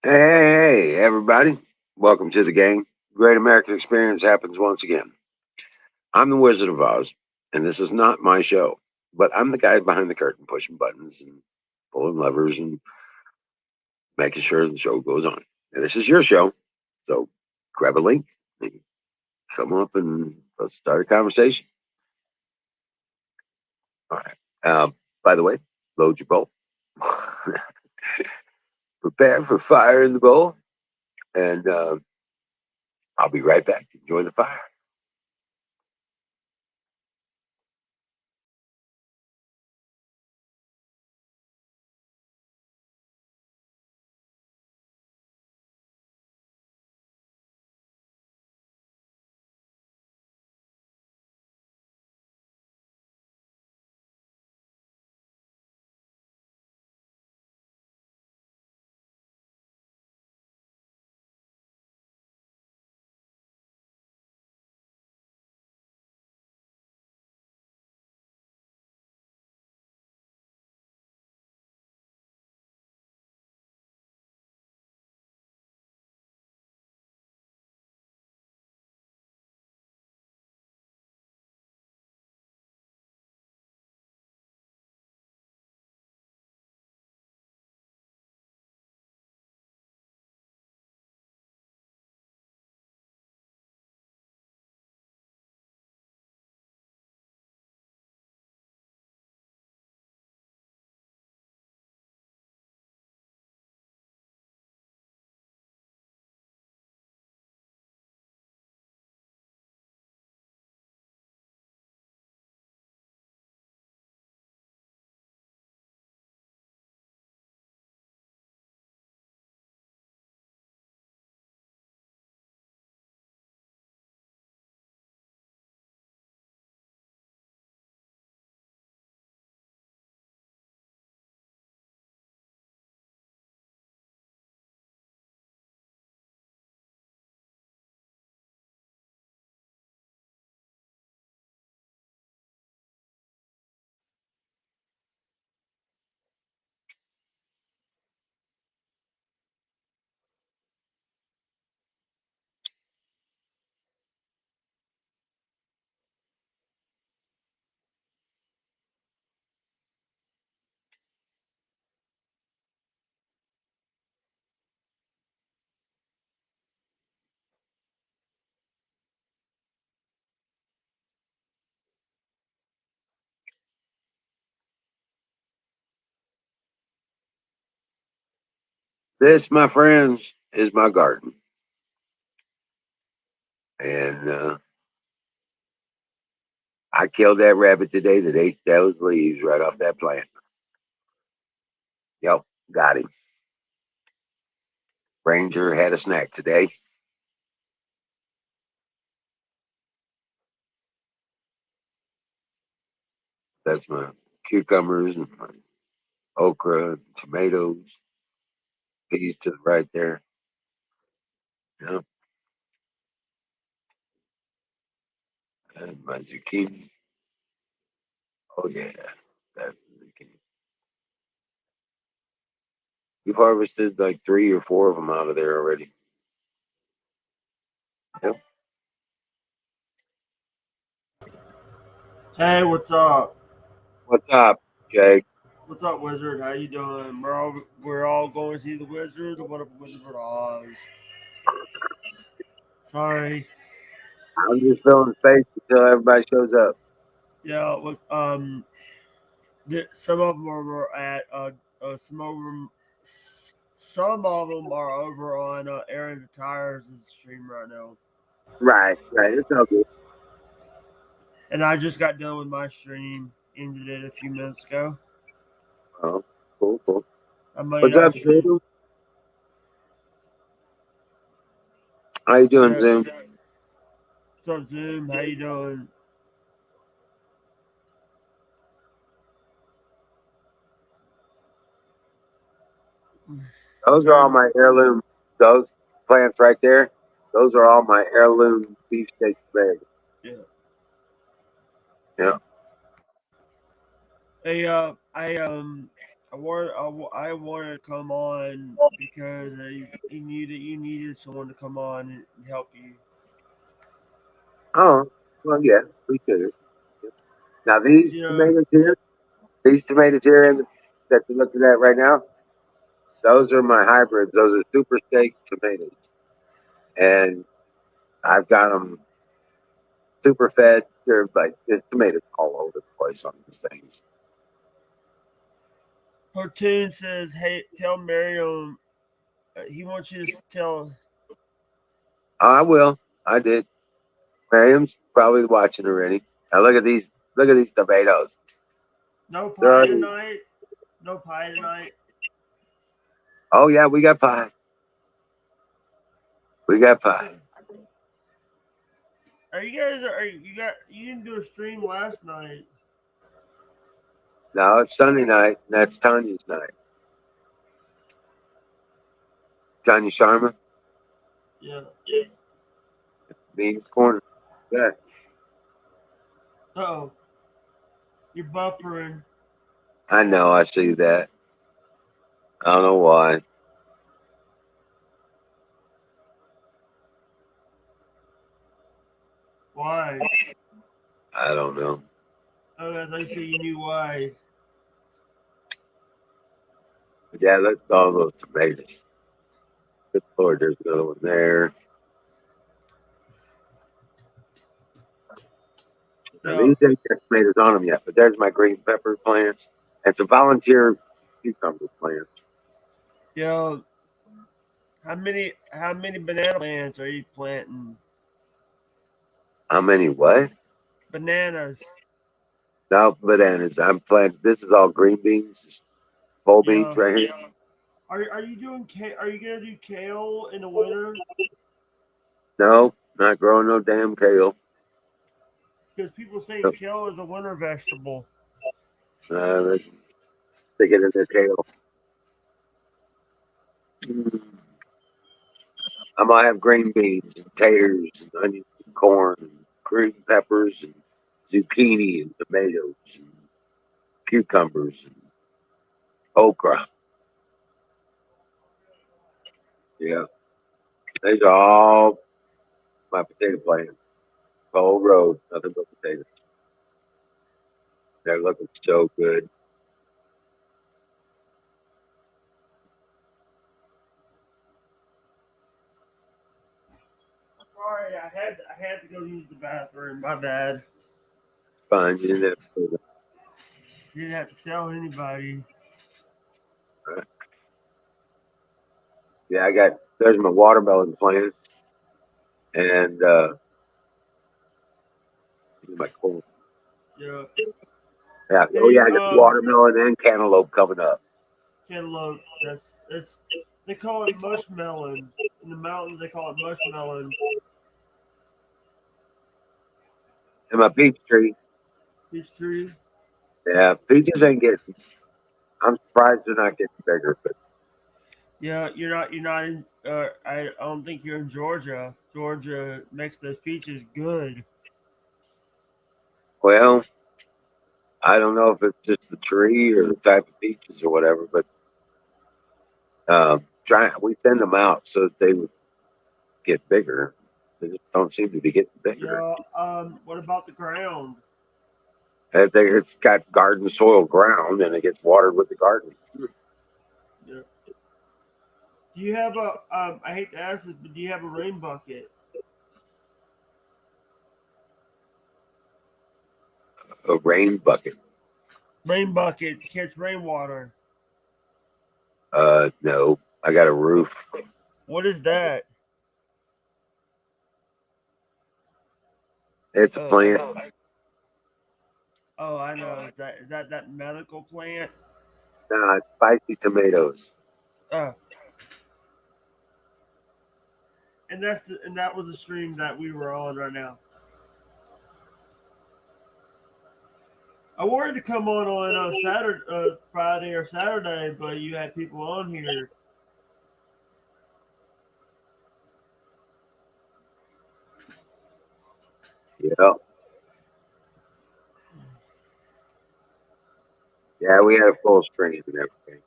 Hey, everybody. Welcome to the gang. Great American Experience happens once again. I'm the Wizard of Oz, and this is not my show, but I'm the guy behind the curtain pushing buttons and pulling levers and making sure the show goes on. And this is your show, so grab a link and come up and let's start a conversation. All right. By the way, load your bowl. Prepare for fire in the bowl, and I'll be right back. Enjoy the fire. This, my friends, is my garden. And I killed that rabbit today that ate those leaves right off that plant. Yep, got him. Ranger had a snack today. That's my cucumbers and my okra, and tomatoes, peas to the right there. Yep, and my zucchini. Oh yeah, that's the zucchini. We've harvested like 3 or 4 of them out of there already. Yep. Hey, what's up? What's up, Jake? What's up, Wizard? How you doing? We're all going to see the Wizard, the Wonderful Wizard of Oz. Sorry. I'm just filling space until everybody shows up. Yeah, look, some of them are at some of them are over on Aaron the Tires' stream right now, Right, right. It's all good. and I just got done with my stream. Ended it a few minutes ago. Oh, cool, cool. I might What's up, actually, Zoom? How you doing, yeah. Zoom? What's up, Zoom? How you doing? Those are all Turn. my heirloom. Those plants right there. Those are all my heirloom beefsteak tomatoes. Yeah. Yeah. Hey, I I wanted to come on because you needed someone to come on and help you. Oh, well, yeah, we could. Now these You know, tomatoes here, and that you're looking at right now, those are my hybrids. Those are super steak tomatoes, and I've got them super fed. They're like there's tomatoes all over the place on these things. Platoon says, "Hey, tell Miriam he wants you to tell I will. I did. Miriam's probably watching already. Now look at these. Look at these tomatoes. no They're pie already. tonight. No pie tonight. Oh yeah, we got pie. We got pie. Are you guys? You didn't do a stream last night? Now it's Sunday night. And that's Tanya's night. Tanya Sharma, Yeah. Beans Corner. Yeah, Oh, you're buffering. I know. I see that. I don't know why. Why? I don't know. Oh, I thought you said you knew why. But yeah, look at all those tomatoes. Good Lord, there's another one there. Now Yeah. these ain't got tomatoes on them yet, but there's my green pepper plants and some volunteer cucumber plants. Yeah. How many banana plants are you planting? How many? What? Bananas. No bananas. I'm planting. This is all green beans, whole beans Yeah. right here. Are you doing are you gonna do kale in the winter? No, not growing no damn kale. Because people say No, kale is a winter vegetable. let's stick it in the kale. I might have green beans and taters and onions and corn and green peppers and zucchini and tomatoes and cucumbers and okra. Yeah, these are all my potato plants. Whole road, nothing but potatoes. They're looking so good. Sorry, I had to go use the bathroom. My bad. Fine, you didn't have to do Didn't have to tell anybody. that. Yeah, I got there's my watermelon plant and my corn. Yeah. Yeah, oh Hey, yeah, I got watermelon and cantaloupe coming up. cantaloupe. That's they call it mushmelon. In the mountains, they call it mushmelon. And my peach tree. Peach tree. Yeah, peaches ain't getting. I'm surprised they're not getting bigger, but Yeah, you're not in. I don't think you're in Georgia. Georgia makes those peaches good. well, I don't know if it's just the tree or the type of peaches or whatever, but try we send them out so that they would get bigger. They just don't seem to be getting bigger. Yeah. What about the ground? I think it's got garden soil ground and it gets watered with the garden. Yeah. Do you have a? I hate to ask this, but do you have a rain bucket? A rain bucket. Rain bucket to catch rainwater. No, I got a roof. What is that? It's a Oh, plant. I know. Is that medical plant? Spicy tomatoes. Oh, and that was the stream that we were on right now. I wanted to come on Saturday, Friday or Saturday, but you had people on here. Yeah, Yeah, we had a full screen and everything.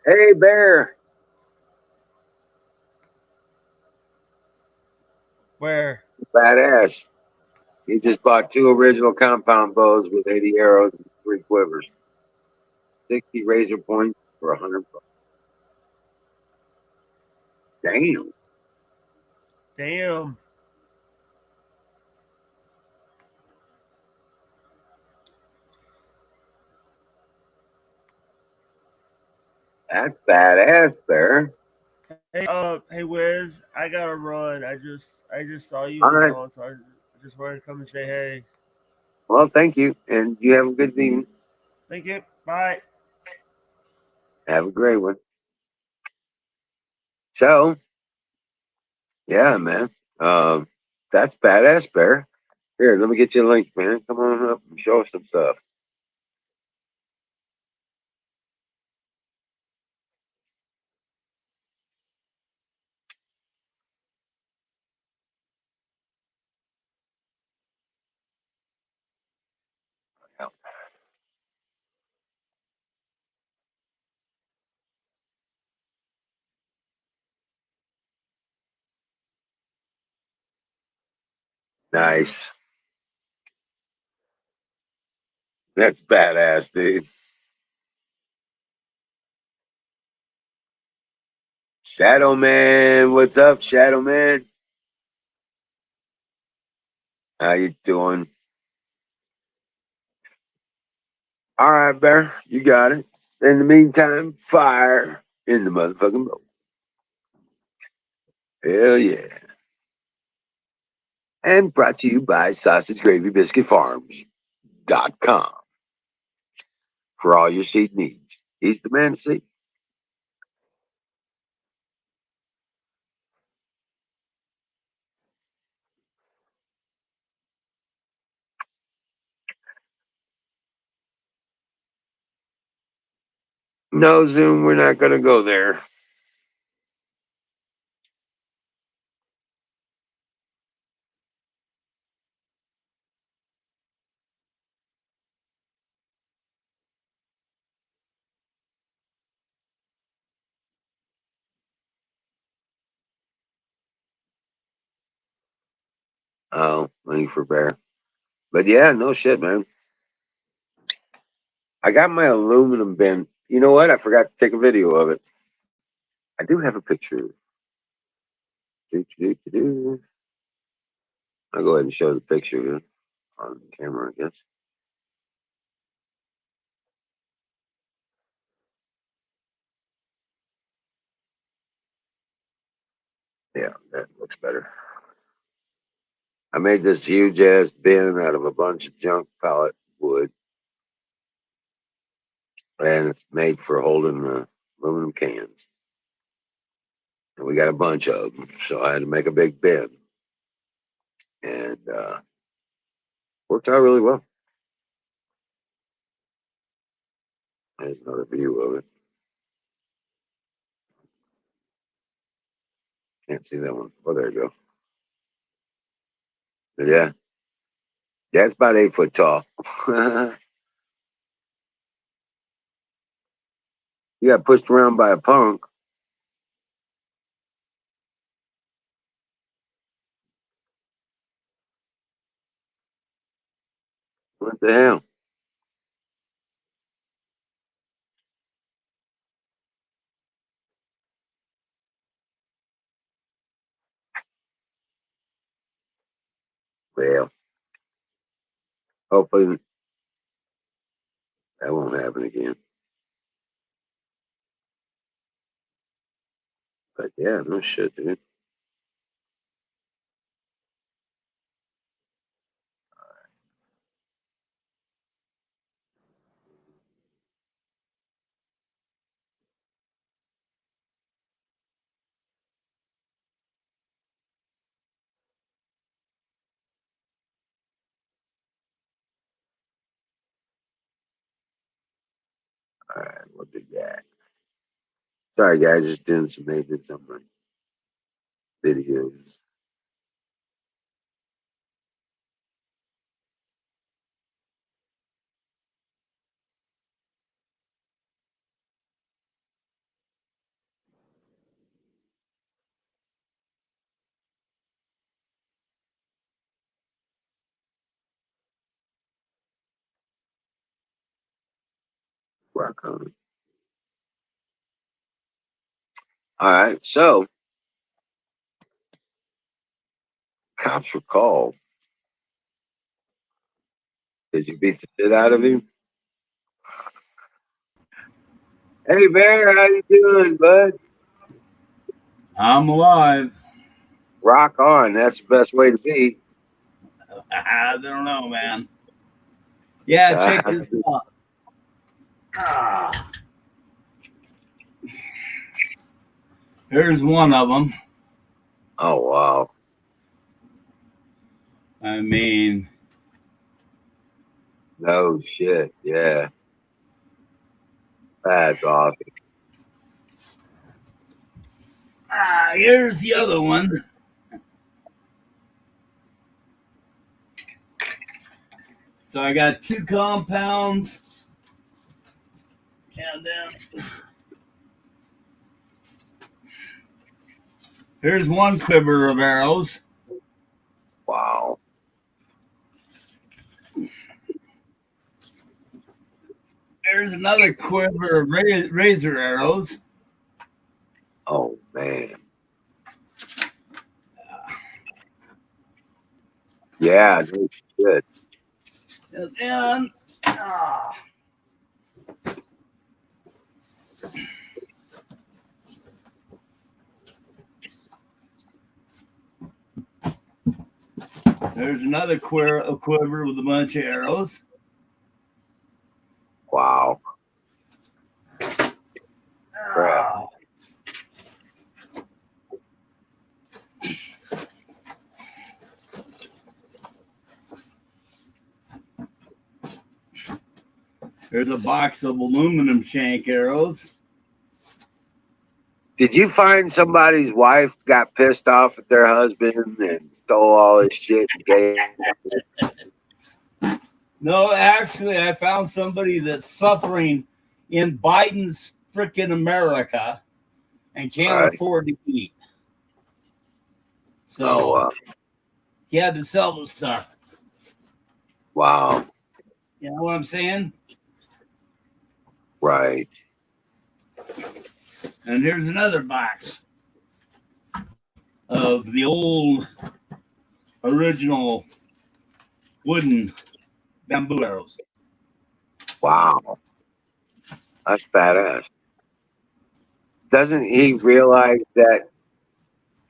Hey, Bear, Where? badass. He just bought two original compound bows with 80 arrows and three quivers, 60 razor points for 100 bucks. Damn, Damn. that's badass, Bear. Hey Wiz, I gotta run. I just saw you All was right. on, so I just wanted to come and say hey. Well, thank you, and you have a good evening. Thank you. Bye. Have a great one. So, yeah, man. Um, that's badass, Bear. Here, let me get you a link, man. Come on up and show us some stuff. Nice. That's badass, dude. Shadow Man, what's up, Shadow Man? How you doing? All right, Bear, you got it. In the meantime, fire in the motherfucking boat. Hell yeah. And brought to you by Sausage Gravy Biscuit Farms.com for all your seed needs. He's the man to see. No, Zoom, we're not going to go there. Oh, waiting for Bear. But yeah, no shit, man. I got my aluminum bin. You know what? I forgot to take a video of it. I do have a picture. Do. I'll go ahead and show the picture on camera, I guess. Yeah, that looks better. I made this huge ass bin out of a bunch of junk pallet wood, and it's made for holding aluminum cans. And we got a bunch of them, so I had to make a big bin, and worked out really well. There's another view of it. Can't see that one. Oh, there you go. But yeah, yeah, it's about 8 foot tall. You got pushed around by a punk. What the hell? Well, hopefully that won't happen again. But yeah, no shit, dude. All right, we'll do that. Sorry, guys, just doing some maintenance on my videos. Rock on. All right. So cops were called. Did you beat the shit out of him? Hey Bear, how you doing, bud? I'm alive. Rock on. That's the best way to be. I don't know, man. Yeah, check Uh, this out. Ah, here's one of them. oh wow. I mean, No shit. Yeah. That's awesome. here's the other one. So I got two compounds, and then here's one quiver of arrows. Wow. There's another quiver of razor arrows. Oh man. Yeah, no shit. And then, there's another quiver with a bunch of arrows. Wow. Crap. Ah, there's a box of aluminum shank arrows. Did you find somebody's wife got pissed off at their husband and stole all his shit and gave No, actually, I found somebody that's suffering in Biden's freaking America and can't right? afford to eat. Oh So he had to sell the stuff. wow. You know what I'm saying? Right. And here's another box of the old original wooden bamboo arrows. Wow. That's badass. Doesn't he realize that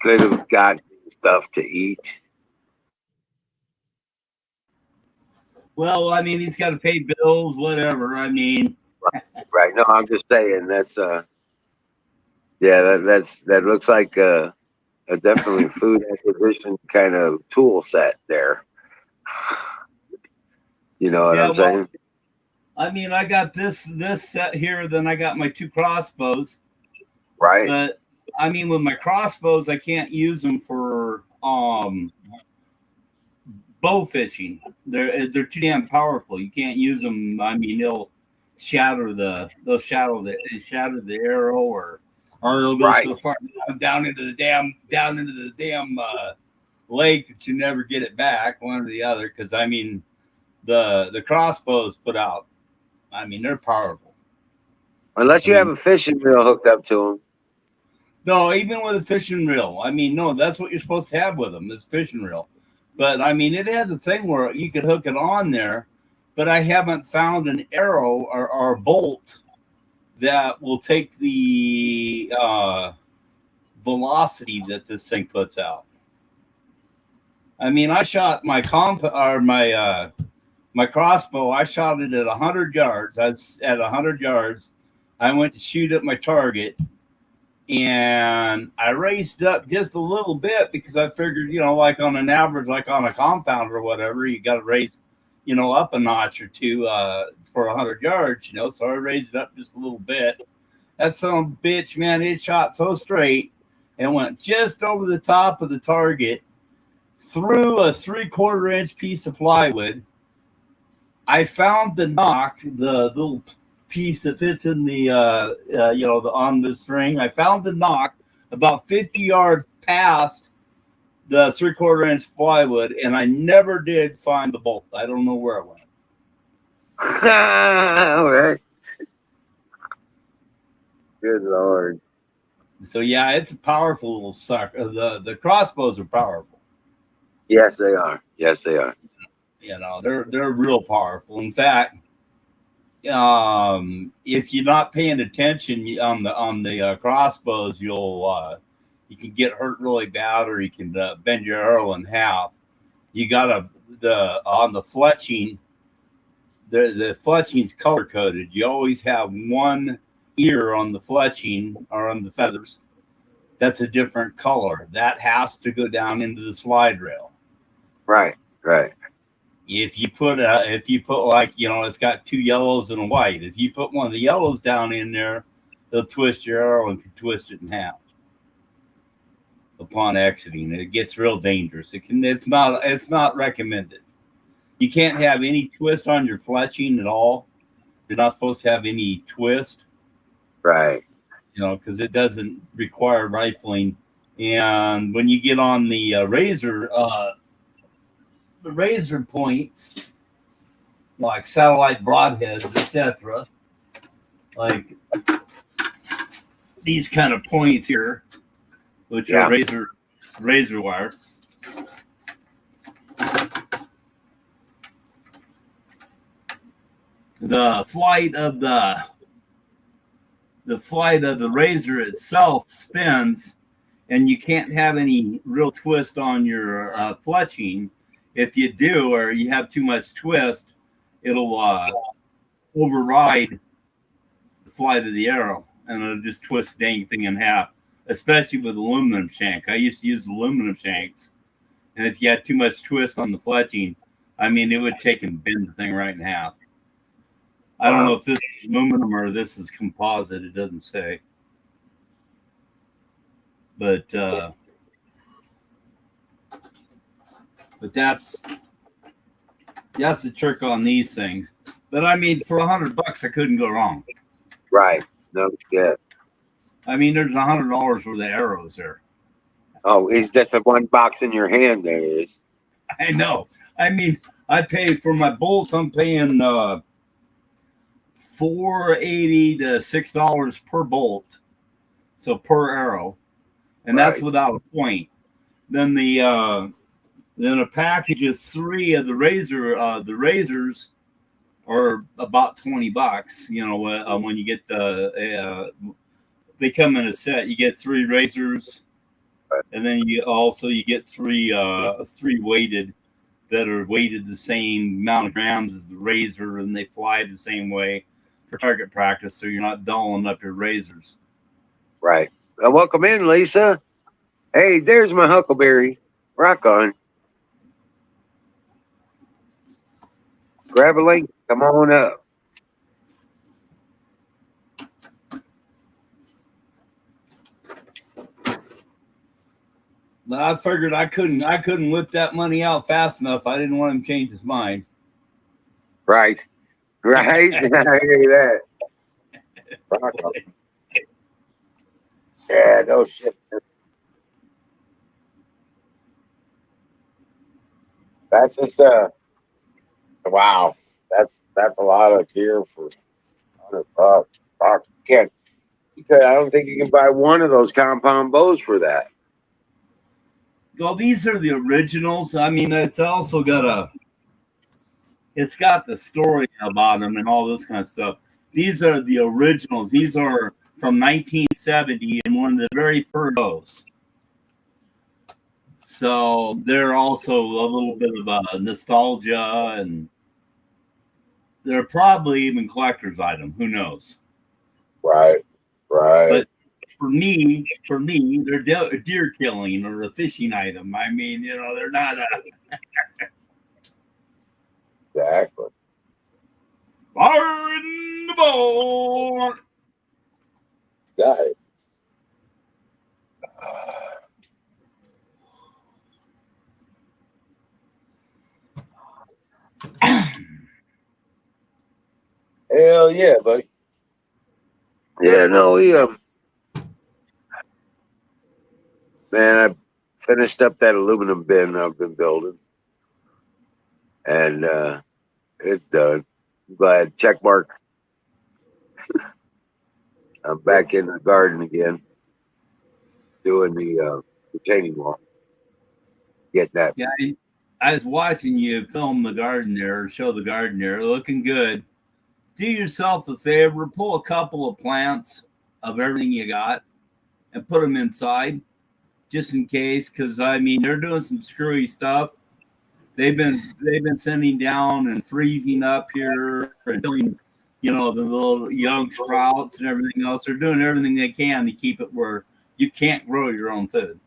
could have got stuff to eat? Well, I mean, he's got to pay bills, whatever. I mean, Right. No, I'm just saying that's yeah, that looks like a definitely food acquisition kind of tool set there. You know what yeah, I'm well, saying? I mean, I got this set here, then I got my two crossbows. Right. But I mean, with my crossbows, I can't use them for bow fishing. They're too damn powerful. You can't use them. I mean, they'll shatter the arrow, or it'll go Right. so far down into the damn lake that you never get it back. One or the other. Because I mean, the crossbows put out. I mean, they're powerful. Unless I you have mean, a fishing reel hooked up to them. no, even with a fishing reel. I mean, no, that's what you're supposed to have with them is fishing reel. But I mean, it had the thing where you could hook it on there, but I haven't found an arrow or a bolt that will take the velocity that this thing puts out. I mean, I shot my my crossbow. I shot it at 100 yards. I was at 100 yards. I went to shoot at my target, and I raised up just a little bit because I figured, like on an average, like on a compound or whatever, you got to raise, up a notch or two for 100 yards, So I raised it up just a little bit. That son of a bitch, man, it shot so straight and went just over the top of the target through a 3/4 inch piece of plywood. I found the knock, the little piece that fits in the on the string. I found the knock about 50 yards past the 3/4 inch plywood, and I never did find the bolt. I don't know where it went. All right. Good Lord. So yeah, it's a powerful little sucker. The crossbows are powerful. Yes, they are. Yes, they are. You know, they're real powerful. In fact, if you're not paying attention on the crossbows, you can get hurt really bad, or you can bend your arrow in half. You gotta the on the fletching. The fletching's color coded. You always have one ear on the fletching or on the feathers that's a different color. That has to go down into the slide rail. Right. Right. If you put like, it's got two yellows and a white. If you put one of the yellows down in there, they'll twist your arrow and can twist it in half upon exiting. It gets real dangerous. It's not recommended. You can't have any twist on your fletching at all. You're not supposed to have any twist, Right. because it doesn't require rifling. And when you get on the razor points, like satellite broadheads, etc., like these kind of points here, which are razor wire. The flight of the razor itself spins, and you can't have any real twist on your fletching. If you do, or you have too much twist, it'll override the flight of the arrow, and it'll just twist the dang thing in half. Especially with aluminum shank. I used to use aluminum shanks, and if you had too much twist on the fletching, it would take and bend the thing right in half. I don't know if this is aluminum or this is composite. It doesn't say. But that's the trick on these things. But for $100, I couldn't go wrong. Right. No shit. There's $100 worth of arrows there. Oh, it's just a one box in your hand. There is. I know. I pay for my bolts. I'm paying $4.80 to $6 per bolt, so per arrow, and that's without a point. Then a package of 3 of the razors are about $20. When you get they come in a set. You get 3 razors, and then you get 3 weighted that are weighted the same amount of grams as the razor, and they fly the same way for target practice, so you're not dulling up your razors. Right. Well, welcome in, Lisa. Hey, there's my huckleberry. Rock on. Grab a link. Come on up. But I figured I couldn't whip that money out fast enough. I didn't want him to change his mind. Right. Right. I hear you that. Rock on. Yeah, no shit. That's just wow. That's a lot of gear for $100. Fuck, you could. I don't think you can buy one of those compound bows for that. Well, these are the originals. It's also it's got the story about them and all this kind of stuff. These are the originals. These are from 1970 and one of the very first bows. So they're also a little bit of a nostalgia, and they're probably even collector's item. Who knows? Right. But for me, they're deer killing or a fishing item. They're not a Exactly. fire in the ball. Got it. Hell yeah, buddy. Yeah, no, man, I finished up that aluminum bin I've been building, and it's done. I'm glad. Check mark. I'm back in the garden again, doing the retaining wall. Get that. Yeah, I was watching you film the garden there, show the garden there, looking good. Do yourself a favor, pull a couple of plants of everything you got and put them inside, just in case. Because I mean, they're doing some screwy stuff. They've been sending down and freezing up here and killing, the little young sprouts and everything else. They're doing everything they can to keep it where you can't grow your own food.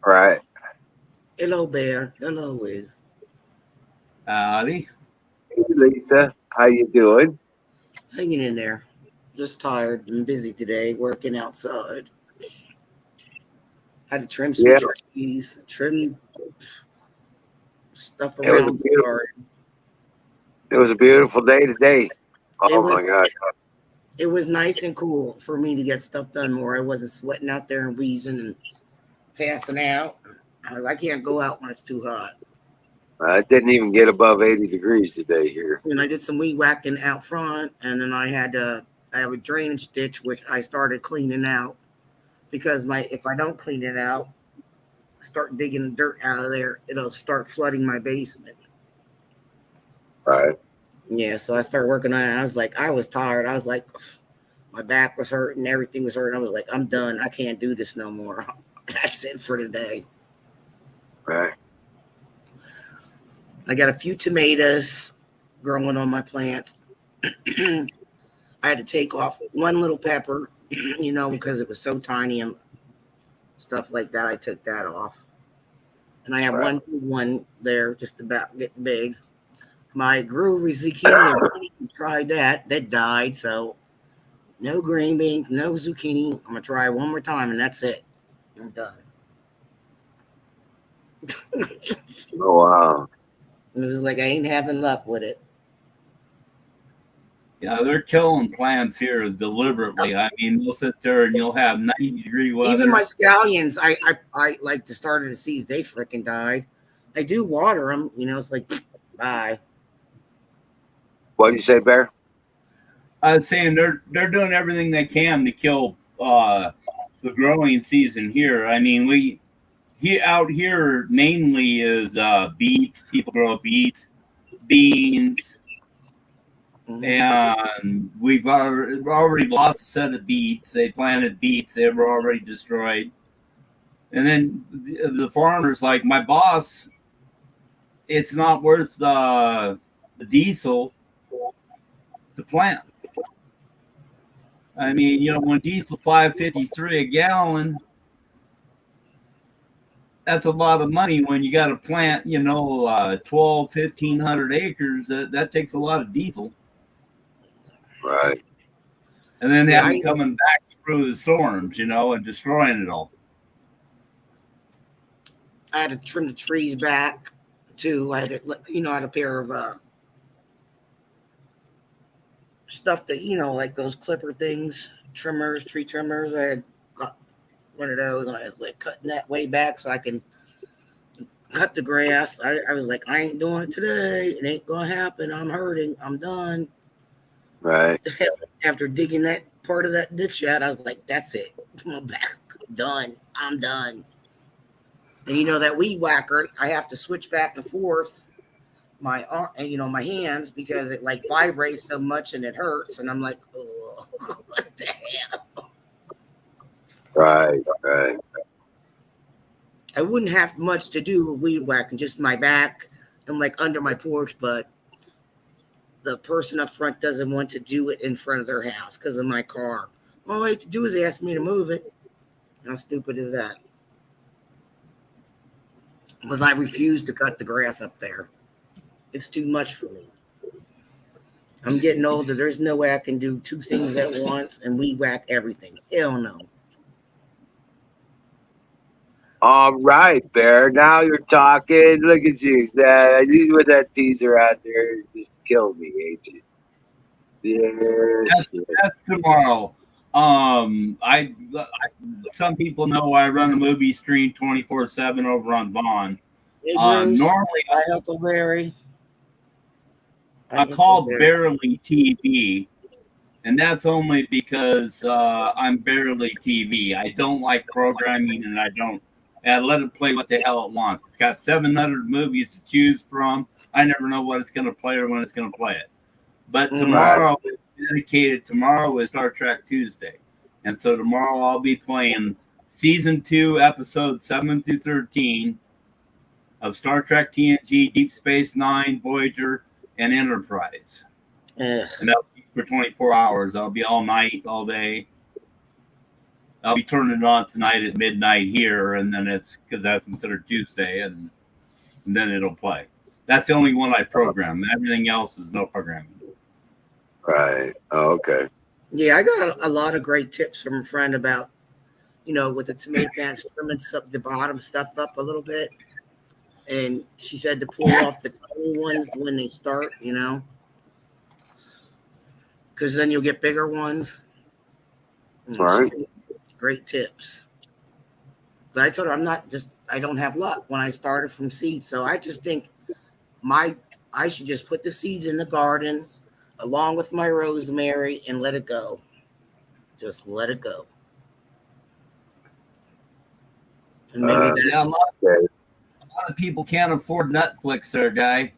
Right. Hello, Bear. Hello, Wiz. Howdy. Hey, Lisa, how you doing? Hanging in there. Just tired and busy today, working outside. Had to trim some Yeah, trees, trim stuff it was a around the beautiful. garden. It was a beautiful day today. It Oh my was gosh. it was nice and cool for me to get stuff done more. I wasn't sweating out there and wheezing and passing out. I can't go out when it's too hot. I didn't even get above 80 degrees today here. And I did some weed whacking out front, and then I have a drainage ditch which I started cleaning out because my if I don't clean it out, start digging dirt out of there, it'll start flooding my basement. Right. Yeah, so I started working on it. I was tired. I was like, my back was hurting, everything was hurting. I was like, I'm done. I can't do this no more. That's it for today. Right. I got a few tomatoes growing on my plants. I had to take off one little pepper, because it was so tiny and stuff like that. I took that off. And I have Right. one there just about getting big. My groovy zucchini, I tried that. That died. So no green beans, no zucchini. I'm going to try one more time and that's it. I'm done. Oh wow. It was like I ain't having luck with it. Yeah, they're killing plants here deliberately. I mean, you'll sit there and you'll have 90-degree weather. Even my scallions, I like the start of the season, they freaking died. I do water them, it's like, bye. What do you say, Bear? I was saying they're doing everything they can to kill the growing season here. I mean, out here mainly is beets. People grow beets, beans, and we've already lost a set of beets. They planted beets; they were already destroyed. And then the farmers, like my boss, it's not worth the diesel to plant. I mean, when diesel $5.53 a gallon, that's a lot of money when you got to plant, 1,500 acres. That takes a lot of diesel. Right. And then having coming back through the storms, and destroying it all. I had to trim the trees back too. I had to, I had a pair of stuff that, like those clipper things, tree trimmers. I had got one of those and I was like cutting that way back so I can cut the grass. I was like, I ain't doing it today. It ain't going to happen. I'm hurting. I'm done. Right. After digging that part of that ditch out, I was like, that's it. I'm back. Done. I'm done. And that weed whacker, I have to switch back and forth my arm, my hands because it like vibrates so much and it hurts. And I'm like, oh, what the hell? Right. Right. I wouldn't have much to do with weed whacking, just my back and like under my porch, but the person up front doesn't want to do it in front of their house because of my car. All I have to do is ask me to move it. How stupid is that? Because I refuse to cut the grass up there. It's too much for me. I'm getting older. There's no way I can do two things at once and weed whack everything. Hell no. All right, Bear. Now you're talking. Look at you. You with that teaser out there just killed me, ain't you? Yes. That's tomorrow. I some people know I run a movie stream 24/7 over on Vaughn. Hey, Bruce. Normally, Hi, Uncle Larry. I call barely TV. And that's only because I'm barely TV. I don't like programming, and I let it play what the hell it wants. It's got 700 movies to choose from. I never know what it's going to play or when it's going to play it. But tomorrow is dedicated. Tomorrow is Star Trek Tuesday. And so tomorrow I'll be playing Season 2, Episodes 7 through 13 of Star Trek TNG, Deep Space Nine, Voyager, and Enterprise. And that'll be for 24 hours. I'll be all night, all day. I'll be turning it on tonight at midnight here, and then it's because that's considered Tuesday, and then it'll play. That's the only one I program. Everything else is no programming. Right. Oh, okay. Yeah, I got a lot of great tips from a friend about, with the tomato pan, trimming the bottom stuff up a little bit. And she said to pull off the tiny ones when they start, because then you'll get bigger ones. Right. Great tips. But I told her I don't have luck when I started from seeds. So I just think I should just put the seeds in the garden along with my rosemary and let it go. Just let it go. And maybe a lot of people can't afford Netflix there, guy.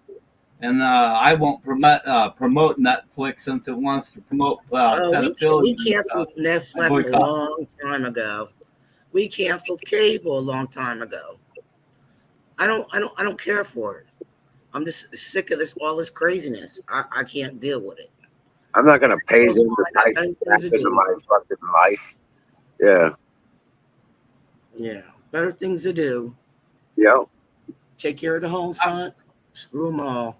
And I won't promote Netflix since it wants to promote pedophilia. We canceled Netflix a long time ago. We canceled cable a long time ago. I don't care for it. I'm just sick of all this craziness. I can't deal with it. I'm not gonna pay them to type back into my fucking life. Yeah. Yeah. Better things to do. Yeah. Take care of the home front. Screw them all.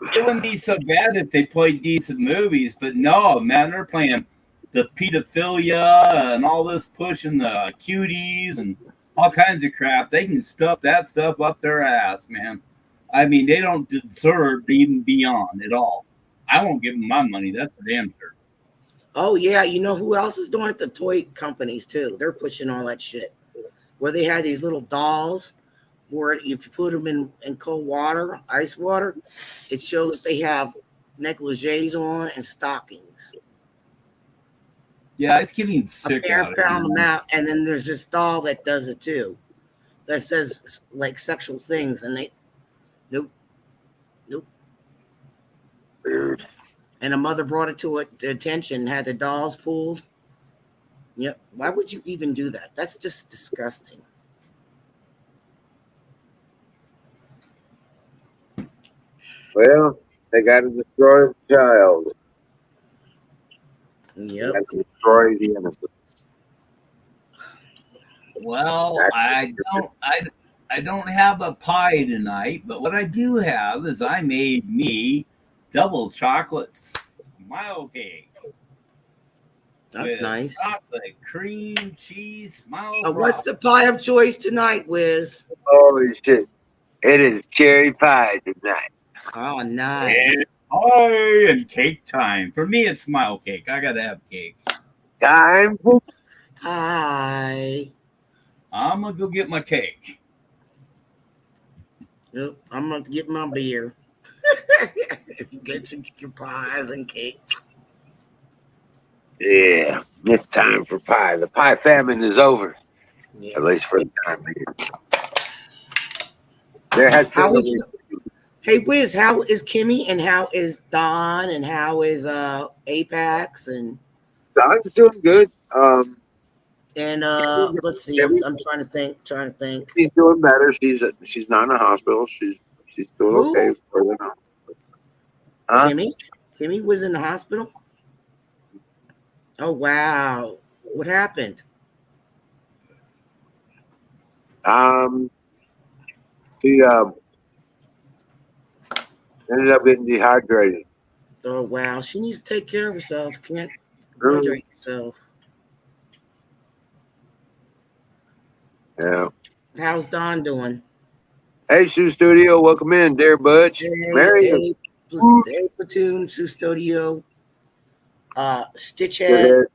It wouldn't be so bad if they played decent movies, but no, man, they're playing the pedophilia and all this pushing the cuties and all kinds of crap. They can stuff that stuff up their ass, man. I mean, they don't deserve to even be on at all. I won't give them my money. That's for damn sure. Oh, yeah. You know who else is doing it? The toy companies, too. They're pushing all that shit. Where they had these little dolls where if you put them in cold water, ice water, it shows they have negligees on and stockings. Yeah, it's getting sick out of it. Found them out, and then there's this doll that does it too. That says like sexual things, and they nope. Weird. And a mother brought it to attention, had the dolls pulled. Yep. Why would you even do that? That's just disgusting. Well, they got to destroy the child. Yep. They got to destroy the innocent. Well, I don't have a pie tonight, but what I do have is I made me double chocolate smile cake. That's nice. Chocolate, cream, cheese, smile. What's the pie of choice tonight, Wiz? Holy shit. It is cherry pie tonight. Oh, nice. Pie and cake time. For me, it's smile cake. I got to have cake. Time for pie. I'm going to go get my cake. Nope, I'm going to get my beer. Get your pies and cakes. Yeah, it's time for pie. The pie famine is over. Yeah. At least for the time being. There has been Hey, Wiz, how is Kimmy and how is Don and how is Apex and Don's doing good. And let's see, I'm trying to think. She's doing better. She's not in a hospital. She's doing okay. Huh? Kimmy was in the hospital. Oh wow! What happened? She ended up getting dehydrated. Oh wow! She needs to take care of herself. Can't hydrate herself. Yeah. How's Don doing? Hey, Sue Studio, welcome in, dear Butch. Hey, Platoon, Sue Studio. Stitchhead,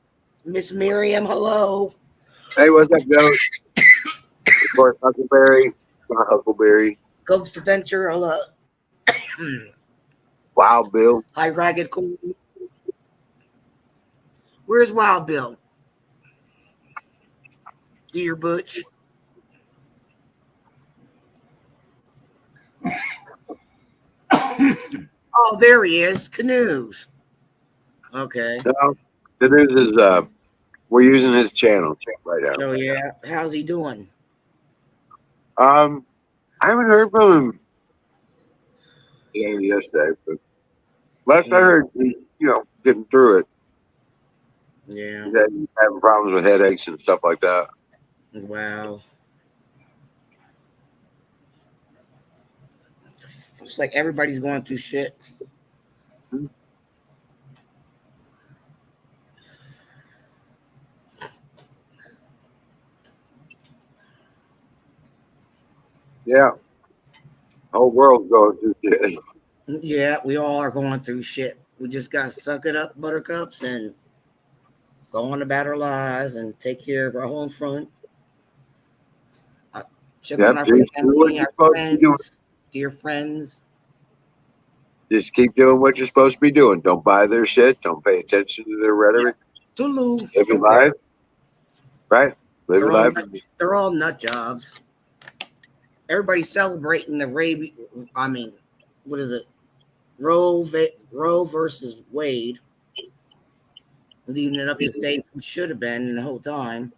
Miss Miriam, hello. Hey, what's up, Ghost? Of course, Huckleberry, not Huckleberry. Ghost Adventure, hello. Wild Bill. Hi, Ragged Cool. Where's Wild Bill? Dear Butch. Oh, there he is. Canoes. Okay. No, the news is we're using his channel right now. Oh yeah. How's he doing? I haven't heard from him yesterday, but last I heard, getting through it. Yeah. He's having problems with headaches and stuff like that. Wow. It's like everybody's going through shit. Yeah, whole world's going through shit. Yeah, we all are going through shit. We just gotta suck it up, buttercups, and go on about our lives and take care of our home front. Check on Yep, our just do what family, you're our supposed to be doing. friends, dear friends. Just keep doing what you're supposed to be doing. Don't buy their shit. Don't pay attention to their rhetoric. Tulu. Live your life, right? Live your life. They're all nut jobs. Everybody's celebrating the Ray. I mean, what is it? Roe versus Wade, leaving it up to state who should have been the whole time.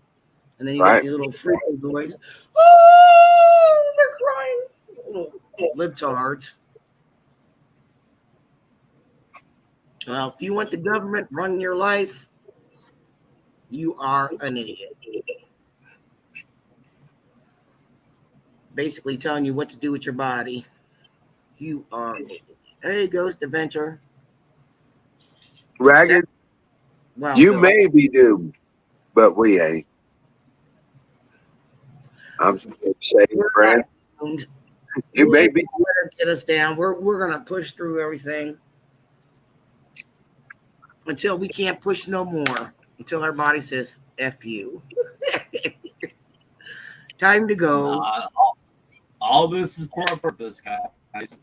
And then you got Right. these little freaking boys. Oh, they're crying. Little libtards. Well, if you want the government running your life, you are an idiot. Basically telling you what to do with your body. You are an idiot. There goes the venture. Ragged, Well, you Bill, may be doomed, but we ain't. I'm saying, we're friend, not doomed. you You may ain't be. gonna get us down. We're gonna push through everything until we can't push no more. Until our body says "F you." Time to go. All this is for a purpose, guys.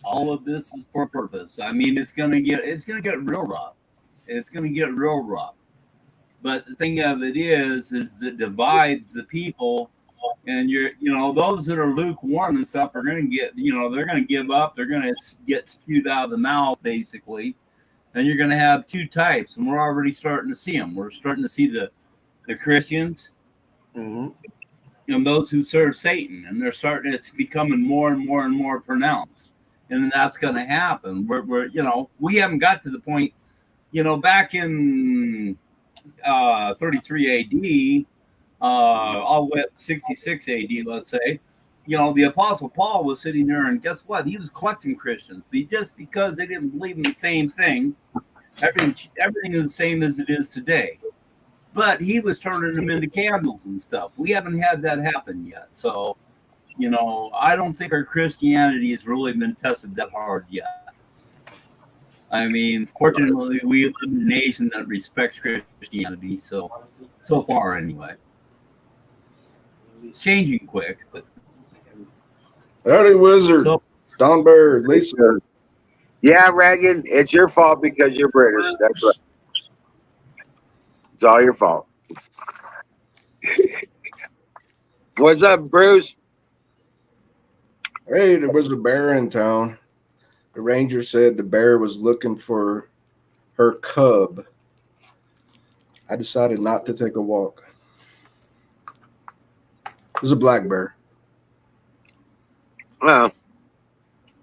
All of this is for a purpose. I mean, it's gonna get real rough. It's gonna get real rough. But the thing of it is it divides the people, and those that are lukewarm and stuff are gonna get, they're gonna give up. They're gonna get spewed out of the mouth, basically. And you're gonna have two types, and we're already starting to see them. We're starting to see the Christians, Mm-hmm. and those who serve Satan, and it's becoming more and more and more pronounced, and that's going to happen. We haven't got to the point, back in 33 A.D., all the way up to 66 A.D., let's say, the Apostle Paul was sitting there, and guess what? He was collecting Christians. Just because they didn't believe in the same thing, everything is the same as it is today. But he was turning them into candles and stuff. We haven't had that happen yet. So, I don't think our Christianity has really been tested that hard yet. I mean, fortunately, we live in a nation that respects Christianity. So far, anyway. It's changing quick, but. Howdy, Wizard. Don Bird, Lisa. Yeah, Ragged, it's your fault because you're British. That's right. It's all your fault. What's up, Bruce? Hey, there was a bear in town. The ranger said the bear was looking for her cub. I decided not to take a walk. It was a black bear. Well,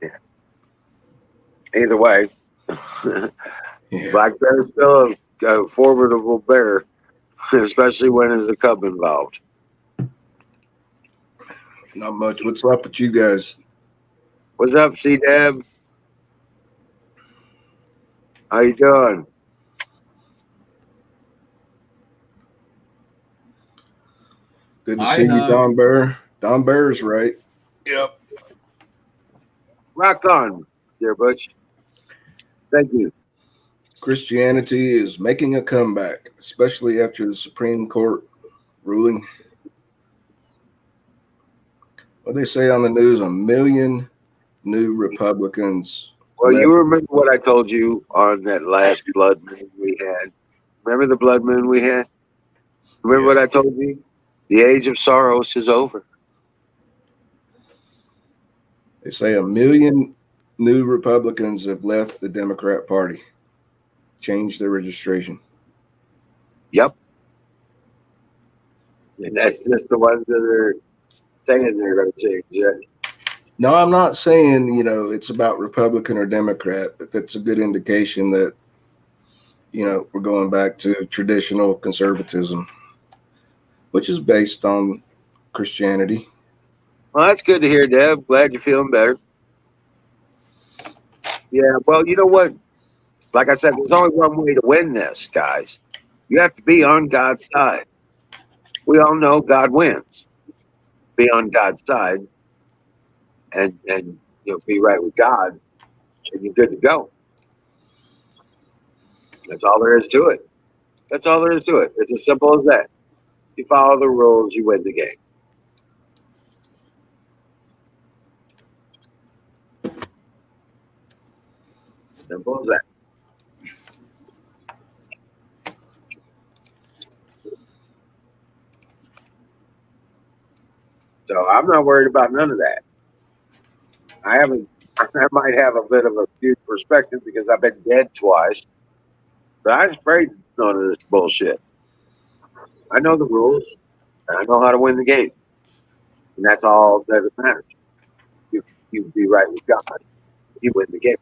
yeah. Either way, Yeah. black bear is still a formidable bear, especially when there's a cub involved. Not much. What's up with you guys? What's up, C-Deb? How you doing? Good to see you, Don Bear. Don Bear's right. Yep. Rock on, dear Butch. Thank you. Christianity is making a comeback, especially after the Supreme Court ruling. What they say on the news, 1 million new Republicans. Well, you remember what I told you on that last blood meeting we had Remember the blood moon we had? Remember Yes. what I told you? The age of Soros is over. They say 1 million new Republicans have left the Democrat Party, changed their registration. Yep. And that's just the ones that are saying they're going to change. Yeah. No, I'm not saying, it's about Republican or Democrat, but that's a good indication that, we're going back to traditional conservatism, which is based on Christianity. Well, that's good to hear, Deb. Glad you're feeling better. Yeah. Well, you know what? Like I said, there's only one way to win this, guys. You have to be on God's side. We all know God wins. Be on God's side and be right with God, and you're good to go. That's all there is to it. That's all there is to it. It's as simple as that. You follow the rules, you win the game. Simple as that. So I'm not worried about none of that. I might have a bit of a skewed perspective because I've been dead twice, but I'm afraid of none of this bullshit. I know the rules, and I know how to win the game, and that's all that matters. You be right with God, you win the game.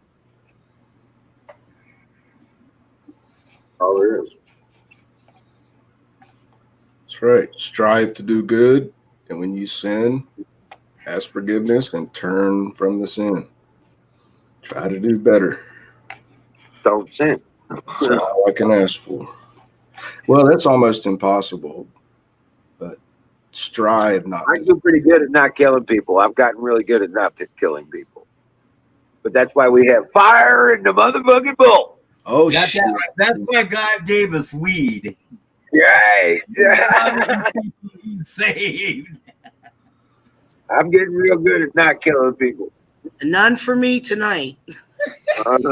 All there is. That's right. Strive to do good. And when you sin, ask forgiveness and turn from the sin. Try to do better. Don't sin. That's all I can ask for. Well, that's almost impossible, but strive not I to. do pretty good at not killing people. I've gotten really good at not killing people. But that's why we have fire in the motherfucking bull. Oh, Got shit. that right. That's why God gave us weed. Yay. He's saved. I'm getting real good at not killing people. None for me tonight. Fire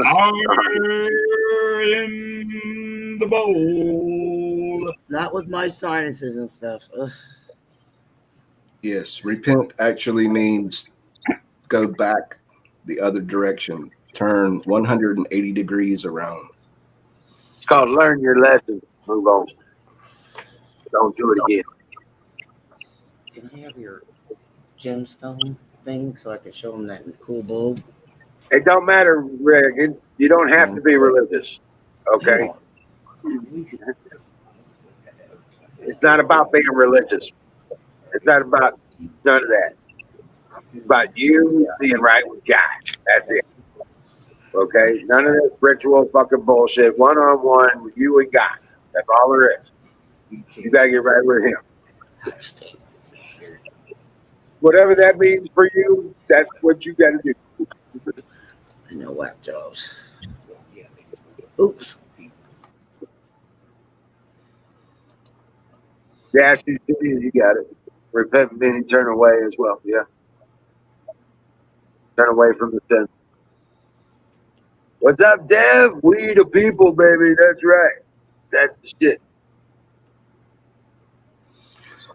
in the bowl. Not with my sinuses and stuff. Ugh. Yes, repent actually means go back the other direction, turn 180 degrees around. It's called learn your lesson. Move on. Don't do it again. Can I have your gemstone thing so I can show them that cool bulb? It don't matter, Reagan. You don't have to be religious. Okay? It's not about being religious. It's not about none of that. It's about you being right with God. That's it. Okay? None of this ritual fucking bullshit. One on one with you and God. That's all there is. You gotta get right with Him. Whatever that means for you, that's what you gotta do. I know whack jaws. Oops. Yeah, you got it. Repent meaning turn away as well. Yeah. Turn away from the sin. What's up, Dev? We the people, baby. That's right. That's the shit.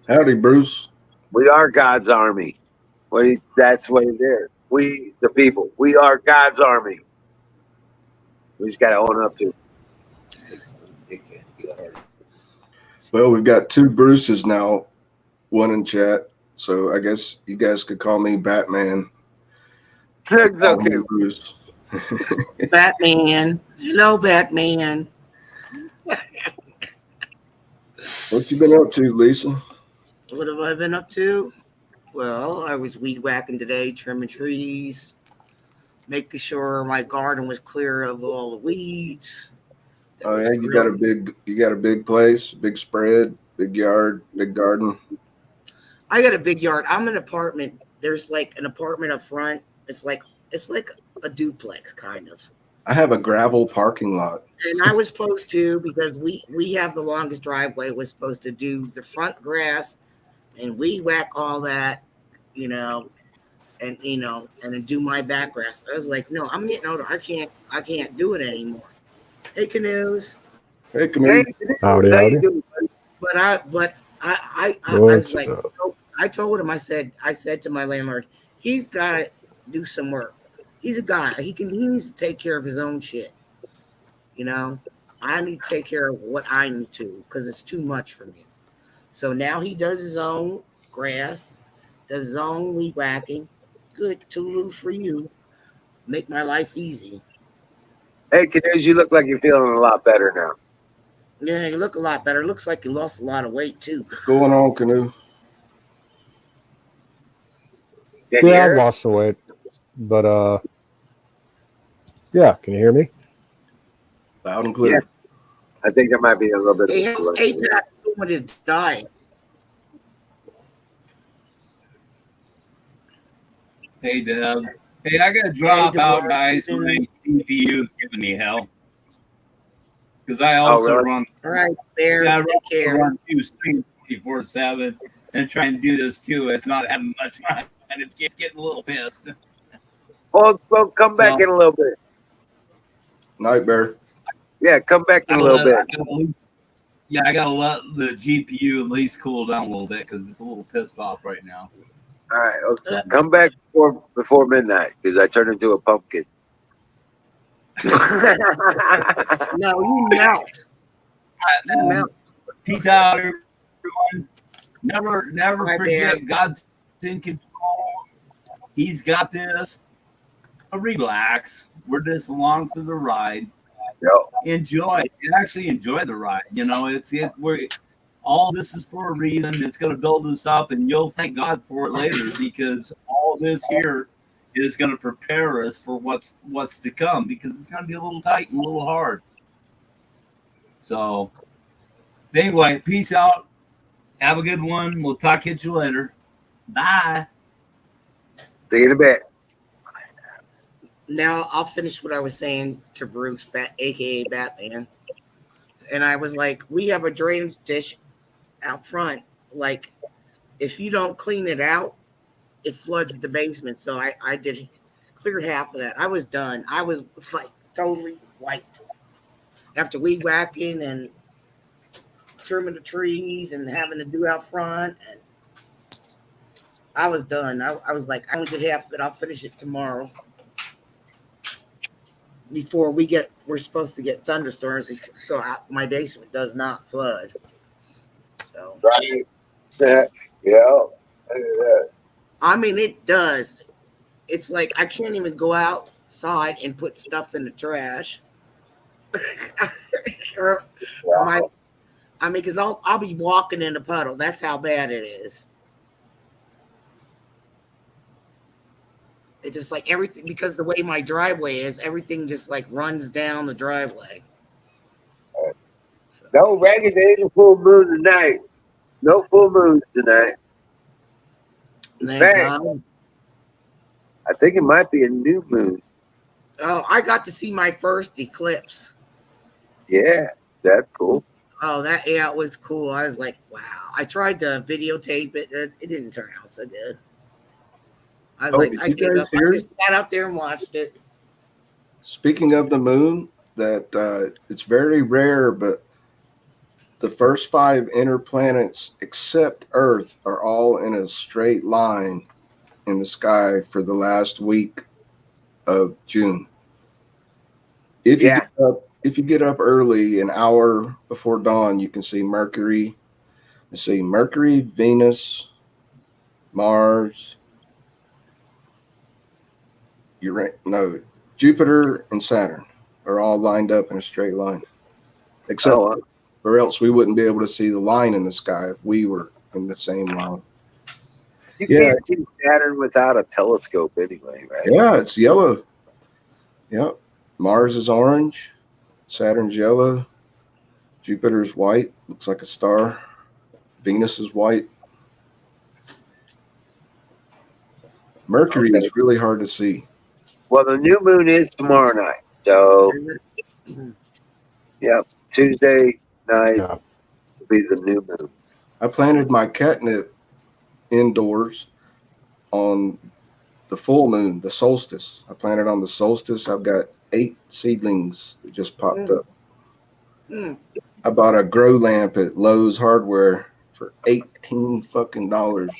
Howdy, Bruce. We are God's army. That's what it is. We the people. We are God's army. We just gotta own up to it. Well, we've got two Bruces now, one in chat. So I guess you guys could call me Batman. It's okay. Bruce. Batman. Hello, Batman. What you been up to, Lisa? What have I been up to? Well, I was weed whacking today, trimming trees, making sure my garden was clear of all the weeds. Oh yeah, you got a big place, big spread, big yard, big garden. I got a big yard. I'm in an apartment. There's like an apartment up front. It's like a duplex kind of. I have a gravel parking lot. And I was supposed to, because we have the longest driveway, was supposed to do the front grass and weed whack all that, and then do my back grass. I was like, no, I'm getting older. I can't do it anymore. Hey, Canoes. Hey, Canoe. Howdy, How you howdy. doing, buddy? I was What's like, up? I told him, I said to my landlord, he's got to do some work. He's a guy. He needs to take care of his own shit. You know, I need to take care of what I need to because it's too much for me. So now he does his own grass, does his own weed whacking. Good Tulu for you. Make my life easy. Hey, Canoes, you look like you're feeling a lot better now. Yeah, you look a lot better. Looks like you lost a lot of weight too. What's going on, Canoe? Can you Yeah, I've hear us? lost the weight, but yeah. Can you hear me? Loud and Yeah, clear. I think there might be a little bit of Hey, a how's delay. APAC doing with his diet? Hey, Deb. Hey, I got to Hey, drop out, Deborah. guys. My CPU is giving me hell because I Oh, also really? run. All right, Bear. Yeah, I Take care. run two streams 24/7 and try and do this too. It's not having much time, and it's getting a little pissed. Well, come back So in a little bit. Night Bear. Yeah, come back in a little bit. I gotta let the GPU at least cool down a little bit because it's a little pissed off right now. All right, okay. Come back before midnight because I turned into a pumpkin. No, you melt. You melt. Peace out, everyone. Never Bye, Bear. forget God's in control. He's got this. Relax. We're just along for the ride. Yo, Enjoy. Actually, enjoy the ride. You know, we're all this is for a reason. It's going to build us up, and you'll thank God for it later because all this here is going to prepare us for what's to come because it's going to be a little tight and a little hard. So, anyway, peace out. Have a good one. We'll talk to you later. Bye. see you in a bit. Now I'll finish what I was saying to Bruce, aka Batman. And I was like, we have a drainage dish out front. Like, if you don't clean it out, it floods the basement. So I did cleared half of that. I was done. I was like totally wiped after weed whacking and trimming the trees and having to do out front. And I was done. I was like, I only did half of it. I'll finish it tomorrow. Before we're supposed to get thunderstorms, so my basement does not flood. So Right. Yeah. I mean, it does. It's like I can't even go outside and put stuff in the trash. or my, I mean, because I'll be walking in a puddle. That's how bad it is. It's just like everything because the way my driveway is, everything just like runs down the driveway. So, No ragged days or full moon tonight. No full moons tonight. In thank fact, God. I think it might be a new moon. Oh, I got to see my first eclipse. Yeah, that's cool. Oh, it was cool. I was like, wow. I tried to videotape it. It didn't turn out so good. I was like, Did I you gave guys up. I hear? just sat out there and watched it. Speaking of the moon, that it's very rare, but the first 5 inner planets except Earth are all in a straight line in the sky for the last week of June. If you Yeah. get up early, an hour before dawn, you can see Mercury. You see Mercury, Venus, Mars, Jupiter and Saturn are all lined up in a straight line. Except, or else we wouldn't be able to see the line in the sky if we were in the same line. You can't see Saturn without a telescope anyway, right? Yeah, it's yellow. Yep. Mars is orange. Saturn's yellow. Jupiter's white. Looks like a star. Venus is white. Mercury is really hard to see. Well, the new moon is tomorrow night. So, yeah, Tuesday night will be the new moon. I planted my catnip indoors on the full moon, the solstice. I planted on the solstice. I've got 8 seedlings that just popped up. Mm. I bought a grow lamp at Lowe's Hardware for $18 fucking dollars.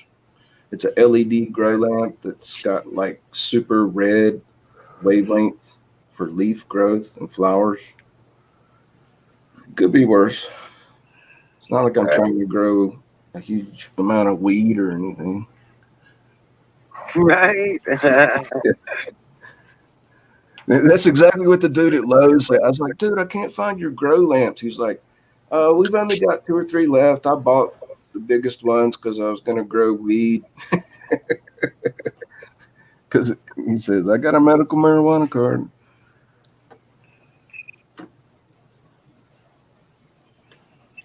It's a LED grow lamp that's got like super red wavelength for leaf growth and flowers. Could be worse. It's not like I'm trying to grow a huge amount of weed or anything. Right? That's exactly what the dude at Lowe's said. I was like, dude, I can't find your grow lamps. He's like, we've only got 2 or 3 left. I bought the biggest ones because I was going to grow weed. Because he says, I got a medical marijuana card.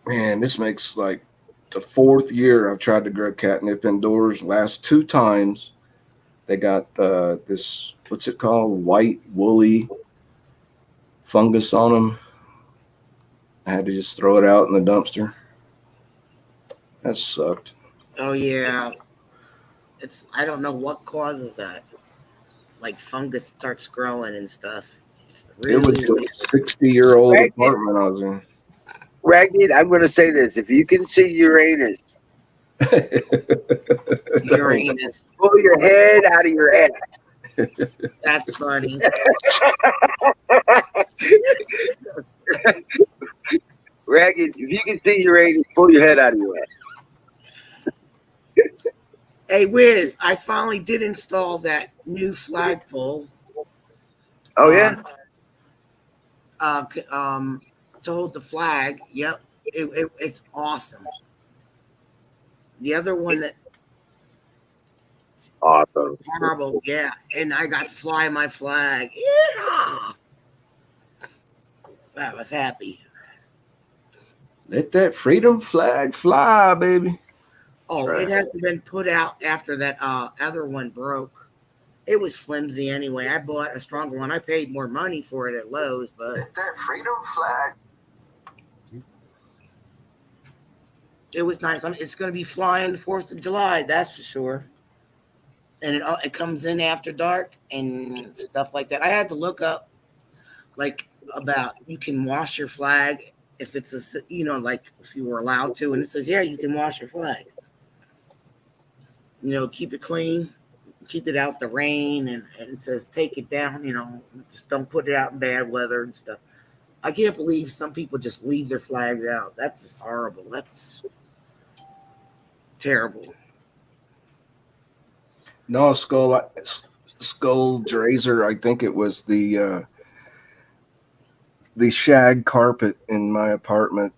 Man, this makes like the 4th year I've tried to grow catnip indoors. Last 2 times, they got this, what's it called? White woolly fungus on them. I had to just throw it out in the dumpster. That sucked. Oh yeah, I don't know what causes that. Like fungus starts growing and stuff. It's It was really a 60-year-old Ragged, apartment I was in. Ragged, I'm going to say this. If you can see Uranus, Uranus. pull your head out of your ass. That's funny. Ragged, if you can see Uranus, pull your head out of your ass. Hey Wiz, I finally did install that new flagpole. Oh, yeah? To hold the flag. Yep, it's awesome. The other one that Awesome. horrible, yeah, and I got to fly my flag. Yeah, I was happy. Let that freedom flag fly, baby. Oh, Right. it hasn't been put out after that other one broke. It was flimsy anyway. I bought a stronger one. I paid more money for it at Lowe's, but Let that freedom flag. it was nice. It's going to be flying the 4th of July, that's for sure. And it comes in after dark and stuff like that. I had to look up like about you can wash your flag if it's like if you were allowed to, and it says you can wash your flag. Keep it clean, keep it out the rain, and it says take it down. Just don't put it out in bad weather and stuff. I can't believe some people just leave their flags out. That's just horrible. That's terrible. No, Skull Drazer. I think it was the shag carpet in my apartment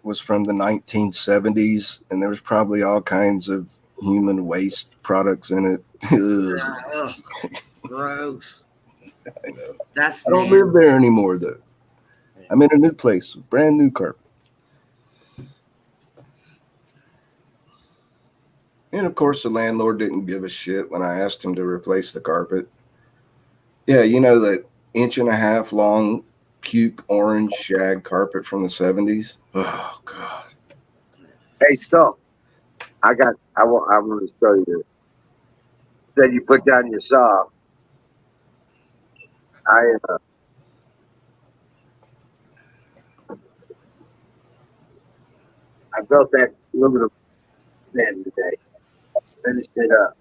was from the 1970s, and there was probably all kinds of human waste products in it. Ugh, gross. I know. That's I don't nasty. live there anymore, though. I'm in a new place, brand new carpet. And of course, the landlord didn't give a shit when I asked him to replace the carpet. Yeah, that 1.5 inch long puke orange shag carpet from the 70s. Oh God! Hey, Skull, I want to show you this. Said you put down your saw. I built that aluminum stand today. Finished it up.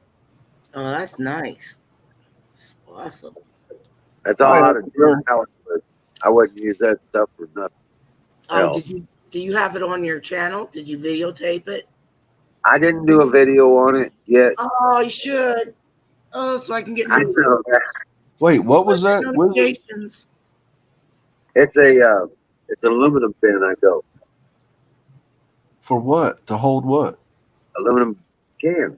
Oh, that's nice. That's awesome. That's all out of power. I wouldn't use that stuff for nothing Oh, else. do you have it on your channel? Did you videotape it? I didn't do a video on it yet. Oh, you should. Oh, so I can get I know that. Wait, what was that? notifications. It's an aluminum bin I built. For what? To hold what? Aluminum can.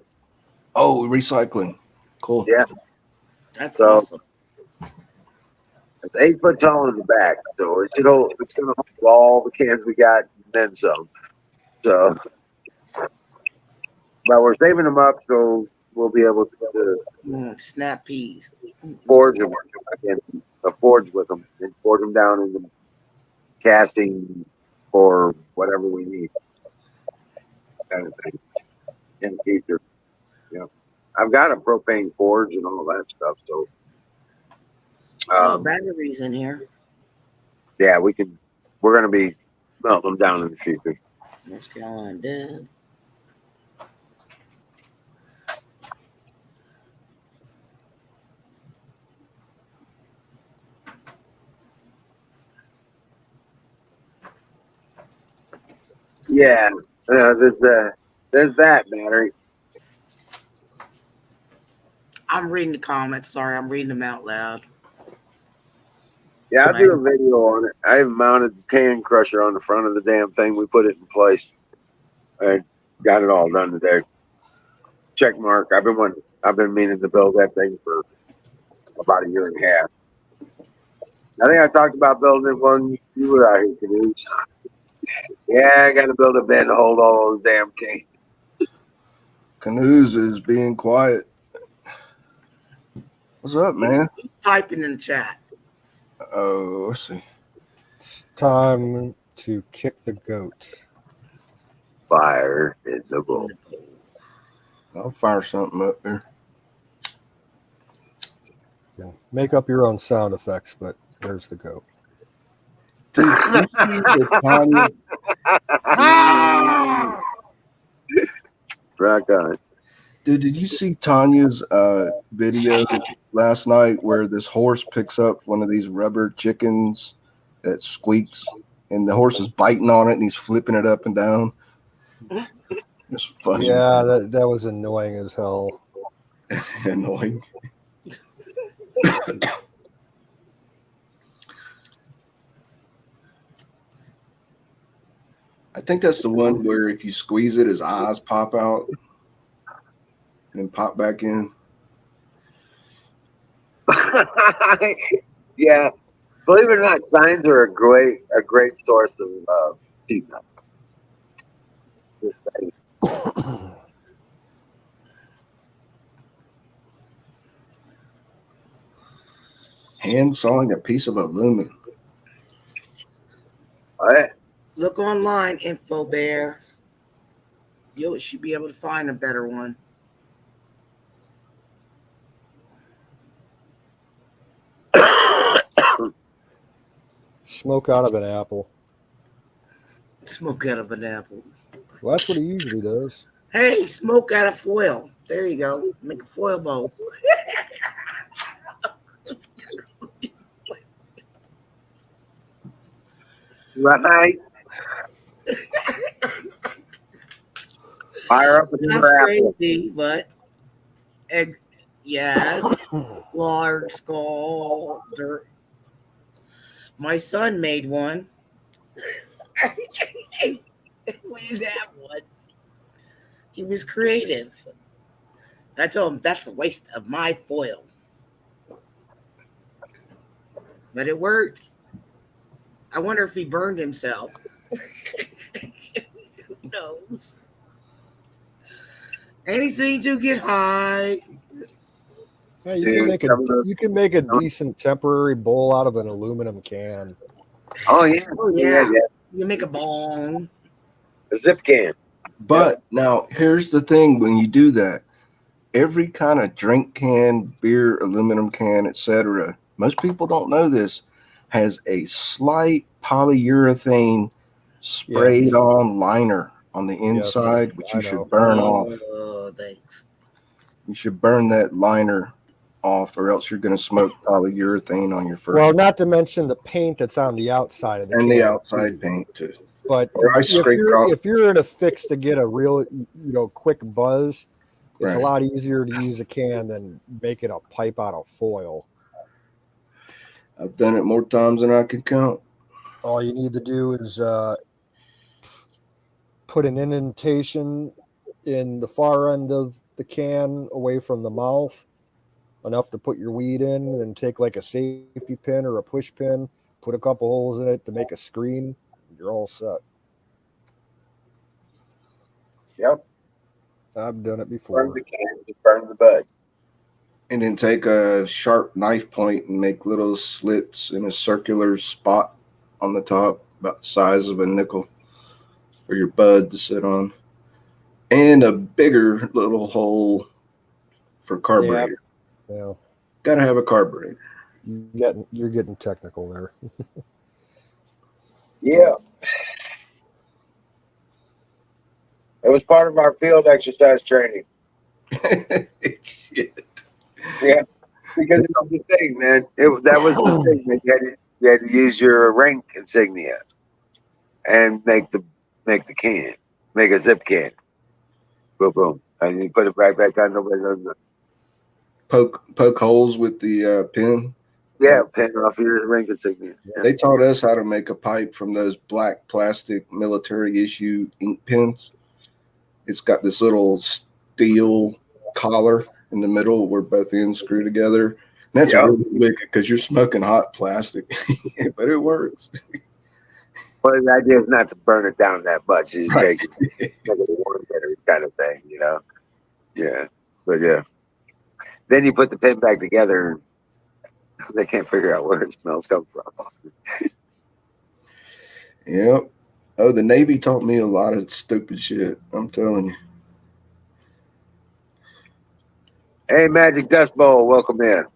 Oh, recycling. Cool. Yeah. That's So awesome. it's 8 foot tall in the back, so it's gonna hold all the cans we got and then some. So, but we're saving them up so we'll be able to Snap peas. forge them and forge with them and forge them down in the casting or whatever we need, kind of thing in the future. I've got a propane forge and all that stuff, so Batteries in here. yeah, we're gonna be melt them down in the future. North Carolina dead. Yeah, there's that battery. I'm reading the comments. Sorry, I'm reading them out loud. Yeah, I'll do Mine. a video on it. I mounted the can crusher on the front of the damn thing. We put it in place. I got it all done today. Check mark. I've been meaning to build that thing for about a year and a half. I think I talked about building it when you were out here, Canoes. Yeah, I got to build a bed to hold all those damn cans. Canoes is being quiet. What's up, man? He's typing in the chat. Oh, let's see. It's time to kick the goat. Fire in the bowl. I'll fire something up there. Yeah, make up your own sound effects, but there's the goat. Dude, you see the Tanya? Rock on. Dude, did you see Tanya's video last night where this horse picks up one of these rubber chickens that squeaks, and the horse is biting on it and he's flipping it up and down? It's funny. Yeah, that was annoying as hell. Annoying. I think that's the one where if you squeeze it, his eyes pop out and then pop back in. Yeah, believe it or not, signs are a great source of peanuts. Hand sawing a piece of aluminum. All right. Look online, Info Bear. You should be able to find a better one. Smoke out of an apple. Smoke out of an apple. Well, that's what he usually does. Hey, smoke out of foil. There you go. Make a foil bowl. Right. Fire up That's another apple. crazy, but yes, large skull dirt. My son made one. We didn't have one. He was creative. I told him that's a waste of my foil. But it worked. I wonder if he burned himself. Who knows? Anything to get high. Yeah, you can make a decent temporary bowl out of an aluminum can. Oh yeah. Oh yeah. You make a bong. A zip can. But now here's the thing: when you do that, every kind of drink can, beer, aluminum can, etc., most people don't know this, has a slight polyurethane sprayed on liner on the inside, which you should burn off. Oh, thanks. You should burn that liner off, or else you're going to smoke polyurethane on your first. Well, not to mention the paint that's on the outside of the and can the outside paint too. But if you're in a fix to get a real, quick buzz, it's a lot easier to use a can than making a pipe out of foil. I've done it more times than I can count. All you need to do is put an indentation in the far end of the can away from the mouth, enough to put your weed in, and then take like a safety pin or a push pin, put a couple holes in it to make a screen. You're all set. Yep. I've done it before. Burn the can, burn the bud. And then take a sharp knife point and make little slits in a circular spot on the top, about the size of a nickel, for your bud to sit on. And a bigger little hole for carburetor. Yeah. Gotta have a carburetor. You're getting technical there. Yeah. It was part of our field exercise training. Shit. Yeah, because it was the thing, man. That was the thing. Man. You had to use your rank insignia and make the can, make a zip can. Boom, boom, and you put it right back on. Nobody does nothing. Poke holes with the pin. Yeah, pin off your rank insignia. Yeah. They taught us how to make a pipe from those black plastic military issue ink pens. It's got this little steel collar in the middle where both ends screw together. And that's Yep. really wicked because you're smoking hot plastic, but it works. But the idea is not to burn it down that much. You just Right. make it warm better kind of thing, you know? Yeah. But yeah. Then you put the pin back together and they can't figure out where it smells come from. Yep. Oh, the Navy taught me a lot of stupid shit. I'm telling you. Hey, Magic Dust Bowl, welcome in.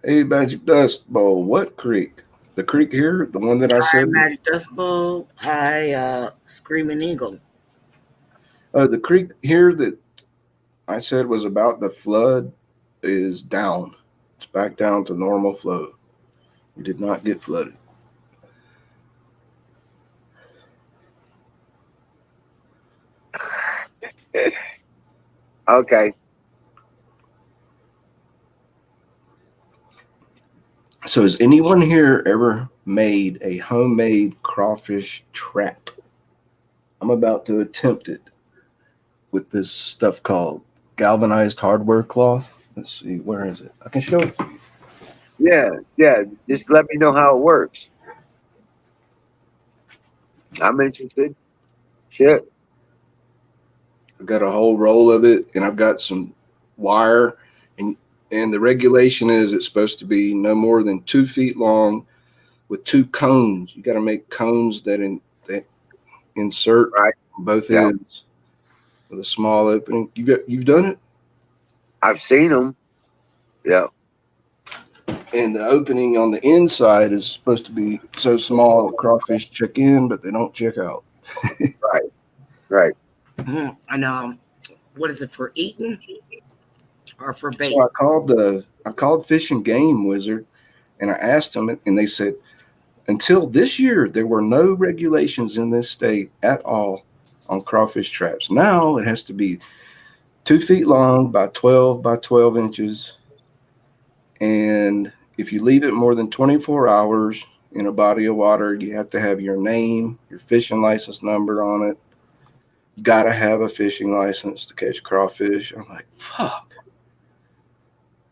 Hey, Magic Dust Bowl, what creek? The creek here, the one that I Hi, said. Magic Dust Bowl. Hi, Screaming Eagle. The creek here that I said was about to flood is down. It's back down to normal flow. We did not get flooded. Okay. So, has anyone here ever made a homemade crawfish trap? I'm about to attempt it with this stuff called galvanized hardware cloth. Let's see, where is it? I can show it to you. Yeah. Just let me know how it works. I'm interested. Shit. I've got a whole roll of it, and I've got some wire, and the regulation is it's supposed to be no more than 2 feet long with two cones. You got to make cones that insert Right. both Yeah. ends with a small opening. You've done it, I've seen them. Yeah. and the opening on the inside is supposed to be so small the crawfish check in, but they don't check out. Right. And what is it for eating or for bait? So I called Fish and Game Wizard, and I asked them, and they said until this year there were no regulations in this state at all on crawfish traps. Now it has to be 2 feet long by 12 by 12 inches, and if you leave it more than 24 hours in a body of water, you have to have your name, your fishing license number on it. You got to have a fishing license to catch crawfish. I'm like, fuck.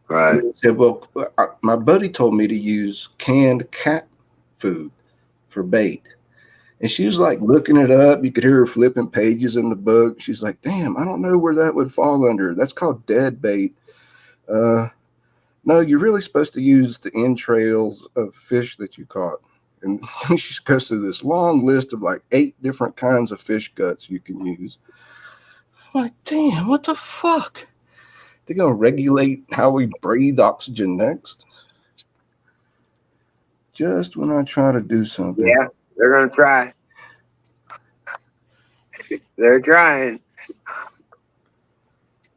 Right. And they said, well, my buddy told me to use canned cat food for bait. And she was like looking it up. You could hear her flipping pages in the book. She's like, damn, I don't know where that would fall under. That's called dead bait. No, you're really supposed to use the entrails of fish that you caught. And she goes through this long list of like 8 different kinds of fish guts you can use. I'm like, damn, what the fuck? They're going to regulate how we breathe oxygen next? Just when I try to do something. Yeah. They're going to try. They're trying.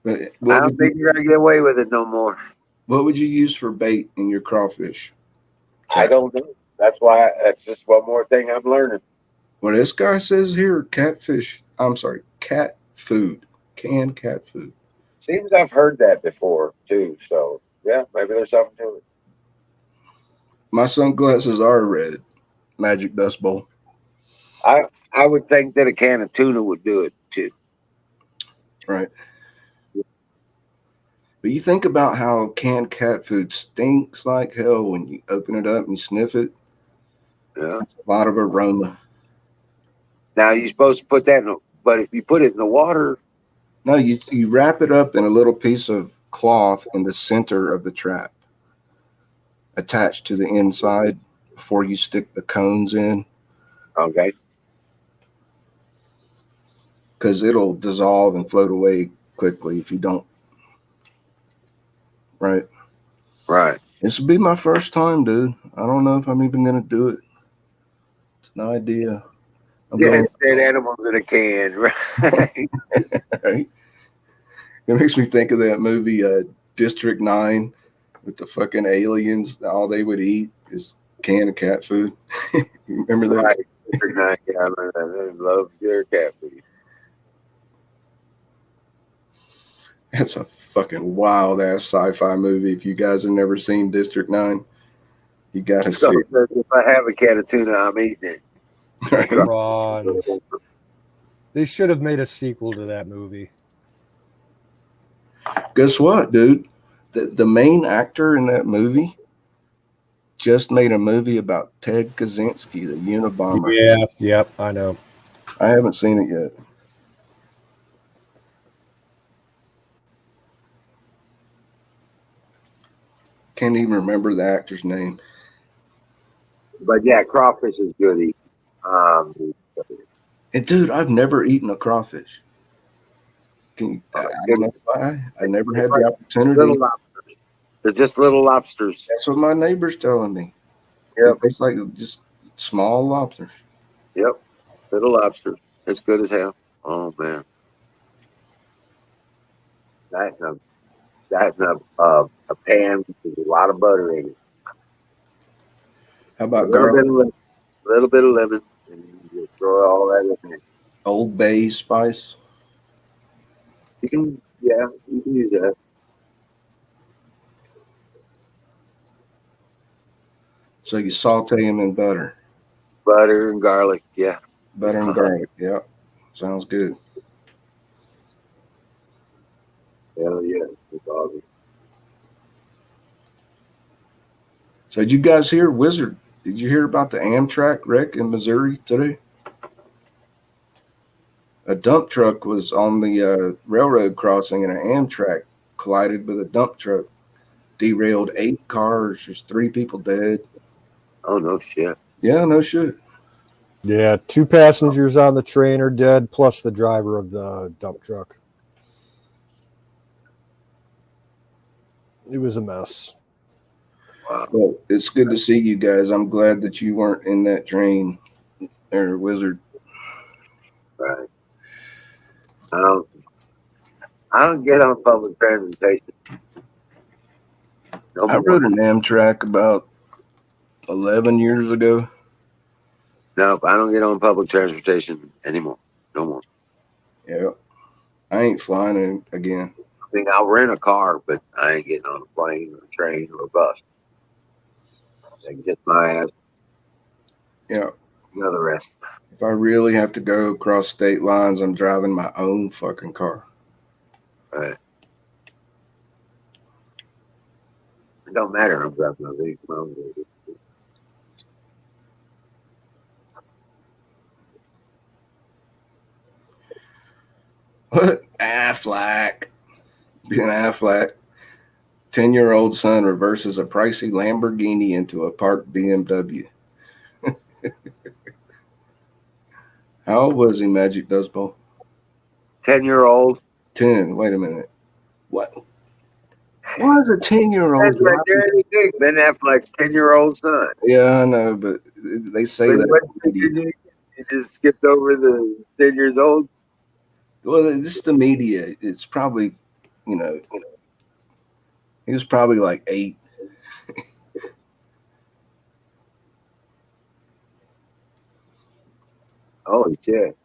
But I don't think you're going to get away with it no more. what would you use for bait in your crawfish? I don't know. That's just one more thing I'm learning. Well, this guy says here, cat food, canned cat food. Seems I've heard that before too. So yeah, maybe there's something to it. My sunglasses are red. Magic Dust Bowl. I would think that a can of tuna would do it too. Right. But you think about how canned cat food stinks like hell when you open it up and you sniff it. Yeah. A lot of aroma. Now you're supposed to put that in, but if you put it in the water, No, you wrap it up in a little piece of cloth in the center of the trap, attached to the inside before you stick the cones in, okay. because it'll dissolve and float away quickly if you don't. Right. Right. This will be my first time, dude. I don't know if I'm even gonna do it. No idea. I'm Dead, going. dead animals in a can, right? Right? It makes me think of that movie, District 9, with the fucking aliens. All they would eat is canned cat food. Remember that? Right. District 9, yeah, I remember that. They love their cat food. That's a fucking wild ass sci-fi movie. If you guys have never seen District 9, you gotta So see it. says if I have a can of tuna, I'm eating it. Right? Prawns. They should have made a sequel to that movie. Guess what, dude? The main actor in that movie just made a movie about Ted Kaczynski, the Unabomber. Yeah, yep, I know. I haven't seen it yet. Can't even remember the actor's name. But yeah, crawfish is good eating. And dude, I've never eaten a crawfish. I don't know It's why. I never had like the opportunity. little lobsters. They're just little lobsters. That's what my neighbor's telling me. Yep, It's like just small lobsters. yep. Little lobsters. It's good as hell. Oh man, that's a a pan with a lot of butter in it. How A about little bit garlic? of lemon, and you just throw all that in there. Old Bay spice. Yeah, you can use that. So you saute them in butter. Butter and garlic. Yeah. Butter and garlic. Yep. Sounds good. Hell yeah, it's awesome. So did you guys hear Wizard? Did you hear about the Amtrak wreck in Missouri today? A dump truck was on the railroad crossing and an Amtrak collided with a dump truck. Derailed 8 cars. There's 3 people dead. Oh no shit. Yeah, no shit. Yeah, 2 passengers on the train are dead, plus the driver of the dump truck. It was a mess. Wow. Well, it's good to see you guys. I'm glad that you weren't in that train or Wizard. Right. I don't. I don't get on public transportation no I more. rode an Amtrak about 11 years ago. No, I don't get on public transportation anymore. No more. Yeah, I ain't flying again. I mean, I'll rent a car, but I ain't getting on a plane or a train or a bus. I can get my ass. Yeah, You know the rest. if I really have to go across state lines, I'm driving my own fucking car. Right. It don't matter. I'm driving my vehicle. What? Affleck. Ben Affleck. 10-year-old son reverses a pricey Lamborghini into a parked BMW. How old was he, Magic Dust Bowl? 10-year-old. 10. Wait a minute. What? Why is a 10-year-old That's right there. driving? Anything. Ben Affleck's 10-year-old son. Yeah, I know, but they say But that. what did you do? You just skipped over the 10 years old. Well, this is the media. It's probably, he was probably like 8. Holy shit.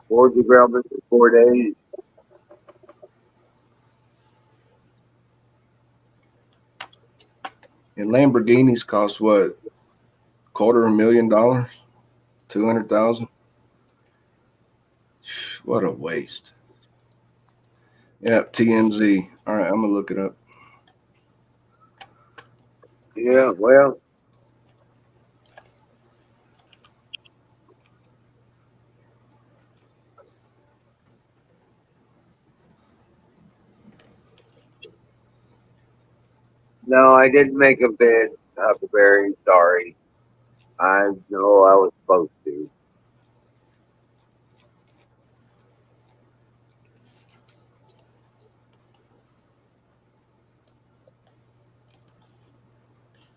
4 derailments in 4 days. And Lamborghinis cost what? $250,000? 200,000? What a waste. Yeah, TMZ. All right, I'm gonna look it up. Yeah, well, no, I didn't make a bid. I'm very sorry. I know I was supposed to.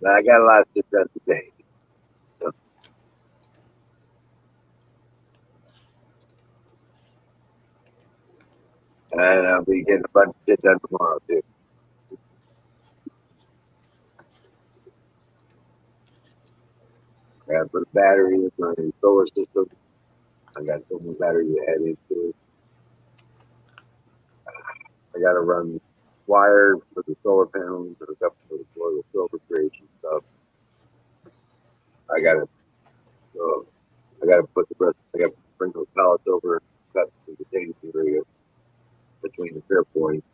But I got a lot of shit done today. So. And I'll be getting a bunch of shit done tomorrow, too. I got to put a battery in my solar system. I got so many batteries to add into it. I got to run wires for the solar panels and a couple for the silver creation stuff. I got to put the rest. I got to bring those pallets over, cut the containment area between the fair points,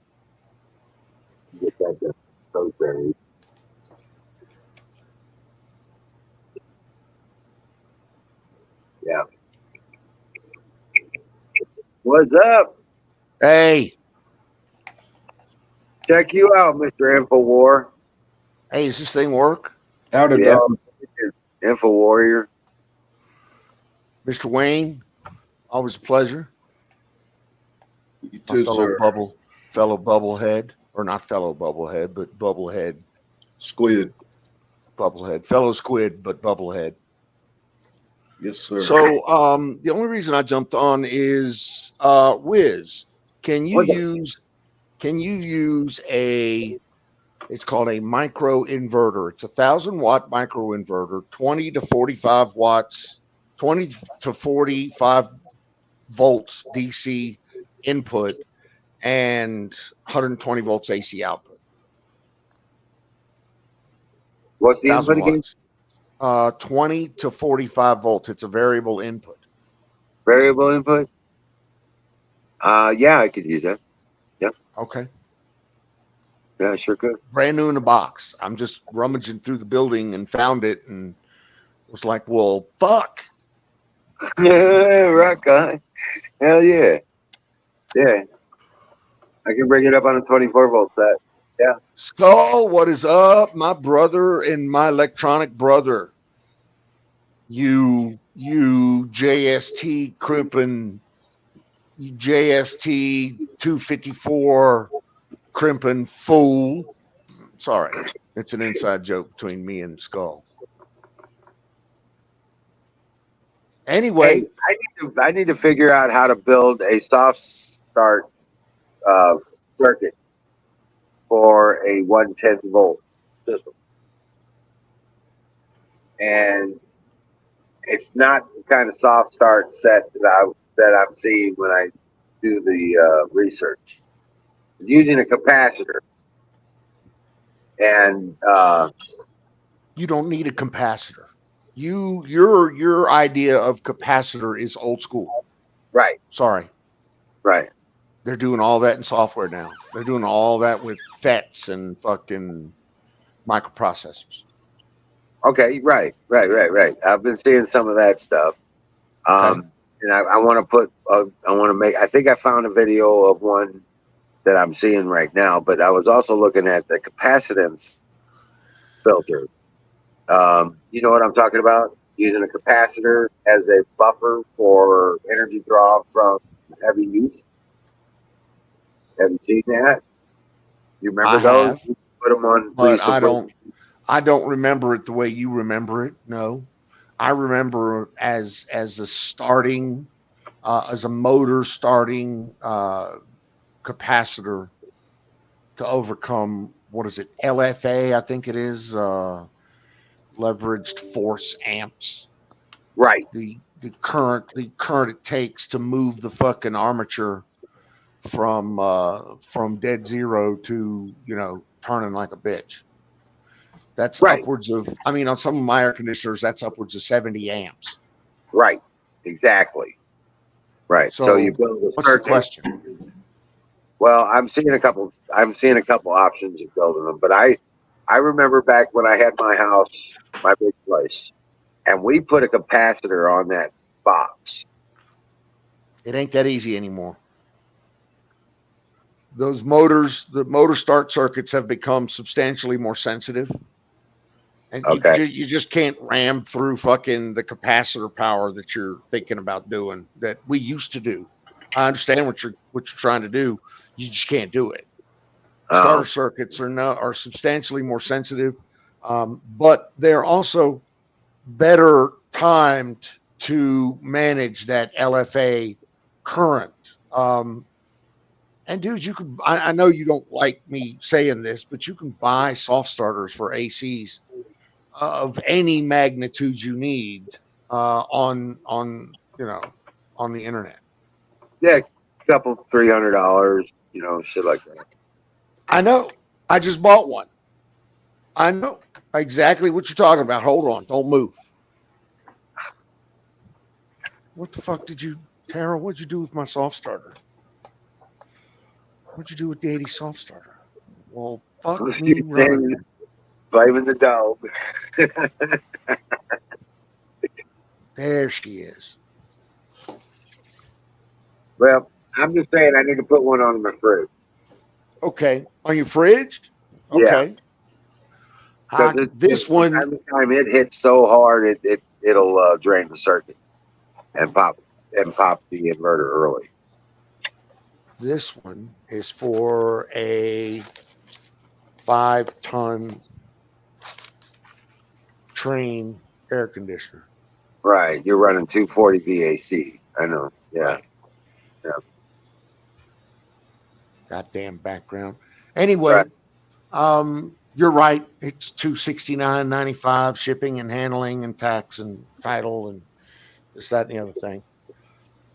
get that done. Those batteries. Yeah. What's up? Hey, Check you out, Mr. Infowar. hey, does this thing work? How did Yeah. that? Info Warrior. Mr. Wayne, always a pleasure. You My too, fellow sir. bubblehead, or not fellow bubblehead, but bubblehead, Squid. fellow squid, but bubblehead. Yes, sir. So, the only reason I jumped on is, Wiz, can you What's up? use a, it's called a micro inverter. It's 1,000 watt micro inverter, 20 to 45 watts, 20 to 45 volts DC input, and 120 volts AC output. What's the 1,000 input again? watts. 20 to 45 volts. It's a variable input. Variable input? Yeah, I could use that. Okay. Yeah, I sure could. Brand new in the box. I'm just rummaging through the building and found it and was like, well, fuck. Rock on. Hell yeah. Yeah. I can bring it up on a 24 volt set. Yeah. Skull, what is up, my brother and my electronic brother? You JST crimping, you JST 254 crimping fool. Sorry, it's an inside joke between me and Skull. Anyway, Hey, I need to figure out how to build a soft start circuit for a 110 volt system. And it's not the kind of soft start set that I'm seeing when I do the research. Using a capacitor and you don't need a capacitor. Your idea of capacitor is old school. right, Sorry, right. they're doing all that in software now. They're doing all that with FETs and fucking microprocessors. Okay, right. I've been seeing some of that stuff. Okay. And I want to put, I want to make, I think I found a video of one that I'm seeing right now, but I was also looking at the capacitance filter. You know what I'm talking about? Using a capacitor as a buffer for energy draw from heavy use. Have you seen that? You remember I those? have, You put them on. but I don't remember it the way you remember it. No, I remember as a starting, as a motor starting capacitor to overcome, what is it, LFA? I think it is, leveraged force amps. Right. The current it takes to move the fucking armature from dead zero to, turning like a bitch. That's Right. upwards of, I mean, on some of my air conditioners, that's upwards of 70 amps. Right. Exactly. Right. So you build a what's the circuit. question? Well, I'm seeing a couple options of building them, but I remember back when I had my house, my big place, and we put a capacitor on that box. It ain't that easy anymore. Those motors, the motor start circuits have become substantially more sensitive. And Okay. you just can't ram through fucking the capacitor power that you're thinking about doing that we used to do. I understand what you're trying to do. You just can't do it. Starter circuits are substantially more sensitive. But they're also better timed to manage that LFA current. And dude, you can, I know you don't like me saying this, but you can buy soft starters for ACs of any magnitude you need on on the internet. Yeah, couple $300, shit like that. I know. I just bought one. I know exactly what you're talking about. Hold on, don't move. What the fuck did you, Tara? What'd you do with my soft starter? What'd you do with the 80 soft starter? Well, fuck me running. Blaming the dog. There she is. Well, I'm just saying I need to put one on my fridge. Okay, on your fridge. Yeah, Okay. because This from one, time to time it hits so hard it'll drain the circuit and pop the inverter early. this one is for a 5-ton train air conditioner. Right, you're running 240 VAC. I know. Yeah, Right. yeah. Goddamn background. Right. Anyway, you're right. It's $269.95 shipping and handling and tax and title and this, that, and the other thing.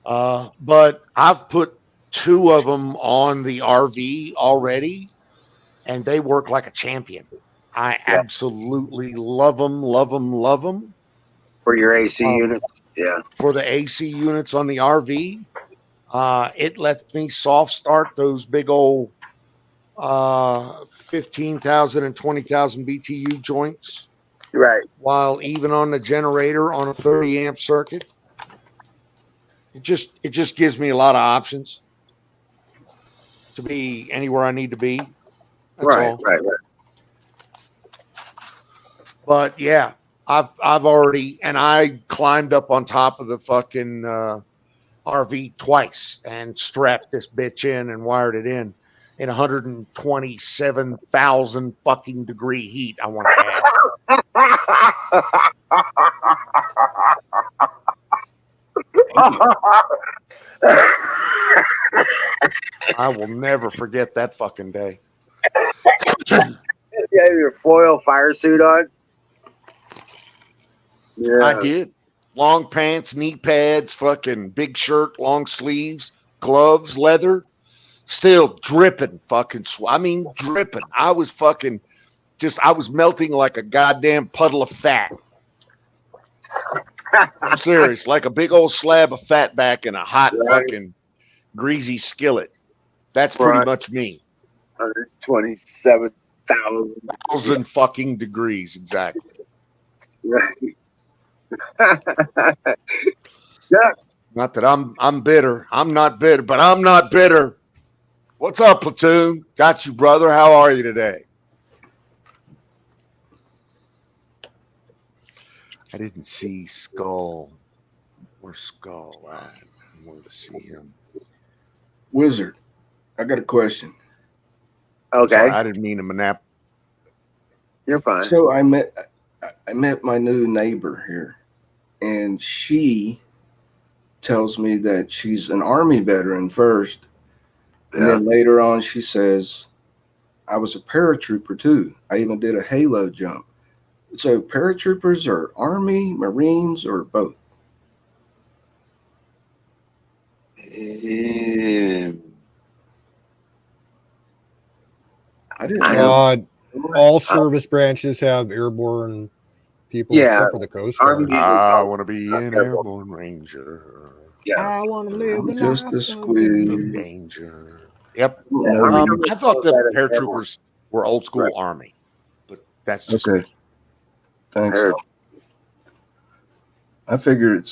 But I've put 2 of them on the RV already, and they work like a champion. I Yeah. absolutely love them, love them, love them. For your AC units. Yeah. For the AC units on the RV, it lets me soft start those big old 15,000 and 20,000 BTU joints, Right. while even on the generator on a 30 amp circuit. It just gives me a lot of options to be anywhere I need to be. That's Right. all. Right. But yeah, I've already, and I climbed up on top of the fucking RV twice and strapped this bitch in and wired it in 127,000 fucking degree heat. I want to add. I will never forget that fucking day. You have your foil fire suit on. Yeah. I did. Long pants, knee pads, fucking big shirt, long sleeves, gloves, leather, still dripping fucking dripping. I was fucking I was melting like a goddamn puddle of fat. I'm serious, like a big old slab of fat back in a hot fucking greasy skillet. That's pretty much me. 127,000 fucking degrees, exactly. Right. Yeah. Not that I'm bitter. I'm not bitter, but I'm not bitter. What's up, platoon? Got you, brother. How are you today? I didn't see Skull. Where's Skull at? I wanted to see him. Wizard, I got a question. Okay. Sorry, I didn't mean to manap. You're fine. So I met my new neighbor here, and she tells me that she's an Army veteran first, and then later on she says, I was a paratrooper too. I even did a halo jump. So paratroopers are Army, Marines, or both? I didn't know. All service branches have airborne people except for the Coast Guard. I want to be an airborne ranger. Yeah. I want to live the just life a squid. Danger. Yep. No. I thought the paratroopers were old school Army, but that's just okay. Thanks. I figure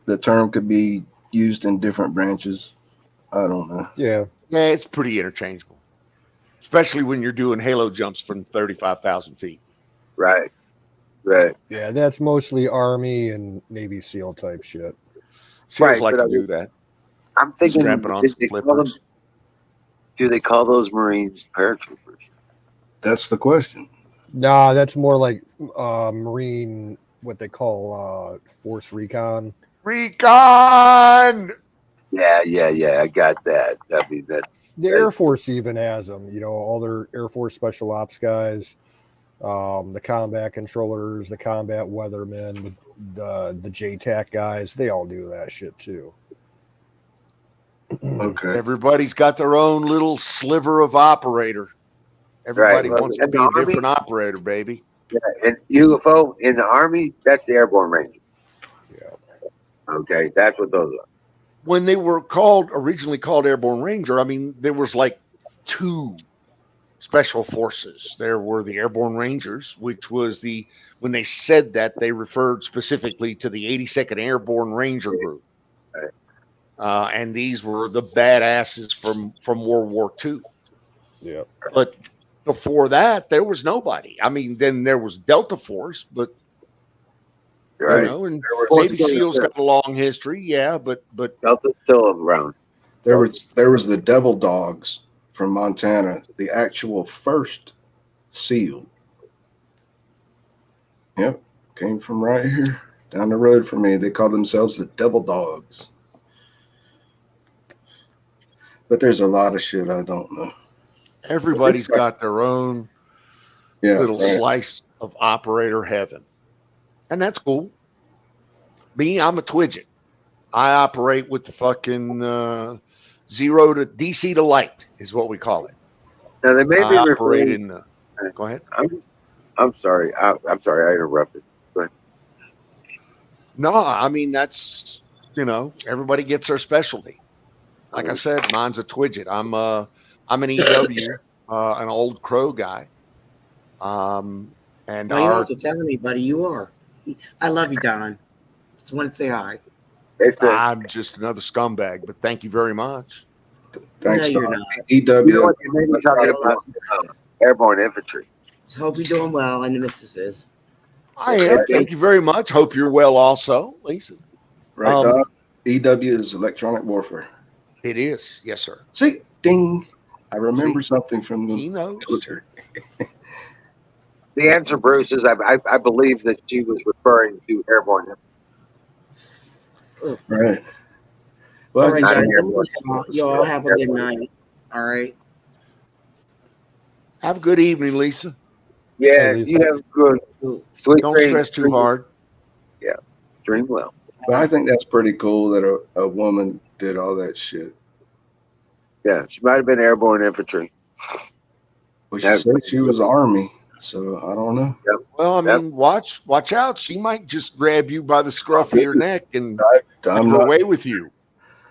the term could be used in different branches. I don't know. Yeah, it's pretty interchangeable, especially when you're doing halo jumps from 35,000 feet. Right. Yeah, that's mostly Army and Navy SEAL type shit. SEALs like to do that. I'm thinking, strapping on some flippers. Do they call those Marines paratroopers? That's the question. Nah, that's more like Marine, what they call force recon. Recon. Yeah. I got that. I mean, The Air Force even has them. You know, all their Air Force special ops guys, the combat controllers, the combat weathermen, the JTAC guys. They all do that shit too. Okay. Everybody's got their own little sliver of operator. Everybody Right. wants to In be the a Army, different operator, baby. yeah, and UFO in the Army, that's the Airborne Ranger. Yeah. Okay, that's what those are. When they were originally called Airborne Ranger, I mean, there was like two special forces. There were the Airborne Rangers, which was when they said that, they referred specifically to the 82nd Airborne Ranger Group. And these were the badasses from World War II. Yeah. But before that, there was nobody. I mean, then there was Delta Force, but Right. and Force Navy still SEALs exists. got a long history, yeah, but Delta's still around. There was the Devil Dogs from Montana, the actual first SEAL. Yep, came from right here down the road from me. They call themselves the Devil Dogs. But there's a lot of shit I don't know. everybody's got their own little right. slice of operator heaven. And that's cool. Me, I'm a Twidget. I operate with the fucking 0 to DC to light is what we call it. Now they may I be operate referring. go ahead. I'm sorry. I'm sorry. I interrupted. Go ahead. No, I mean, that's, everybody gets their specialty. Like I said, mine's a Twidget. I'm an EW, an old crow guy. And Well, you don't have to tell anybody you are. I love you, Don. Just want to say hi. I'm just another scumbag, but thank you very much. Thanks, No, you're Don. not. EW. You know what? You may be talking about Airborne Infantry. Just hope you're doing well, and the missus is. I am. Thank you very much. Hope you're well also, Lisa. Right, Don? EW is electronic warfare. It is. Yes, sir. See, ding. I remember something from the military. The answer, Bruce, is I believe that she was referring to Airborne Infantry. Right. Well, all right, guys. You all have a good night. All right. Have a good evening, Lisa. Yeah, you have good. Sweet Don't dreams. stress too hard. Yeah, dream well. But I think that's pretty cool that a woman did all that shit. Yeah, she might have been Airborne Infantry. Well, she said she was Army, so I don't know. Yep. Well, I mean, watch out. She might just grab you by the scruff of your neck and run away with you.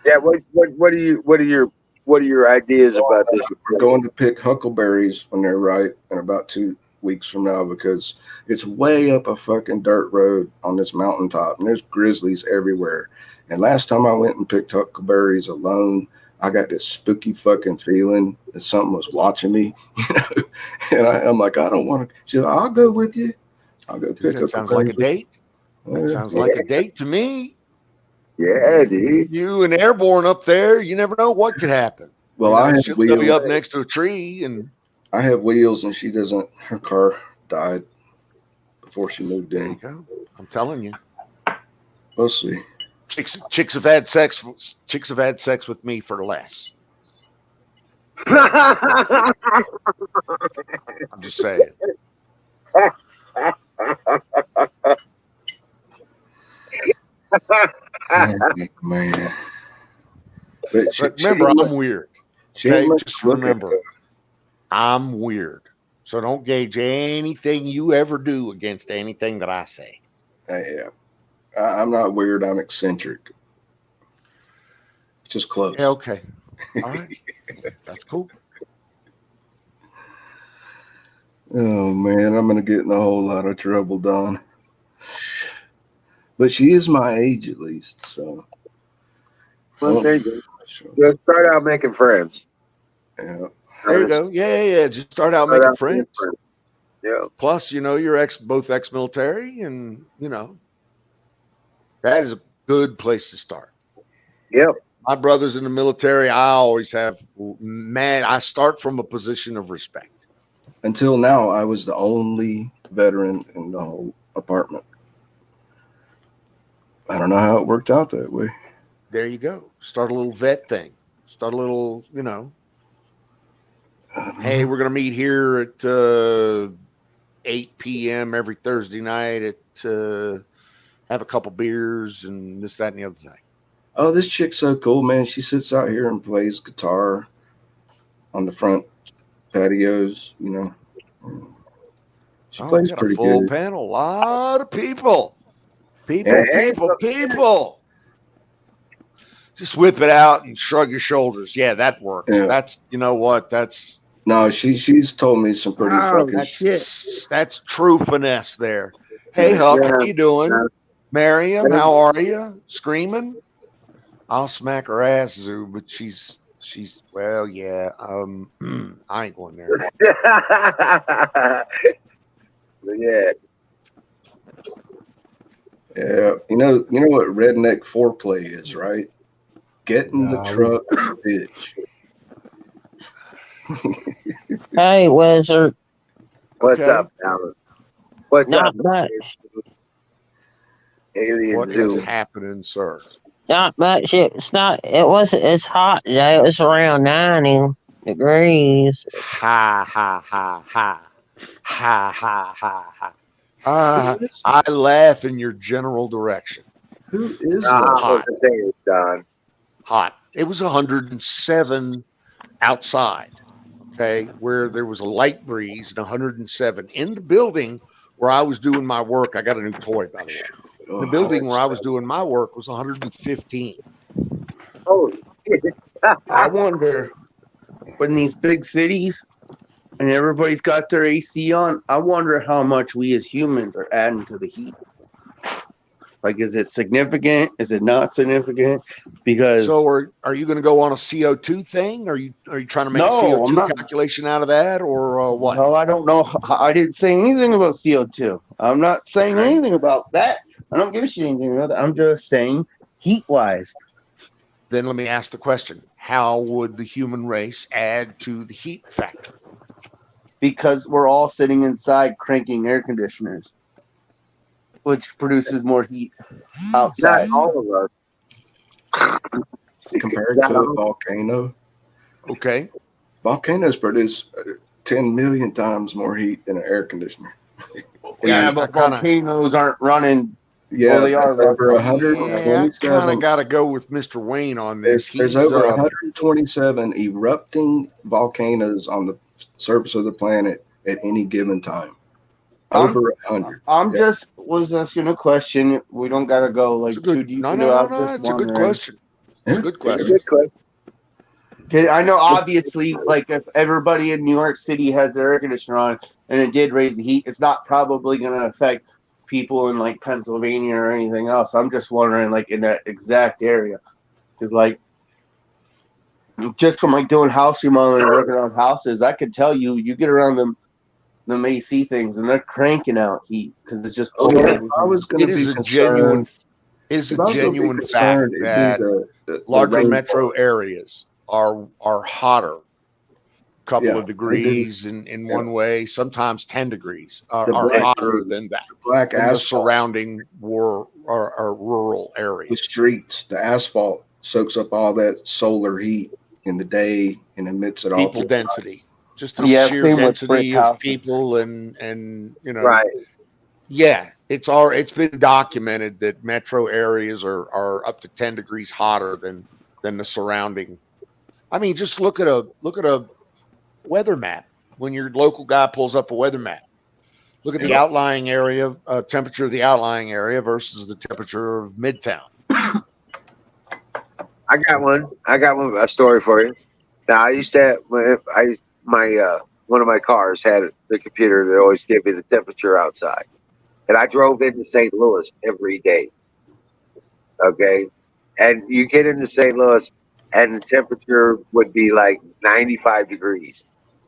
Yeah. What are your ideas about this? We're going to pick huckleberries when they're ripe in about 2 weeks from now because it's way up a fucking dirt road on this mountaintop and there's grizzlies everywhere. And last time I went and picked huckleberries alone, I got this spooky fucking feeling that something was watching me, And I'm like, I don't want to. She's like, I'll go with you. I'll go pick up. Sounds like a date. That sounds like a date to me. Yeah, dude. You and Airborne up there, you never know what could happen. Well, I have she'll be up next to a tree, and I have wheels, and she doesn't. Her car died before she moved in. There you go. I'm telling you. We'll see. Chicks have had sex. Chicks have had sex with me for less. I'm just saying. Man. But remember, I'm weird. Okay, just remember, I'm weird. So don't gauge anything you ever do against anything that I say. Yeah. I'm not weird. I'm eccentric. Just close. Yeah, okay. All right. That's cool. Oh, man. I'm going to get in a whole lot of trouble, Don. But she is my age, at least. So. Well, there you go. Just start out making friends. Yeah. There you go. Yeah. Just start out making friends. Yeah. Plus, you're both ex-military, and that is a good place to start. Yep. My brother's in the military. I always have, I start from a position of respect. Until now, I was the only veteran in the whole apartment. I don't know how it worked out that way. There you go. Start a little vet thing. Start a little, hey, we're going to meet here at 8 p.m. every Thursday night at have a couple beers and this, that, and the other thing. Oh, this chick's so cool, man. She sits out here and plays guitar on the front patios, She plays got pretty a full good. panel. A lot of people. Hey, People. Just whip it out and shrug your shoulders. Yeah, that works. Yeah. That's, you know what? That's No, she's told me some pretty Oh, fucking that's true finesse there. Hey, Huck, how you doing? Miriam, how are you? Screaming? I'll smack her ass, Zoo, but she's well, yeah. I ain't going there. yeah. Yeah, you know what redneck foreplay is, right? Get in the truck, bitch. Hey, Wizard. What's Okay. up, Alan? What's Not up, much. Alien What is Zoo? happening, sir? Not much. It wasn't as hot today. It was around 90 degrees. Ha ha ha ha. Ha ha ha ha. I laugh in your general direction. Who is How that? was the day, Don? Hot. It was 107 outside. Okay, where there was a light breeze and 107 in the building where I was doing my work. I got a new toy, by the way. The building where I was doing my work was 115. Oh, I wonder when these big cities and everybody's got their AC on, I wonder how much we as humans are adding to the heat. Like, is it significant? Is it not significant? Because So are you going to go on a CO2 thing? Are you trying to make a No, I'm CO2 not. calculation out of that, or what? No, I don't know. I didn't say anything about CO2. I'm not saying Okay. anything about that. I don't give a shit anything about that. I'm just saying heat wise. Then let me ask the question: how would the human race add to the heat factor? Because we're all sitting inside cranking air conditioners, which produces more heat not outside. all of us. Compared Not to a all. volcano? Okay. Volcanoes produce 10 million times more heat than an air conditioner. Yeah, I but kinda- volcanoes aren't running. Yeah, they are over running. Yeah, I kind 127. of got to go with Mr. Wayne on this. There's He's over 127 erupting volcanoes on the surface of the planet at any given time. Over 100. I'm just was asking a question. We don't gotta go like too deep no, into no, it. no, Just it's a good wondering. question. It's a good It's a question. good question. 'Cause I know obviously, like if everybody in New York City has their air conditioner on and it did raise the heat, it's not probably gonna affect people in like Pennsylvania or anything else. I'm just wondering, like in that exact area, because like just from like doing house remodeling and working on houses, I could tell you get around them AC things and they're cranking out heat because it's just Oh, pulling yeah. everything. I was going It to is be a concerned. genuine. It is If a I was going to be genuine fact concerned, it'd that be the larger rainfall. metro areas are hotter. Couple Yeah, of degrees in one way, sometimes 10 degrees are black- hotter than that black in the asphalt, surrounding rural the areas. streets, the asphalt soaks up all that solar heat in the day and emits it all. People density, just the Yeah, sheer same with brick density of houses. people and Right. yeah, it's been documented that metro areas are up to 10 degrees hotter than the surrounding. I mean, just look at a weather map. When your local guy pulls up a weather map, look at the outlying area, temperature of the outlying area versus the temperature of Midtown. I got one. A story for you. Now, I used to have, one of my cars had the computer that always gave me the temperature outside. And I drove into St. Louis every day. Okay. And you get into St. Louis and the temperature would be like 95 degrees.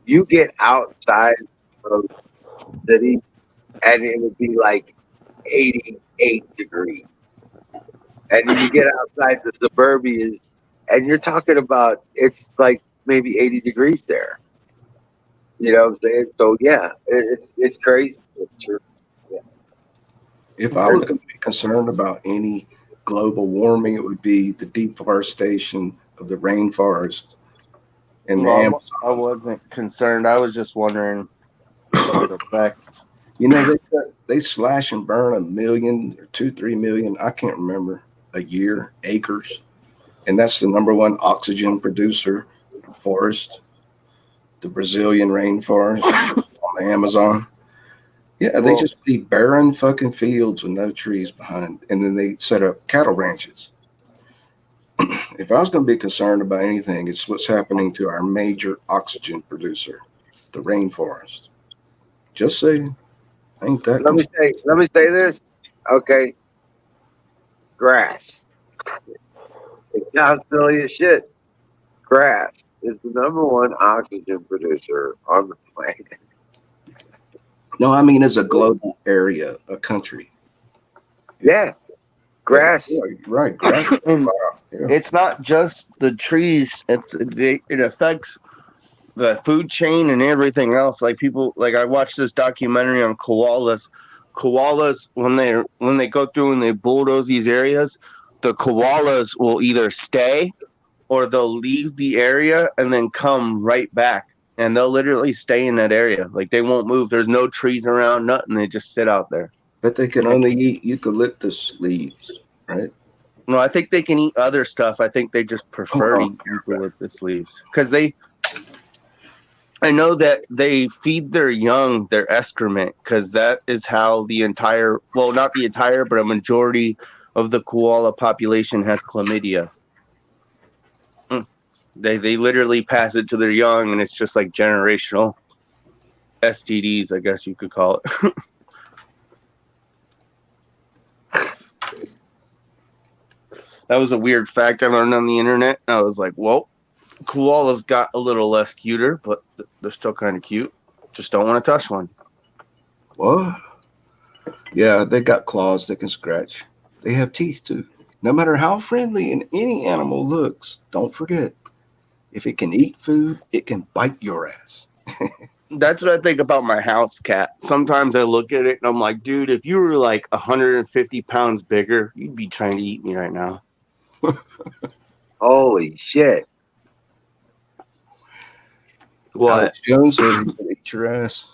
You get outside of the city and it would be like 88 degrees. And then you get outside the suburbias and you're talking about it's like maybe 80 degrees there. You know what I'm saying? So yeah, it's crazy. It's true. Yeah. If I was going to be concerned about any global warming, it would be the deforestation of the rainforest and the Well, I Amazon. wasn't concerned. I was just wondering if it would affect. You know, they slash and burn 1 million or 2, 3 million, I can't remember, a year, acres. And that's the number one oxygen producer forest, the Brazilian rainforest on the Amazon. Yeah, they Well, just leave barren fucking fields with no trees behind, and then they set up cattle ranches. If I was going to be concerned about anything, it's what's happening to our major oxygen producer, the rainforest. Just saying, ain't that concerned? Let me say this. Okay, grass. It sounds silly as shit. Grass is the number one oxygen producer on the planet. No, I mean as a global area, a country. Yeah, Yeah, grass. right. Grass. and Yeah. it's not just the trees. It affects the food chain and everything else. Like people, like I watched this documentary on koalas. Koalas, when they go through and they bulldoze these areas, the koalas will either stay or they'll leave the area and then come right back. And they'll literally stay in that area. Like they won't move. There's no trees around, nothing. They just sit out there. But they can only eat eucalyptus leaves, right? No, I think they can eat other stuff. I think they just Oh, prefer to oh, eat eucalyptus leaves because I know that they feed their young their excrement because that is how the entire, well, not the entire, but a majority of the koala population has chlamydia. They literally pass it to their young, and it's just like generational STDs, I guess you could call it. That was a weird fact I learned on the internet. I was like, well, koalas got a little less cuter, but they're still kind of cute. Just don't want to touch one. what? Yeah, they got claws they can scratch. They have teeth too. No matter how friendly any animal looks, don't forget, if it can eat food, it can bite your ass. That's what I think about my house cat. Sometimes I look at it and I'm like, dude, if you were like 150 pounds bigger, you'd be trying to eat me right now. Holy shit. What? Alex Jones said he would eat your ass.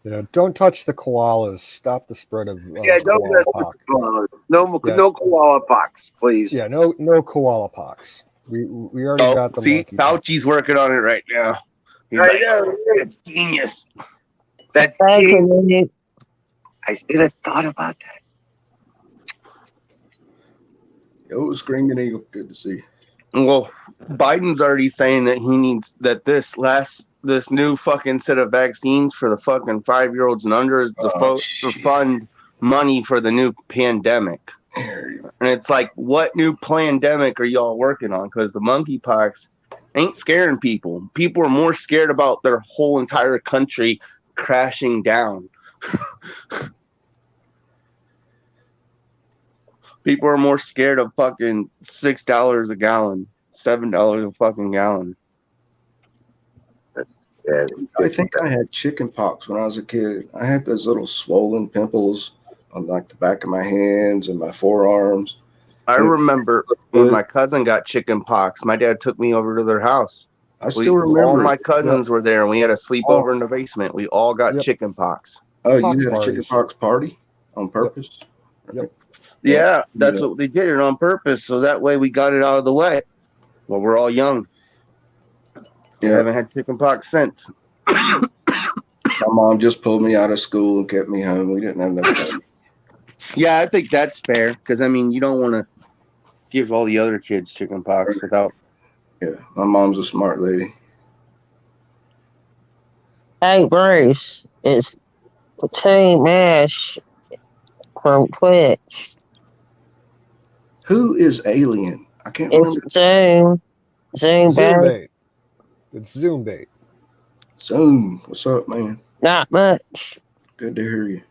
Yeah, don't touch the koalas. Stop the spread of Yeah, don't koala mess with pox. the koalas. No, Yeah. no koala pox, please. Yeah, no koala pox. We already Oh, got the see, monkey Fauci's pox. working on it right now. He's I like, know. it's genius. That's Thank genius. you. I should have thought about that. Yo, Screaming Eagle, good to see you. Well, Biden's already saying that he needs that this new fucking set of vaccines for the fucking 5-year-olds and under is Oh, to shit. fund money for the new pandemic. Here, And it's like, what new pandemic are y'all working on? Because the monkeypox ain't scaring people. People are more scared about their whole entire country crashing down. People are more scared of fucking $6 a gallon, $7 a fucking gallon. Yeah, I think I had chicken pox when I was a kid. I had those little swollen pimples on like the back of my hands and my forearms. I And it remember looked when good. my cousin got chicken pox, my dad took me over to their house. I still All remember my it. cousins were there, and we had a sleepover Oh, in the basement. We all got Yep. chicken pox. oh, you Pox had a chicken parties. pox party on purpose? Yep. Yeah, Yeah. that's what they did it on purpose, so that way we got it out of the way. Well, we're all young. I Yeah. haven't had chicken pox since. My mom just pulled me out of school and kept me home. We didn't have no fun. Yeah, I think that's fair because I mean you don't want to give all the other kids chicken pox without. Yeah, my mom's a smart lady. Hey, Bruce, it's Team Ash from Twitch. Who is Alien? I can't It's remember. Zoom Zoom babe. bait. It's Zoom bait. Zoom, what's up, man? Not much. Good to hear you.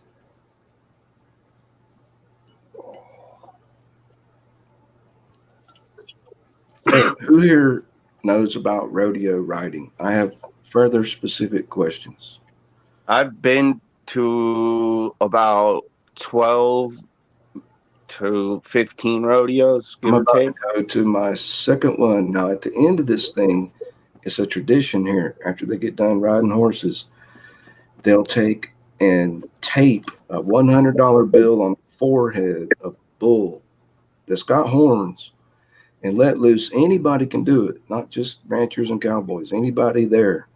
Hey, who here knows about rodeo riding? I have further specific questions? I've been to about 12 to 15 rodeos, I'm give or about to take. go to my second one. Now, at the end of this thing, it's a tradition here. After they get done riding horses, they'll take and tape a $100 bill on the forehead of a bull that's got horns and let loose. Anybody can do it, not just ranchers and cowboys. Anybody there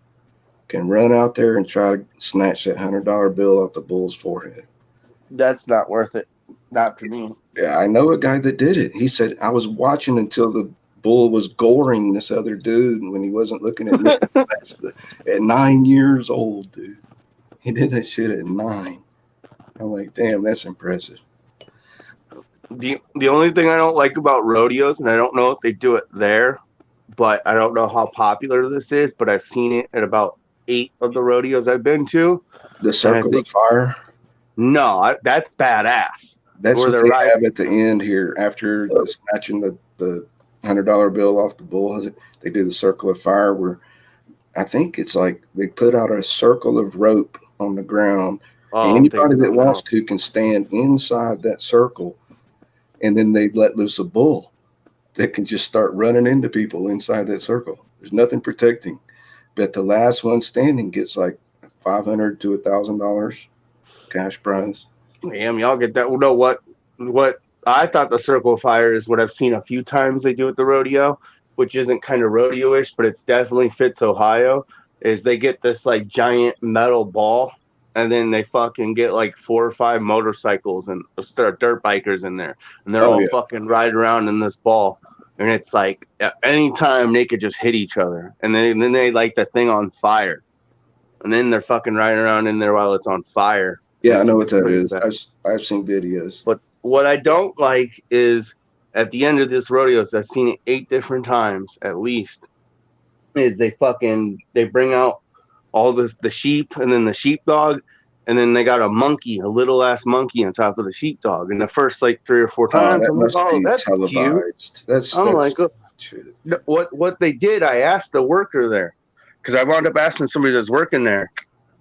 can run out there and try to snatch that $100 bill off the bull's forehead. That's not worth it. Not for me. Yeah, I know a guy that did it. He said, I was watching until the bull was goring this other dude when he wasn't looking at me. At 9 years old, dude. He did that shit at 9. I'm like, damn, that's impressive. The only thing I don't like about rodeos, and I don't know if they do it there, but I don't know how popular this is, but I've seen it at about 8 of the rodeos I've been to. The And I circle of think, fire. no, that's badass. That's Where what they're they riding. have at the end here after the snatching the $100 bill off the bull. They do the circle of fire where I think it's like they put out a circle of rope on the ground. Oh, I'm Anybody thinking that something wants else. to can stand inside that circle, and then they let loose a bull that can just start running into people inside that circle. There's nothing protecting, but the last one standing gets like $500 to $1,000 cash prize. Damn, y'all get that. No, what I thought the circle of fire is what I've seen a few times they do at the rodeo, which isn't kind of rodeo-ish, but it's definitely fits Ohio. Is they get this like giant metal ball, and then they fucking get like 4 or 5 motorcycles and start dirt bikers in there, and they're Oh all yeah, fucking riding around in this ball, and it's like at any time they could just hit each other, and then they light the thing on fire, and then they're fucking riding around in there while it's on fire, and yeah, I know what it's that pretty is. bad. I've seen videos. But what I don't like is at the end of this rodeo, so I've seen it 8 different times at least, is they bring out all the sheep and then the sheepdog, and then they got a monkey, a little ass monkey on top of the sheepdog. And the first like 3 or 4 times, That I'm like, must oh, be that's cute. televised. I'm That's like, oh, shit. what they did, I asked the worker there, because I wound up asking somebody that's working there,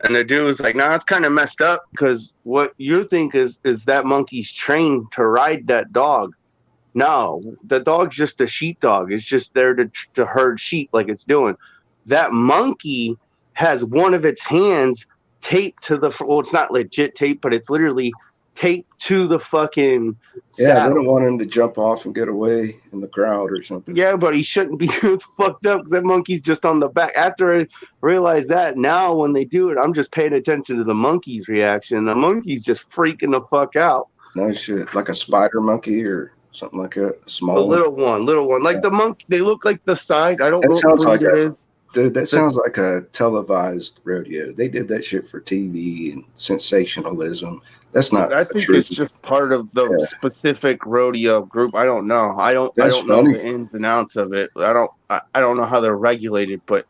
and the dude was like, "Nah, it's kind of messed up because what you think is that monkey's trained to ride that dog. No, the dog's just a sheepdog. It's just there to herd sheep like it's doing. That monkey has one of its hands taped to the well, it's not legit tape, but it's literally taped to the fucking Yeah, they don't saddle. want him to jump off and get away in the crowd or something. Yeah, but he shouldn't be fucked up because that monkey's just on the back. After I realized that, now when they do it, I'm just paying attention to the monkey's reaction. The monkey's just freaking the fuck out. No shit, like a spider monkey or something like that. A A small one. little one. Like the monkey, they look like the size. I don't That know what sounds breed like it is. dude. That The, sounds like a televised rodeo. They did that shit for TV and sensationalism. That's not I a think true. it's just part of the Yeah, specific rodeo group. I don't know. I that's don't know funny. the ins and outs of it. I don't know how they're regulated, but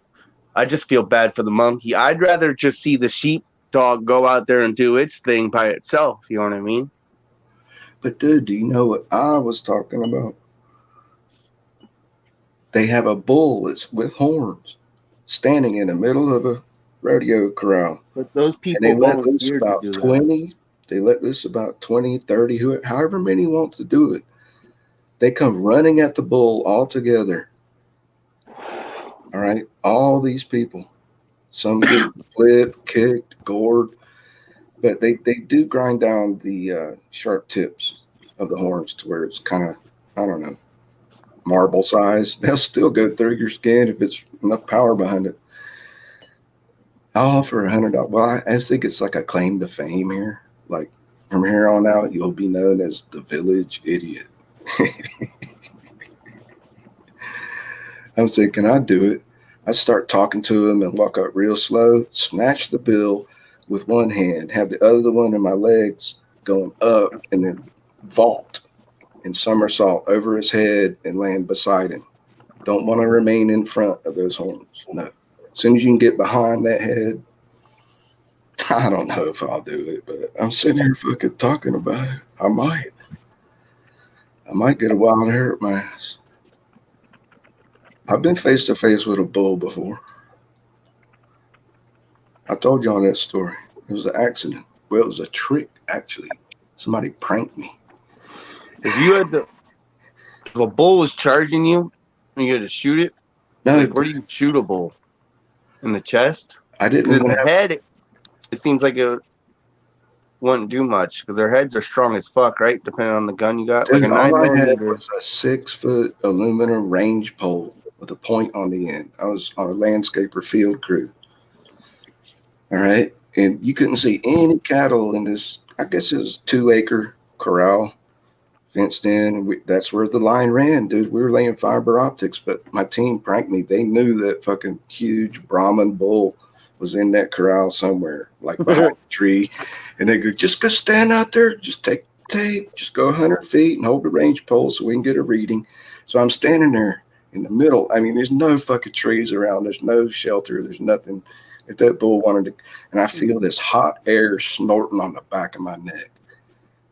I just feel bad for the monkey. I'd rather just see the sheepdog go out there and do its thing by itself. You know what I mean? But dude, do you know what I was talking about? They have a bull that's with horns standing in the middle of a rodeo corral, But those and they people let loose volunteered to about do that. 20. They let loose about 20, 30, however many wants to do it. They come running at the bull all together. All right, all these people. Some get flipped, kicked, gored, but they do grind down the sharp tips of the horns to where it's kind of, I don't know, marble size. They'll still go through your skin if it's enough power behind it. I'll offer $100. Well, I just think it's like a claim to fame here. Like from here on out, you'll be known as the village idiot. I'm saying, can I do it? I start talking to him and walk up real slow, snatch the bill with one hand, have the other one in my legs going up, and then vault and somersault over his head and land beside him. Don't want to remain in front of those horns. No. As soon as you can get behind that head, I don't know if I'll do it, but I'm sitting here fucking talking about it. I might. I might get a wild hair at my ass. I've been face to face with a bull before. I told y'all that story. It was an accident. Well, it was a trick, actually. Somebody pranked me. If you had to, if a bull was charging you and you had to shoot it, No, like where do you shoot a bull? In the chest? I didn't 'Cause in even the have. head, it seems like it wouldn't do much because their heads are strong as fuck, right? Depending on the gun you got, like a Dude, all nine I had millimeter. was a 6-foot aluminum range pole with a point on the end. I was on a landscaper field crew. All right. And you couldn't see any cattle in this, I guess it was 2-acre corral fenced in. And that's where the line ran, dude. We were laying fiber optics, but my team pranked me. They knew that fucking huge Brahman bull was in that corral somewhere, like behind a tree. And they go, just go stand out there, just take tape, just go 100 feet and hold the range pole so we can get a reading. So I'm standing there in the middle. I mean, there's no fucking trees around, there's no shelter, there's nothing. If that bull wanted to, and I feel this hot air snorting on the back of my neck.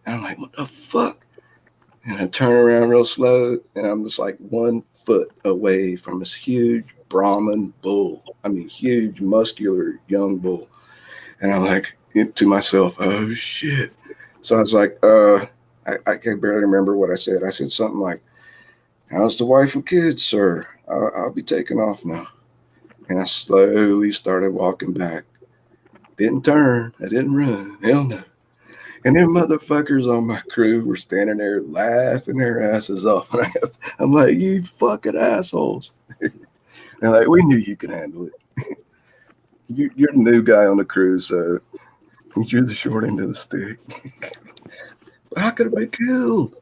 And I'm like, what the fuck? And I turn around real slow, and I'm just like 1 foot away from this huge Brahman bull. I mean, huge, muscular, young bull. And I'm like, to myself, oh shit. So I was like, I can barely remember what I said. I said something like, how's the wife and kids, sir? I'll be taking off now. And I slowly started walking back. Didn't turn. I didn't run. Hell no. And them motherfuckers on my crew were standing there laughing their asses off. And I'm like, you fucking assholes. They're like, we knew you could handle it. You're the new guy on the crew, so you're the short end of the stick. How could it be killed?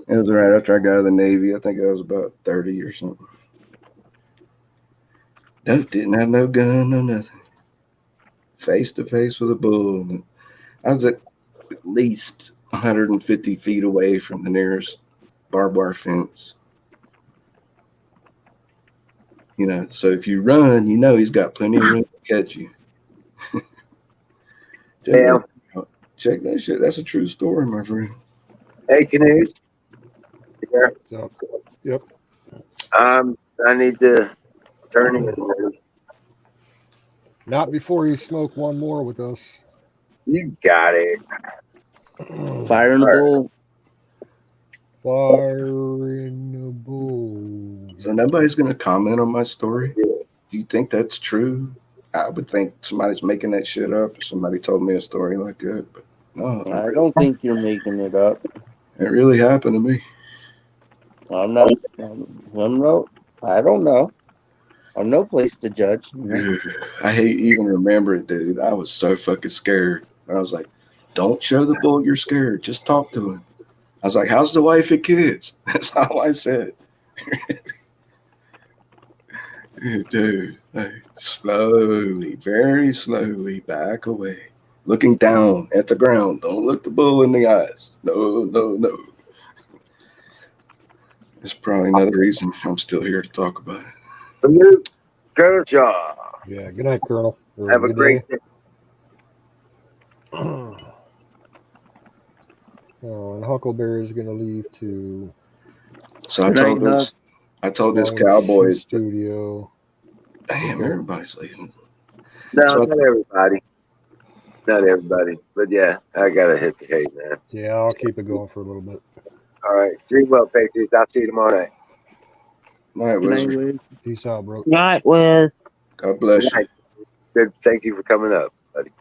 It was right after I got out of the Navy. I think I was about 30 or something. Nope, didn't have no gun, no nothing. Face to face with a bull. I was at least 150 feet away from the nearest barbed wire fence. You know, so if you run, you know he's got plenty of room to catch you. Yeah. Check that shit. That's a true story, my friend. Hey, Canoes. Here. So, yep. I need to turn in. Not before you smoke one more with us. You got it. Fire in the bull. Fire in the bull. So nobody's going to comment on my story. Do you think that's true? I would think somebody's making that shit up. Or somebody told me a story like that, but no, I don't think you're making it up. it really happened to me. I'm not. I don't know. I'm no place to judge. I hate even remember it, dude. I was so fucking scared. I was like, don't show the bull you're scared. Just talk to him. I was like, how's the wife and kids? That's all I said. Dude, like, slowly, very slowly back away, looking down at the ground. Don't look the bull in the eyes. No, no, no. That's probably another reason I'm still here to talk about it. Salute, Kershaw. Yeah, good night, Colonel. Or Have a good great day. Oh, and Huckleberry is going to leave to So Good night, I told this Long cowboy. Shoe Studio. Damn, Okay. everybody's leaving. No, So not everybody. Not everybody. But yeah, I got to hit the hay, man. Yeah, I'll keep it going for a little bit. All right. Dream well, Patriots. I'll see you tomorrow night. Night, Good night, Wizard. Wiz. Peace out, bro. Night, Wiz. God bless Good you. night. Good. Thank you for coming up, buddy.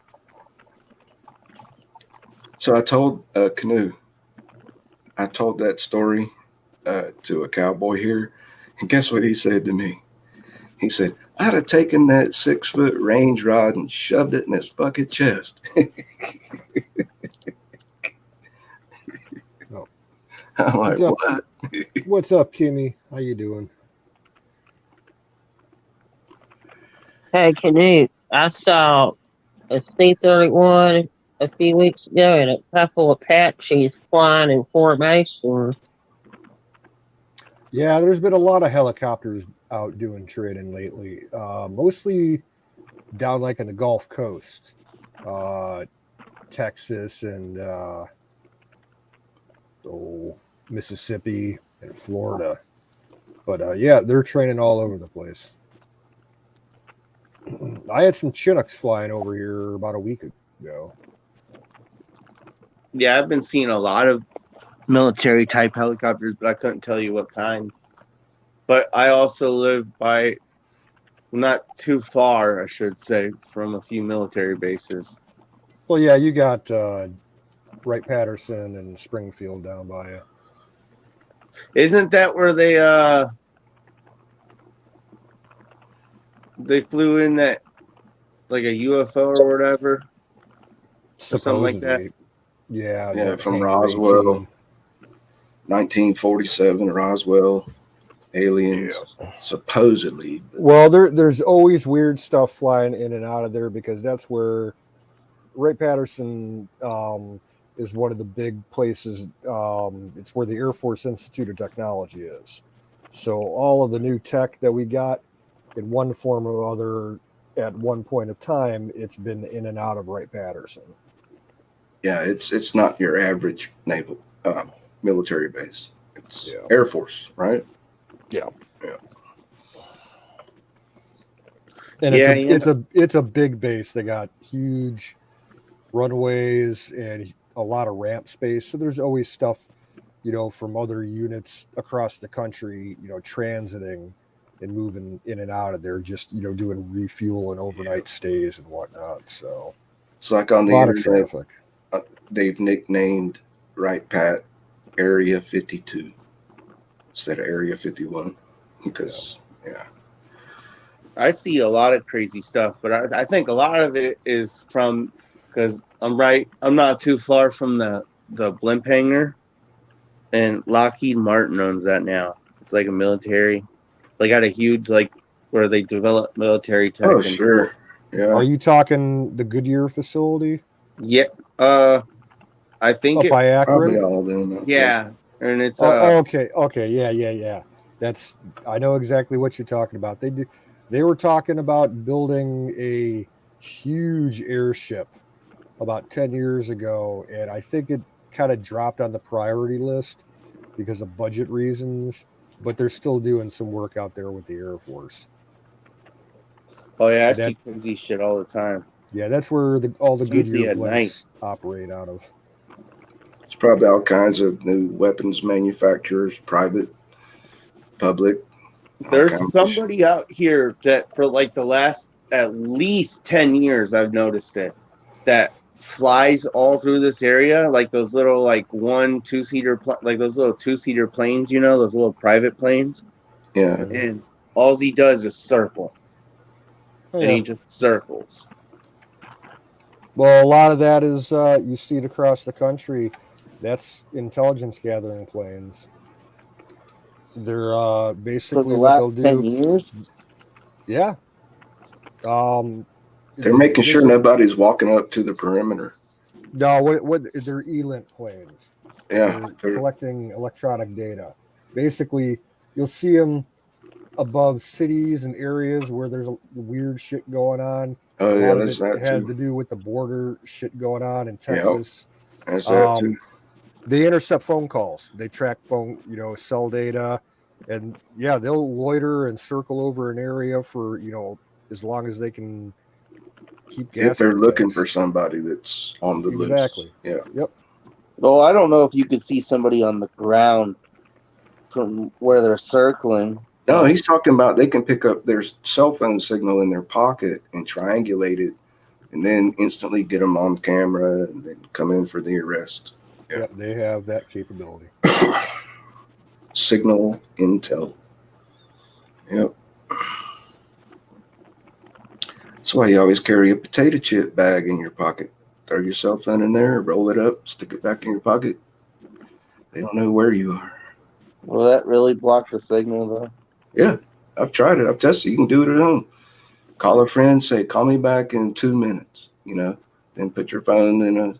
So I told Canoe, I told that story to a cowboy here, and guess what he said to me? He said, I'd have taken that 6-foot range rod and shoved it in his fucking chest. Oh. I'm like, What's up? what? What's up, Kimmy? How you doing? Hey, Canute, I saw a C-31 a few weeks ago and a couple of Apaches flying in formation. Yeah, there's been a lot of helicopters out doing training lately. Mostly down like in the Gulf Coast, Texas and Mississippi and Florida. But yeah, they're training all over the place. I had some Chinooks flying over here about a week ago. Yeah, I've been seeing a lot of military type helicopters, but I couldn't tell you what kind. But I also live by not too far, I should say, from a few military bases. Well, yeah, you got Wright-Patterson and Springfield down by you. Isn't that where they flew in that like a UFO or whatever? Or something like that? Supposedly. Yeah, Yeah, that from Hangar Roswell. 18. 1947, Roswell, aliens, supposedly. Well, there's always weird stuff flying in and out of there because that's where Wright-Patterson is one of the big places. It's where the Air Force Institute of Technology is. So all of the new tech that we got in one form or other at one point of time, it's been in and out of Wright-Patterson. Yeah, it's not your average naval military base. It's Air Force, right? Yeah. Yeah. And it's a big base. They got huge runways and a lot of ramp space. So there's always stuff, from other units across the country, transiting and moving in and out of there, just doing refuel and overnight stays and whatnot. So it's like on the a lot of internet, traffic. They've nicknamed Wright-Pat Area 52 instead of Area 51 because I see a lot of crazy stuff, but I think a lot of it is from because I'm not too far from the blimp hangar, and Lockheed Martin owns that now. It's like a military. They got a huge where they develop military tech. Oh, sure. Yeah. Are you talking the Goodyear facility? Yeah. I think up by Akron. Probably all of them. Yeah, and it's okay. Yeah. I know exactly what you're talking about. They were talking about building a huge airship about 10 years ago, and I think it kind of dropped on the priority list because of budget reasons, but they're still doing some work out there with the Air Force. Oh yeah, I see crazy shit all the time. Yeah, that's where all the Goodyear blimps operate out of. It's probably all kinds of new weapons manufacturers, private, public. There's somebody out here that for the last at least 10 years, I've noticed it, that flies all through this area, like those little 1-2-seater like those little 2-seater planes, those little private planes. Yeah. And all he does is circle. And he just circles. Well, a lot of that is you see it across the country. That's intelligence gathering planes. They're basically what they'll do. 10 years? Yeah. They're making sure nobody's walking up to the perimeter. No, what they're ELINT planes. Yeah. They're collecting electronic data. Basically, you'll see them above cities and areas where there's weird shit going on. Oh, a lot there's of it that had too. to do with the border shit going on in Texas. Yep. There's that too. They intercept phone calls. They track cell data, and they'll loiter and circle over an area for as long as they can keep gas. If they're looking for somebody that's on the loose. Exactly. Yeah. Yep. Well, I don't know if you could see somebody on the ground from where they're circling. No, he's talking about they can pick up their cell phone signal in their pocket and triangulate it, and then instantly get them on camera and then come in for the arrest. Yep, they have that capability. Signal intel. Yep. That's why you always carry a potato chip bag in your pocket. Throw your cell phone in there, roll it up, stick it back in your pocket. They don't know where you are. Will that really block the signal, though? Yeah, I've tried it. I've tested it. You can do it at home. Call a friend, say, call me back in 2 minutes, then put your phone in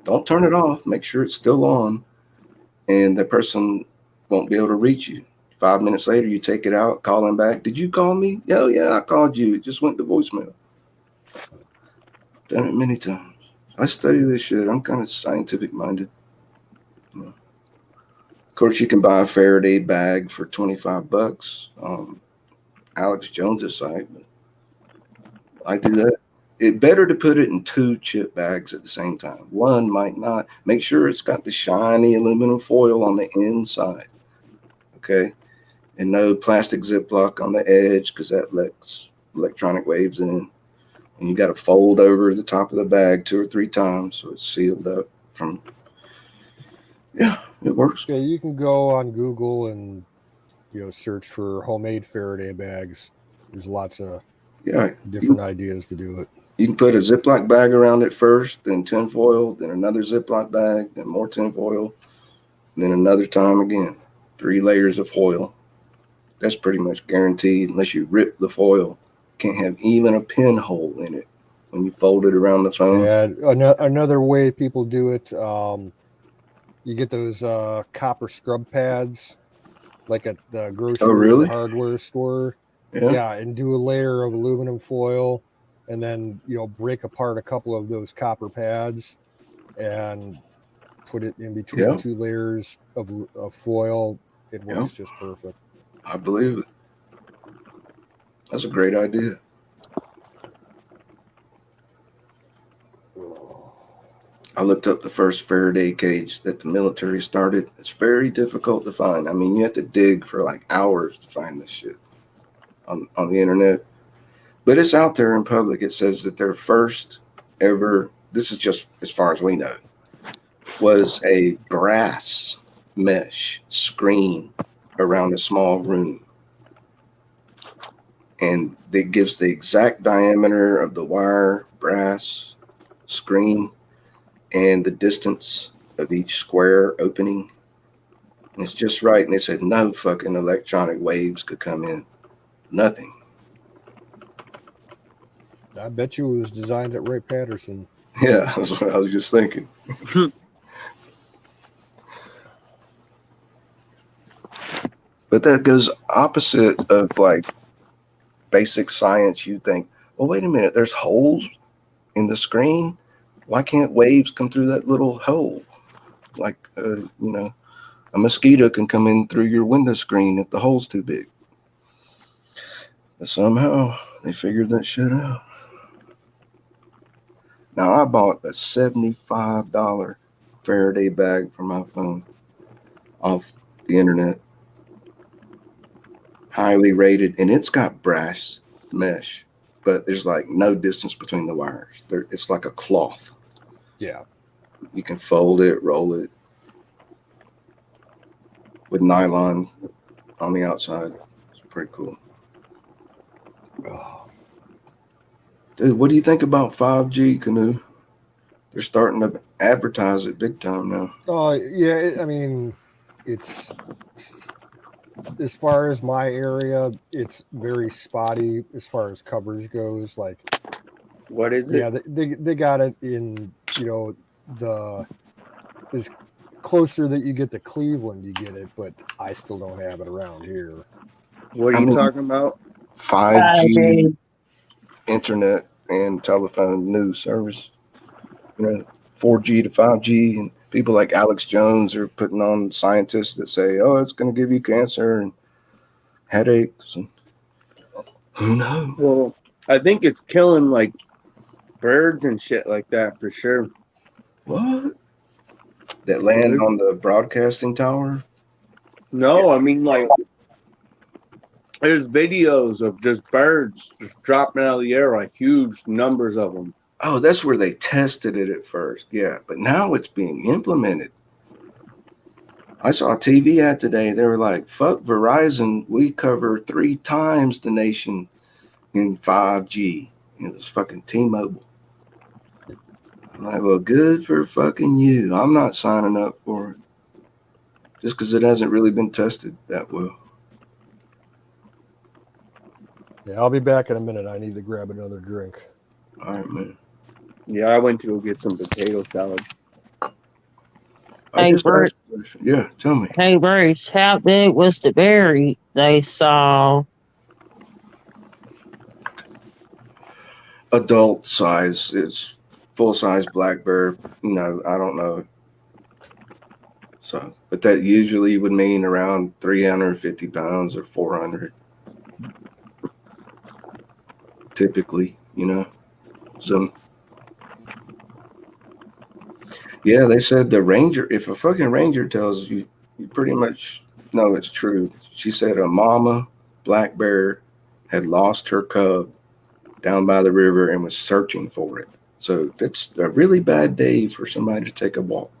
don't turn it off. Make sure it's still on. And the person won't be able to reach you. 5 minutes later, you take it out, call them back. Did you call me? Oh, yeah, I called you. It just went to voicemail. Done it many times. I study this shit. I'm kind of scientific minded. Of course, you can buy a Faraday bag for $25 on Alex Jones's site. But I do that. It better to put it in 2 chip bags at the same time. One might not. Make sure it's got the shiny aluminum foil on the inside. Okay. And no plastic Ziploc on the edge because that lets electronic waves in. And you got to fold over the top of the bag 2 or 3 times so it's sealed up from. Yeah, it works. Yeah, you can go on Google and search for homemade Faraday bags. There's lots of different ideas to do it. You can put a Ziploc bag around it first, then tinfoil, then another Ziploc bag, then more tinfoil, then another time again. 3 layers of foil. That's pretty much guaranteed unless you rip the foil. Can't have even a pinhole in it when you fold it around the phone. Yeah, another way people do it, you get those copper scrub pads like at the grocery or hardware store. Yeah, and do a layer of aluminum foil and then break apart a couple of those copper pads and put it in between 2 layers of foil. It works just perfect. I believe it. That's a great idea. I looked up the first Faraday cage that the military started. It's very difficult to find. I mean, you have to dig for like hours to find this shit on the internet. But it's out there in public. It says that their first ever, this is just as far as we know, was a brass mesh screen around a small room. And it gives the exact diameter of the wire brass screen and the distance of each square opening. And it's just right. And they said no fucking electronic waves could come in. Nothing. I bet you it was designed at Ray Patterson. Yeah, that's what I was just thinking. But that goes opposite of like basic science. You think, well, wait a minute, there's holes in the screen. Why can't waves come through that little hole? Like, a mosquito can come in through your window screen if the hole's too big. But somehow they figured that shit out. Now, I bought a $75 Faraday bag for my phone off the internet. Highly rated, and it's got brass mesh, but there's like no distance between the wires. It's like a cloth. Yeah. You can fold it, roll it with nylon on the outside. It's pretty cool. Oh. Dude, what do you think about 5G, Canoe? They're starting to advertise it big time now. Oh, yeah. I mean, it's as far as my area, it's very spotty as far as coverage goes. Like, what is it? Yeah, they got it in the is closer that you get to Cleveland, you get it, but I still don't have it around here. What are you talking about? 5G internet and telephone news service. 4G to 5G, and people like Alex Jones are putting on scientists that say, "Oh, it's going to give you cancer and headaches." And who knows? Well, I think it's killing like birds and shit like that for sure. What? That land on the broadcasting tower? No, I mean like there's videos of just birds just dropping out of the air, like huge numbers of them. Oh, that's where they tested it at first. Yeah, but now it's being implemented. I saw a TV ad today. They were like, fuck Verizon. We cover 3 times the nation in 5G. It was fucking T-Mobile. I'm like, well, good for fucking you. I'm not signing up for it. Just because it hasn't really been tested that well. Yeah, I'll be back in a minute. I need to grab another drink. All right, man. Yeah, I went to go get some potato salad. Hey, Bruce. Yeah, tell me. Hey, Bruce, how big was the berry they saw? Adult size. It's full-size black bear. I don't know. So, but that usually would mean around 350 pounds or 400. Typically, you know. So yeah, they said the ranger, if a fucking ranger tells you, you pretty much know it's true. She said a mama black bear had lost her cub down by the river and was searching for it. So that's a really bad day for somebody to take a walk.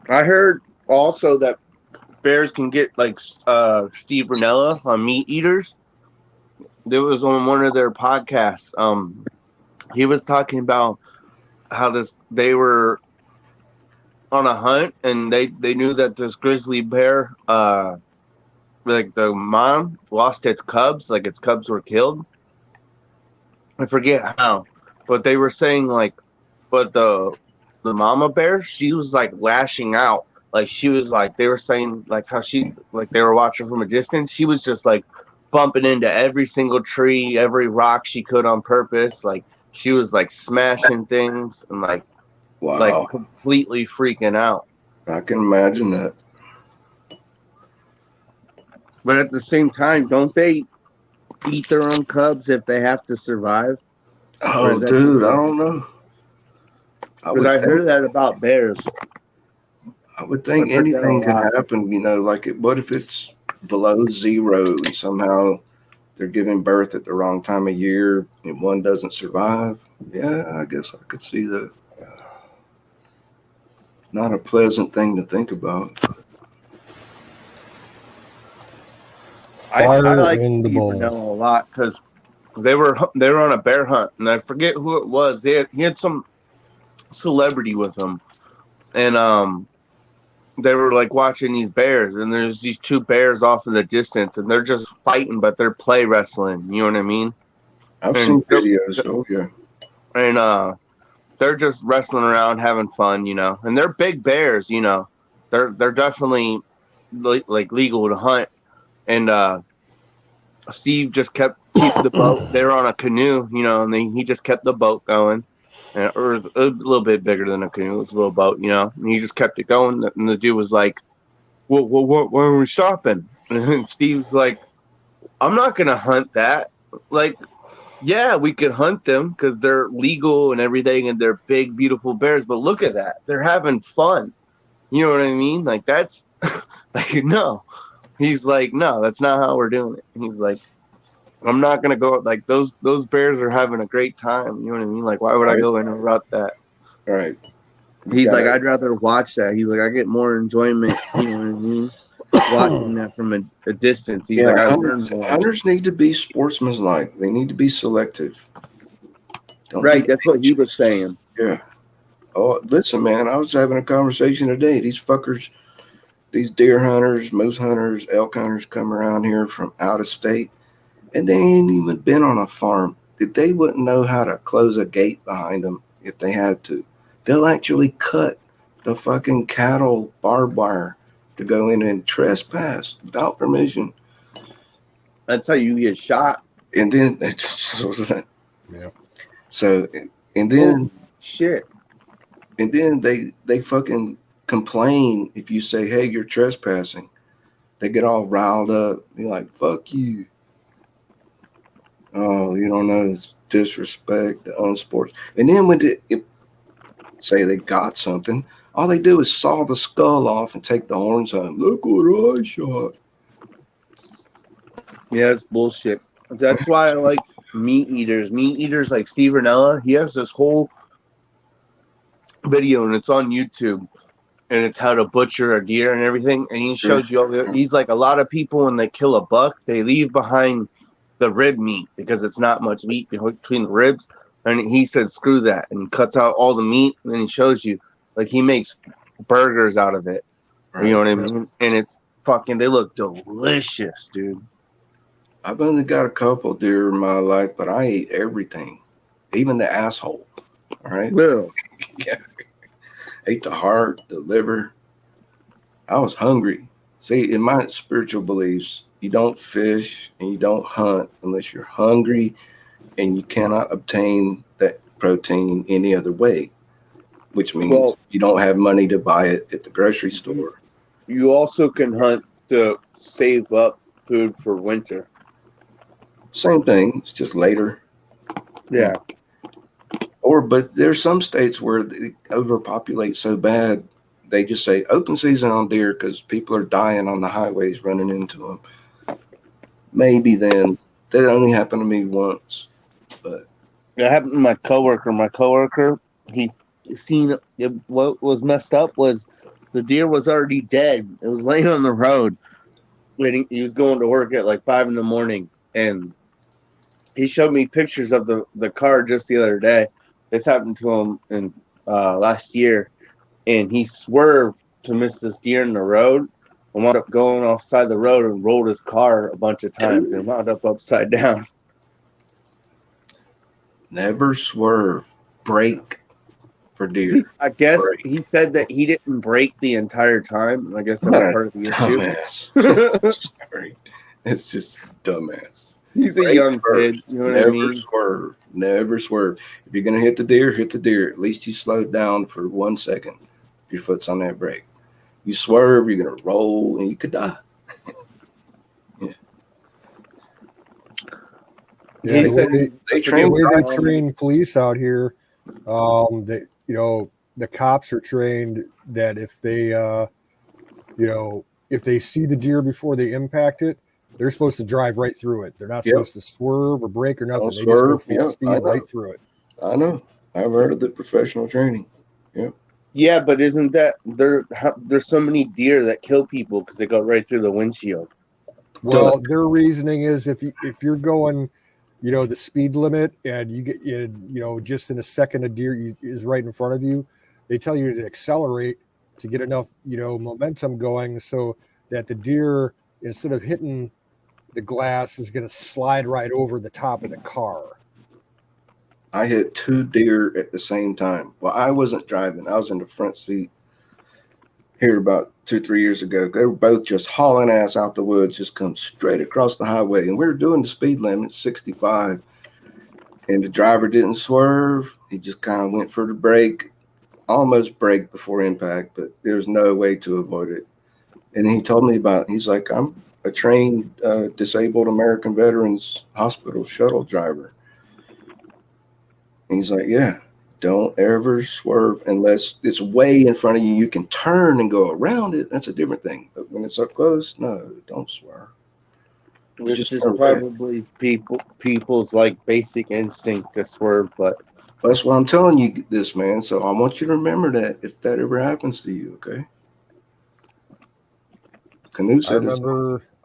I heard also that bears can get like Steve Ranella on Meat Eaters. There was on one of their podcasts. He was talking about how they were on a hunt and they knew that this grizzly bear, like the mom lost its cubs, like its cubs were killed. I forget how, but they were saying like, but the mama bear, she was like lashing out. Like she was like, they were saying like how she, like they were watching from a distance. She was just like bumping into every single tree, every rock she could on purpose. Like she was like smashing things and like Wow. completely freaking out. I can imagine that. But at the same time, don't they eat their own cubs if they have to survive? Oh, dude, I don't know. Because I heard that about bears. I would think anything could happen, you know, like what if it's below zero and somehow they're giving birth at the wrong time of year and one doesn't survive? Yeah, I guess I could see that. Not a pleasant thing to think about. I like Steve Ranella a lot because they were on a bear hunt and I forget who it was. He had some celebrity with him, and they were like watching these bears, and there's these two bears off in the distance, and they're just fighting, but they're play wrestling. You know what I mean? I've seen videos. Oh yeah, and they're just wrestling around, having fun, you know. And they're big bears, you know. They're definitely like legal to hunt. And Steve just kept keeping the boat. They were on a canoe, you know, and he just kept the boat going. Or a little bit bigger than a canoe. It was a little boat, you know. And he just kept it going. And the dude was like, "Well, why are we stopping?" And Steve's like, "I'm not gonna hunt that. Like, yeah, we could hunt them because they're legal and everything, and they're big, beautiful bears. But look at that. They're having fun. You know what I mean? Like that's like no." He's like, "No, that's not how we're doing it." He's like, I'm not gonna go like those bears are having a great time. You know what I mean? Like, why would I go interrupt that? Right. He's like, I'd rather watch that. He's like, I get more enjoyment. You know what I mean? Watching that from a distance. He's like, hunters need to be sportsmanlike. They need to be selective. Right. That's what he was saying. Yeah. Oh, listen, man. I was having a conversation today. These fuckers, these deer hunters, moose hunters, elk hunters come around here from out of state. And they ain't even been on a farm. They wouldn't know how to close a gate behind them if they had to. They'll actually cut the fucking cattle barbed wire to go in and trespass without permission. That's how you get shot. And then, yeah. So, and then, shit. And then they fucking complain if you say, "Hey, you're trespassing." They get all riled up. Be like, "Fuck you." Oh, you don't know this disrespect, the unsports. And then when say they got something, all they do is saw the skull off and take the horns home. Look what I shot. Yeah, it's bullshit. That's why I like meat eaters. Meat eaters like Steve Ranella, he has this whole video and it's on YouTube. And it's how to butcher a deer and everything. And he shows you all he's like, a lot of people when they kill a buck, they leave behind the rib meat because it's not much meat between the ribs. And he said, screw that. And he cuts out all the meat. And then he shows you, like, he makes burgers out of it. Right. You know what I mean? And it's fucking, they look delicious, dude. I've only got a couple deer in my life, but I ate everything, even the asshole. All right? Well, yeah. Ate the heart, the liver. I was hungry. See, in my spiritual beliefs, you don't fish and you don't hunt unless you're hungry and you cannot obtain that protein any other way, which means you don't have money to buy it at the grocery store. You also can hunt to save up food for winter. Same thing. It's just later. Yeah. But there's some states where they overpopulate so bad, they just say open season on deer because people are dying on the highways running into them. Maybe then. That only happened to me once. But It happened to my coworker. My coworker, he seen it, what was messed up was the deer was already dead. It was laying on the road. When he was going to work at like 5 a.m, and he showed me pictures of the car just the other day. This happened to him in last year, and he swerved to miss this deer in the road and wound up going offside the road and rolled his car a bunch of times and wound up upside down. never swerve. Brake for deer. I guess Brake. he said that he didn't brake the entire time, and I guess that What was a part of the issue. dumbass. Sorry. It's just dumbass. He's a Brake young first. kid, you know what Never I mean? swerve. Never swerve. If you're gonna hit the deer, hit the deer. At least you slow down for 1 second. If your foot's on that brake, you swerve, you're gonna roll, and you could die. Yeah, He the way said They the train. way they drivers. train police out here, they the cops are trained that if they if they see the deer before they impact it, they're supposed to drive right through it. They're not Yep. supposed to swerve or brake or nothing. Don't They just go swerve. full Yeah, I speed know. right through it. I know. I've heard of the professional training. Yeah, but isn't that there's so many deer that kill people because they go right through the windshield? Well, their reasoning is if you're going, the speed limit and you get just in a second a deer is right in front of you, they tell you to accelerate to get enough momentum going so that the deer, instead of hitting the glass, is going to slide right over the top of the car. I hit 2 deer at the same time. Well, I wasn't driving. I was in the front seat here about 2-3 years ago. They were both just hauling ass out the woods, just come straight across the highway. And we were doing the speed limit, 65. And the driver didn't swerve. He just kind of went for the brake, almost braked before impact, but there's no way to avoid it. And he told me he's like, I'm a trained disabled American Veterans Hospital shuttle driver. And he's like, yeah, don't ever swerve unless it's way in front of you. You can turn and go around it. That's a different thing. But when it's up close, no, don't swerve. It's just probably people's like basic instinct to swerve, but that's why I'm telling you this, man. So I want you to remember that if that ever happens to you, okay? Canoe said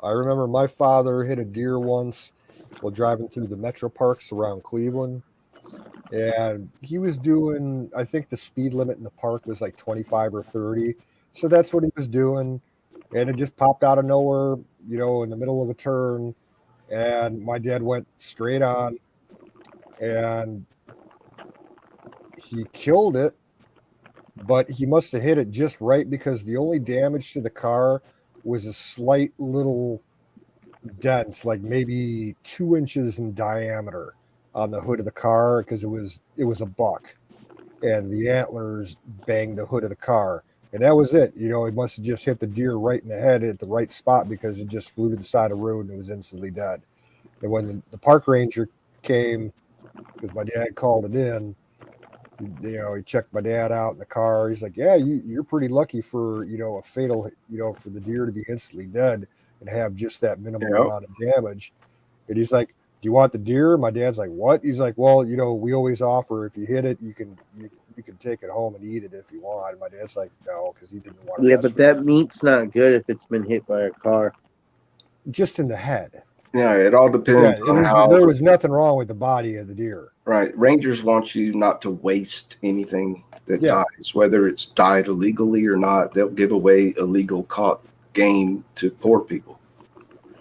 I remember my father hit a deer once while driving through the metro parks around Cleveland. And he was doing, I think the speed limit in the park was like 25 or 30. So that's what he was doing. And it just popped out of nowhere, in the middle of a turn. And my dad went straight on and he killed it. But he must have hit it just right because the only damage to the car was a slight little dent, like maybe 2 inches in diameter on the hood of the car because it was a buck, and the antlers banged the hood of the car, and that was it. It must have just hit the deer right in the head at the right spot because it just flew to the side of the road and it was instantly dead. And when the park ranger came, because my dad called it in, he checked my dad out in the car. He's like, yeah, you're pretty lucky for a fatal, for the deer to be instantly dead and have just that minimal amount of damage. And he's like, do you want the deer? My dad's like, what? He's like, well, we always offer if you hit it, you can take it home and eat it if you want. And my dad's like, no, because he didn't want to. Yeah, but that meat's not good if it's been hit by a car. Just in the head. Yeah, it all depends on how. There was nothing wrong with the body of the deer. Right. Rangers want you not to waste anything that dies, whether it's died illegally or not. They'll give away illegal caught game to poor people.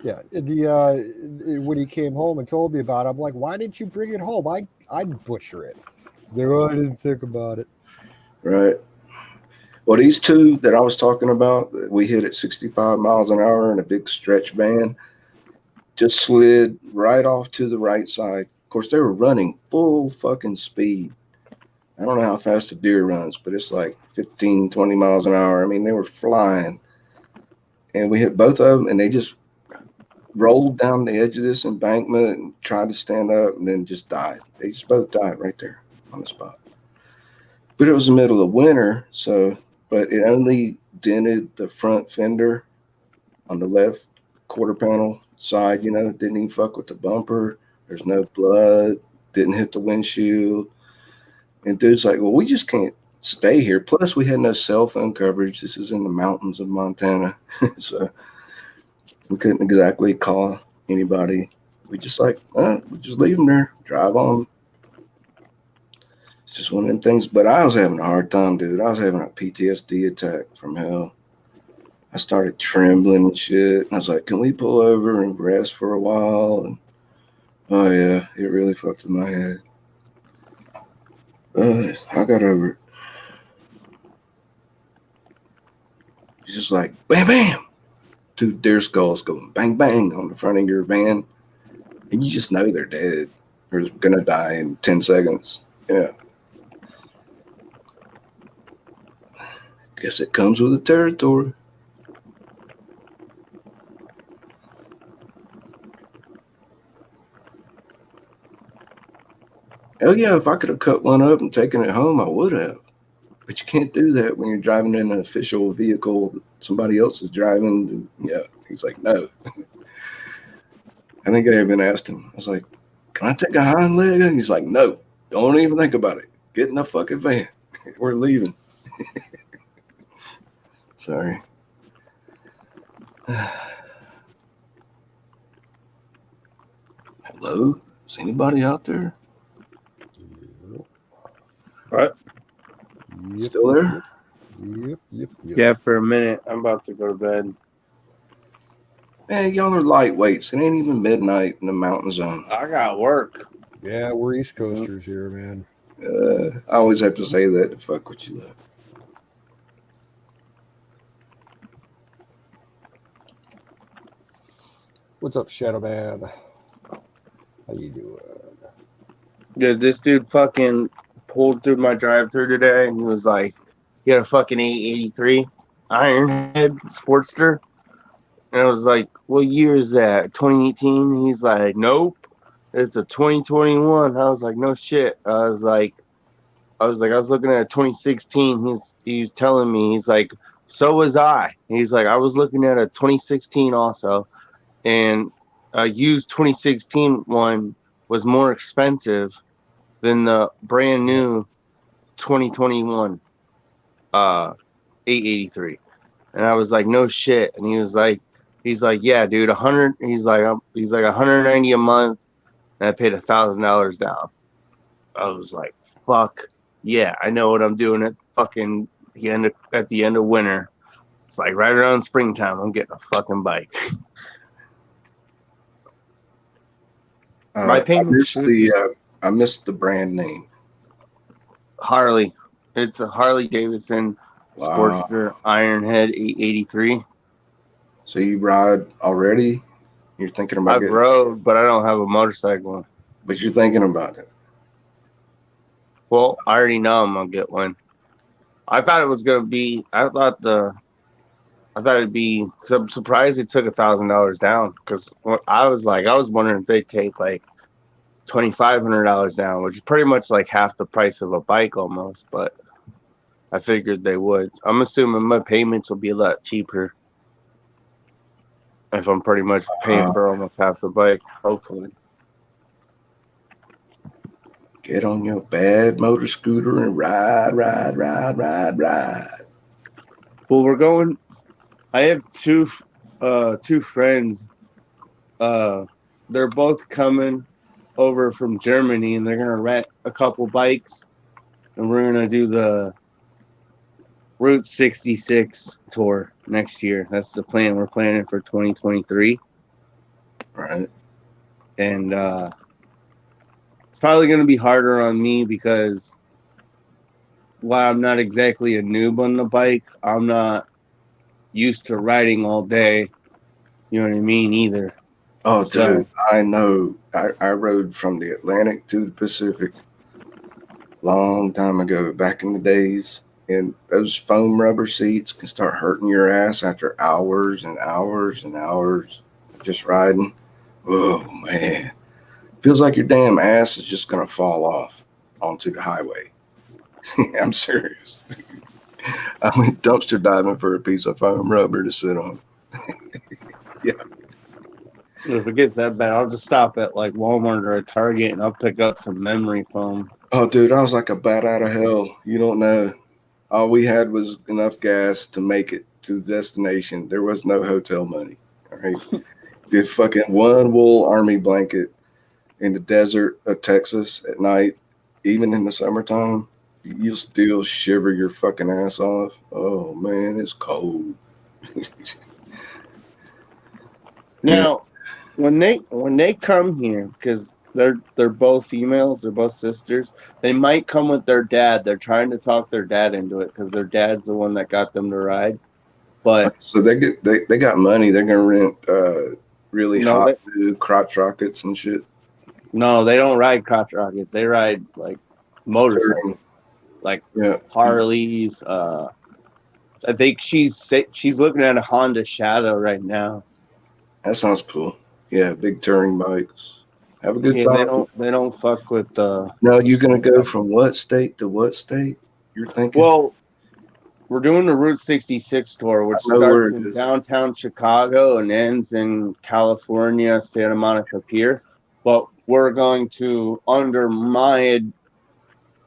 Yeah, when he came home and told me about it, I'm like, why didn't you bring it home? I'd butcher it. I didn't think about it. Right. Well, these 2 that I was talking about, we hit at 65 miles an hour in a big stretch van, just slid right off to the right side. Of course, they were running full fucking speed. I don't know how fast a deer runs, but it's like 15, 20 miles an hour. I mean, they were flying. and we hit both of them, and they just rolled down the edge of this embankment and tried to stand up, and then just died. They just both died right there on the spot. But it was the middle of winter, but it only dented the front fender on the left quarter panel side. Didn't even fuck with the bumper. There's no blood. Didn't hit the windshield. And dude's like, well, we just can't stay here. Plus, we had no cell phone coverage. This is in the mountains of Montana, so we couldn't exactly call anybody. We just we just leave them there, drive on. It's just one of them things. But I was having a hard time, dude. I was having a PTSD attack from hell. I started trembling and shit. I was like, can we pull over and rest for a while? And oh yeah, it really fucked with my head. I got over it. It's just like bam, bam. 2 deer skulls going bang, bang on the front of your van. And you just know they're dead or going to die in 10 seconds. Yeah. Guess it comes with the territory. Hell yeah, if I could have cut one up and taken it home, I would have. But you can't do that when you're driving in an official vehicle that somebody else is driving. Yeah, he's like, no. I think I even asked him. I was like, can I take a hind leg? And he's like, no, don't even think about it. Get in the fucking van. We're leaving. Sorry. Hello? Is anybody out there? What? Yep, Still there? Yep. Yeah, for a minute. I'm about to go to bed. Man, y'all are lightweights. It ain't even midnight in the mountain zone. I got work. Yeah, we're East Coasters here, man. I always have to say that to fuck with you, though. What's up, Shadow Man? How you doing? Dude, this dude fucking pulled through my drive-through today, and he was like, he had a fucking 883 Ironhead Sportster. And I was like, what year is that? 2018? He's like, nope, it's a 2021. I was like, no shit. I was looking at a 2016. He was telling me, he's like, so was I. He's like, I was looking at a 2016 also, and a used 2016 one was more expensive than the brand new 2021 883. And I was like, no shit. And he's like, yeah, dude, 100. He's like 190 a month, and I paid $1,000 down. I was like, fuck yeah, I know what I'm doing at the end of winter. It's like right around springtime, I'm getting a fucking bike. My payment. I missed the brand name. Harley. It's a Harley Davidson Sportster Ironhead 883. So you ride already? You're thinking about I've rode, but I don't have a motorcycle. But you're thinking about it. Well, I already know I'm gonna get one. I thought it was gonna be. I thought it'd be. Because I'm surprised it took $1,000 down. Because I was wondering if they'd take like $2,500 down, which is pretty much like half the price of a bike almost. But I figured they would. I'm assuming my payments will be a lot cheaper if I'm pretty much paying for almost half the bike. Hopefully. Get on your bad motor scooter and ride. Well, we're going. I have two friends. They're both coming over from Germany, and they're gonna rent a couple bikes, and we're gonna do the Route 66 tour next year. That's the plan. We're planning for 2023. Right. And it's probably going to be harder on me because while I'm not exactly a noob on the bike, I'm not used to riding all day. You know what I mean? Either. Oh, dude, I know. I rode from the Atlantic to the Pacific long time ago, back in the days. And those foam rubber seats can start hurting your ass after hours and hours and hours of just riding. Oh man, feels like your damn ass is just gonna fall off onto the highway. I'm serious. I went dumpster diving for a piece of foam rubber to sit on. If it gets that bad, I'll just stop at like Walmart or a Target and I'll pick up some memory foam. Oh, dude, I was like a bat out of hell. You don't know. All we had was enough gas to make it to the destination. There was no hotel money. All right. The fucking one wool army blanket in the desert of Texas at night, even in the summertime, you still shiver your fucking ass off. Oh man, it's cold. Now, when they come here, because they're both females, they're both sisters, they might come with their dad. They're trying to talk their dad into it because their dad's the one that got them to ride. But So they got money. They're gonna rent really no, hot new crotch rockets and shit. no, they don't ride crotch rockets. They ride like motorcycles, like Yeah, Harleys. I think she's looking at a Honda Shadow right now. that sounds cool. Yeah, big touring bikes. Have a good Yeah, time. they don't fuck with Now you're gonna go from what state to what state? You're thinking? Well, we're doing the Route 66 tour, which I know where starts it in is. downtown Chicago and ends in California, Santa Monica Pier. But we're going to, under my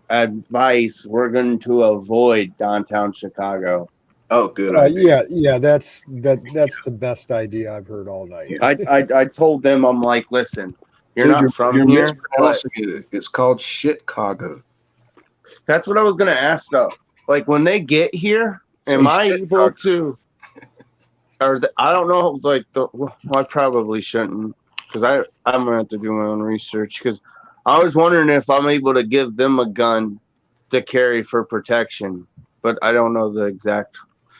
advice, we're going to avoid downtown Chicago. Oh, good idea. Yeah, that's the best idea I've heard all night. Yeah. I told them, I'm like, listen, you're Dude, not from you're here. But mispronouncing it. It's called Chicago. that's what I was going to ask, though. Like, when they get here, am Say I shit, able Chicago. to, I don't know, like, I probably shouldn't, because I'm going to have to do my own research, because I was wondering if I'm able to give them a gun to carry for protection, but I don't know the exact,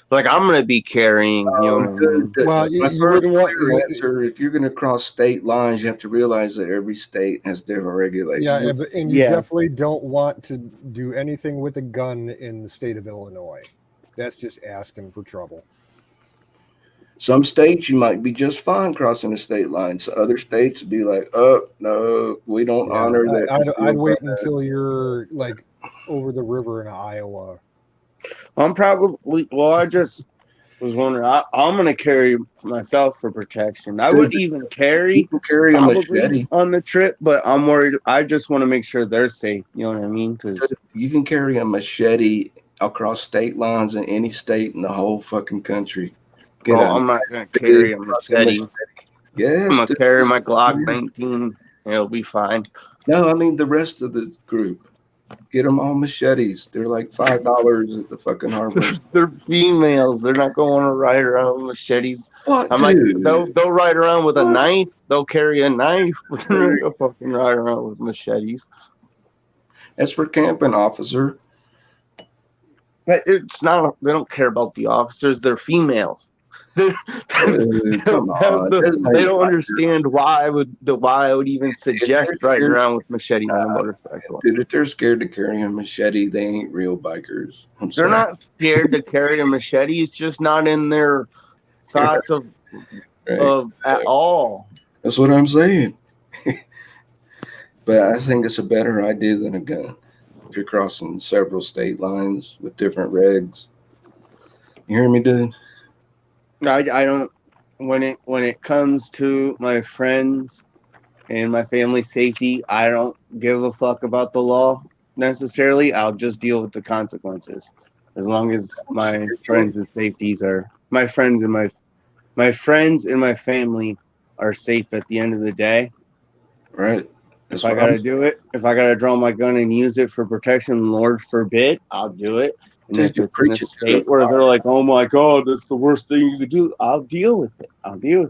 like, I'm going to be carrying, you know what I mean? Well, My you first wouldn't want. clear answer, if you're going to cross state lines, you have to realize that every state has different regulations. Yeah, and you Yeah. definitely don't want to do anything with a gun in the state of Illinois. That's just asking for trouble. Some states you might be just fine crossing the state line. So other states would be like, oh, no, we don't honor that. I'd wait until you're like over the river in Iowa. I'm probably, well, I just was wondering, I'm going to carry myself for protection. I Dude, wouldn't even carry You can carry a probably machete. on the trip, but I'm worried. I just want to make sure they're safe. You know what I mean? Because You can carry a machete across state lines in any state in the whole fucking country. I'm not going to carry a machete. Yes, I'm going to dude. carry my Glock 19. It'll be fine. No, I mean the rest of the group. Get them all machetes. They're like $5 at the fucking hardware store. They're females. They're not going to ride around with machetes. What, I'm like, dude? they'll ride around with a What? knife. They'll carry a knife. They're not going to fucking ride around with machetes. That's for camping, officer. But it's not. They don't care about the officers. They're females. They Come on. they don't understand why I would even suggest riding around with machete on a motorcycle. Dude, if they're scared to carry a machete, they ain't real bikers. I'm They're sorry. not scared to carry a machete. It's just not in their thoughts of at all. That's what I'm saying. But I think it's a better idea than a gun. If you're crossing several state lines with different regs. You hear me, dude? I don't. When it comes to my friends and my family's safety, I don't give a fuck about the law necessarily. I'll just deal with the consequences, as long as my friends and safeties are my friends and my family are safe at the end of the day. Right. If I gotta do it, if I gotta draw my gun and use it for protection, Lord forbid, I'll do it. And Dude, if it's in a state where they're like, "Oh my God, that's the worst thing you could do," I'll deal with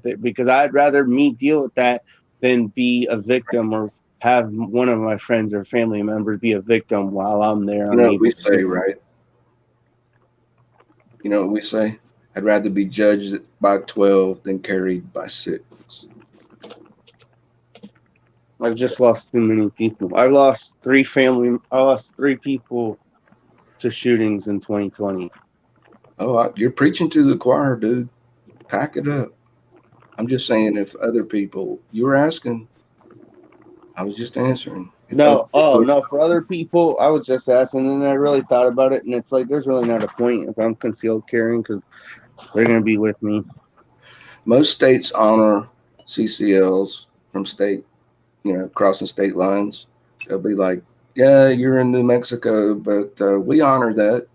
it because I'd rather me deal with that than be a victim or have one of my friends or family members be a victim while I'm there. You know what we say, right? You know what we say? I'd rather be judged by 12 than carried by 6. I've just lost too many people. I lost 3 people to shootings in 2020. Oh, you're preaching to the choir, dude. Pack it up. I'm just saying, if other people, you were asking, I was just answering. If other No, oh people, no, for other people, I was just asking, and I really thought about it, and it's like there's really not a point if I'm concealed carrying because they're gonna be with me. most states honor CCLs from state, crossing state lines. They'll be like, yeah, you're in New Mexico, but we honor that.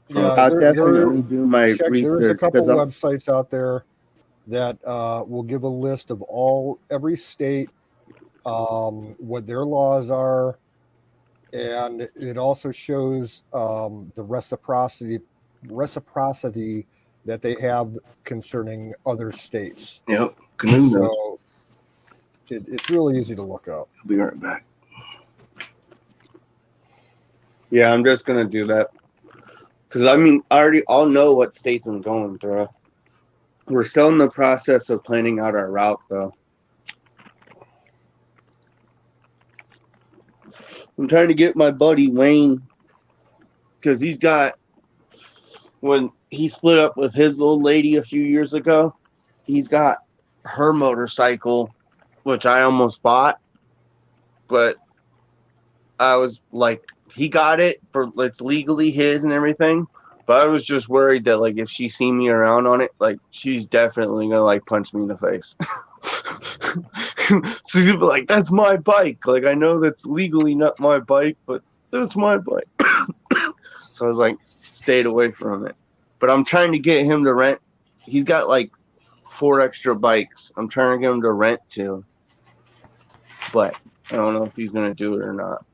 Yeah, I'll there definitely do my there's a research couple because I'm. websites out there that will give a list of every state, what their laws are, and it also shows the reciprocity that they have concerning other states. Yep, Canoe knows. So it's really easy to look up. I'll be right back. Yeah, I'm just gonna do that because I mean, I'll know what states I'm going through. We're still in the process of planning out our route, though. I'm trying to get my buddy Wayne because he's got, when he split up with his old lady a few years ago, he's got her motorcycle, which I almost bought, but I was like, he got it for, it's legally his and everything, but I was just worried that like if she seen me around on it, like she's definitely gonna like punch me in the face. So she'd be like, that's my bike. Like I know that's legally not my bike, but that's my bike. So I was like, stayed away from it. But I'm trying to get him to rent. He's got like 4 extra bikes. I'm trying to get him to rent 2. But I don't know if he's gonna do it or not.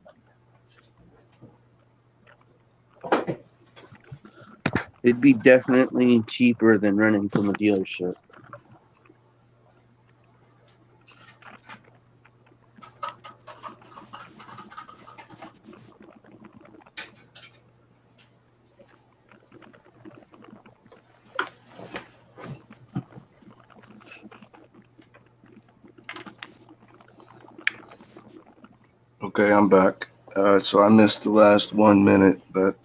It'd be definitely cheaper than renting from a dealership. Okay, I'm back. So I missed the last 1 minute, but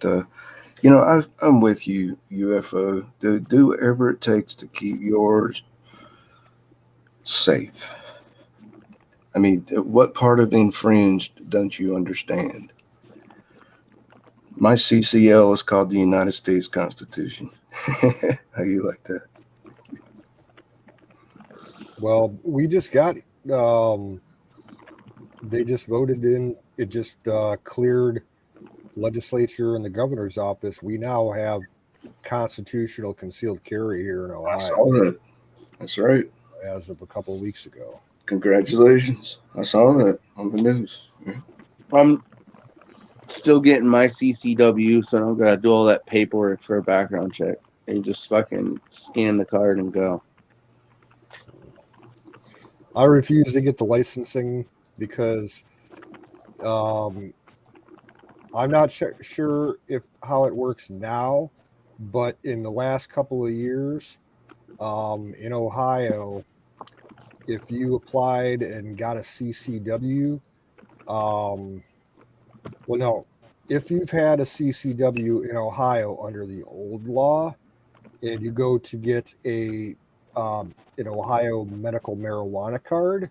I'm with you, UFO. Do whatever it takes to keep yours safe. I mean, what part of infringed don't you understand? My CCL is called the United States Constitution. How you like that? Well, we just got they just voted in. It just cleared legislature and the governor's office. We now have constitutional concealed carry here in I saw Ohio that. That's right. as of a couple of weeks ago. Congratulations. I saw that on the news. Yeah. I'm still getting my CCW, so I'm gonna do all that paperwork for a background check. And just fucking scan the card and go. I refuse to get the licensing because I'm not sure if how it works now, but in the last couple of years, in Ohio, if you applied and got a CCW, well, no, if you've had a CCW in Ohio under the old law, and you go to get an Ohio medical marijuana card,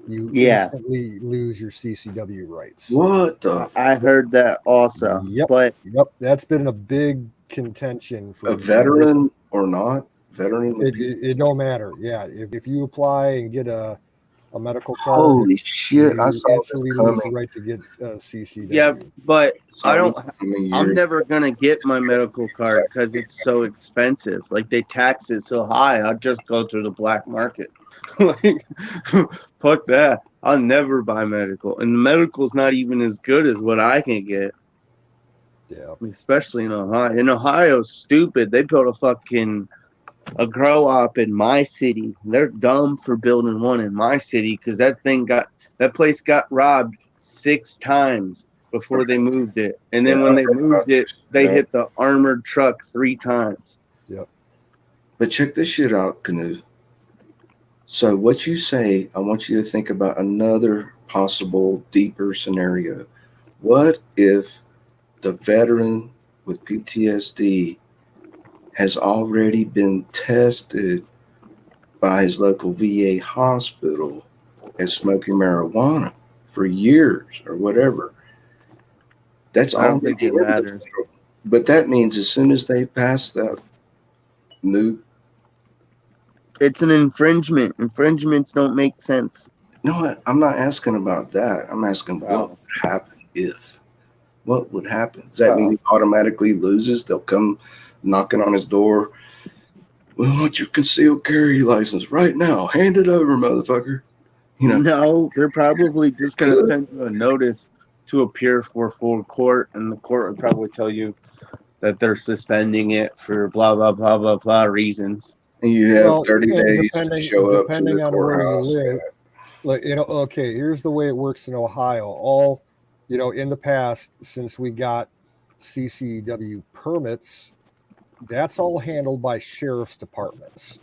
you Yeah. instantly lose your CCW rights. What the? I heard that also. Yep. But That's been a big contention for A veteran or not? Veteran? It don't matter. Yeah, if you apply and get a medical card, Holy shit! I you saw instantly this lose the coming. right to get CCW. yeah, but I don't. mean, I'm never gonna get my medical card because it's so expensive. Like they tax it so high. I'll just go through the black market. Like, fuck that. I'll never buy medical, and the medical's not even as good as what I can get. Yeah, especially in Ohio. In Ohio, stupid. They built a grow op in my city. They're dumb for building one in my city because that place got robbed 6 times before they moved it. And then when they moved it, they hit the armored truck 3 times. Yep. But check this shit out, Canoe. So what you say, I want you to think about another possible deeper scenario. What if the veteran with PTSD has already been tested by his local VA hospital as smoking marijuana for years or whatever. That's I don't already think it in the matters. federal. But that means as soon as they pass that new, It's an infringement. Infringements don't make sense. no, I'm not asking about that. I'm asking what Oh. would happen if. What would happen? Does that mean Oh. he automatically loses? They'll come knocking on his door. We want your concealed carry license right now. Hand it over, motherfucker. You know, No, they're probably just going to could. send you a notice to appear for full court, and the court would probably tell you that they're suspending it for blah, blah, blah, blah, blah reasons. And you have Well, 30 and days to show up to the depending on where you courthouse. live, like okay, here's the way it works in Ohio. All in the past, since we got CCW permits, that's all handled by sheriff's departments.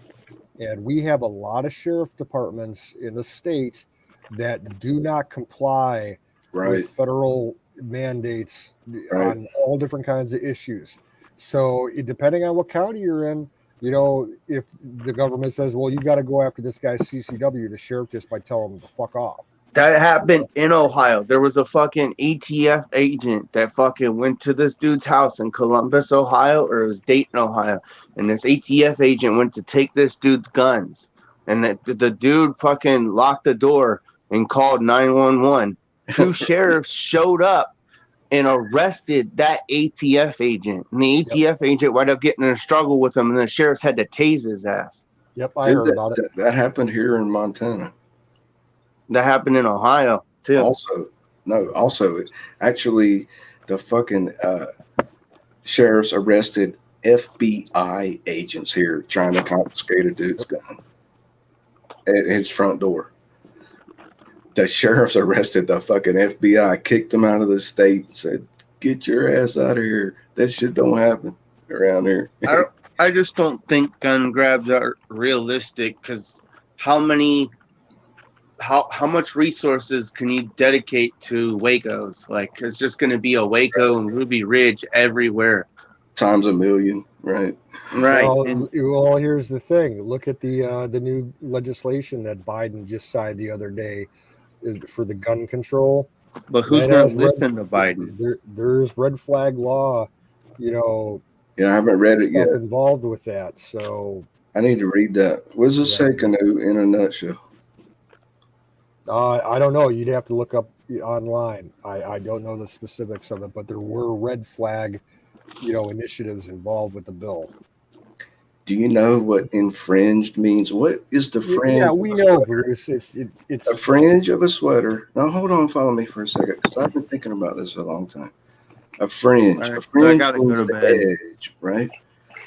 And we have a lot of sheriff departments in the state that do not comply Right. with federal mandates Right. on all different kinds of issues. So depending on what county you're in, if the government says, well, you got to go after this guy's CCW, the sheriff just might tell him to fuck off. That happened in Ohio. There was a fucking ATF agent that fucking went to this dude's house in Columbus, Ohio, or it was Dayton, Ohio. And this ATF agent went to take this dude's guns. And the dude fucking locked the door and called 911. Two sheriffs showed up and arrested that ATF agent. And the ATF agent wound up getting in a struggle with him, and the sheriffs had to tase his ass. Yep, I heard about it. That happened here in Montana. That happened in Ohio, too. Also, actually, the fucking sheriffs arrested FBI agents here trying to confiscate a dude's gun at his front door. The sheriffs arrested the fucking FBI, kicked them out of the state, and said, "Get your ass out of here. That shit don't happen around here." I just don't think gun grabs are realistic, because how much resources can you dedicate to Wacos? Like, it's just going to be a Waco and Ruby Ridge everywhere. Times a million, right? Right. Well, here's the thing. Look at the new legislation that Biden just signed the other day is for the gun control. But who's going to listen to Biden? There's red flag law, Yeah, I haven't read it yet. Involved with that, so I need to read that. What does it say, Canoe, in a nutshell? I don't know. You'd have to look up online. I don't know the specifics of it, but there were red flag, initiatives involved with the bill. Do you know what infringed means? What is the fringe? Yeah, we know, Bruce. It's a fringe of a sweater. Now, hold on, follow me for a second, because I've been thinking about this a long time. A fringe. Right, a fringe so means the edge, right?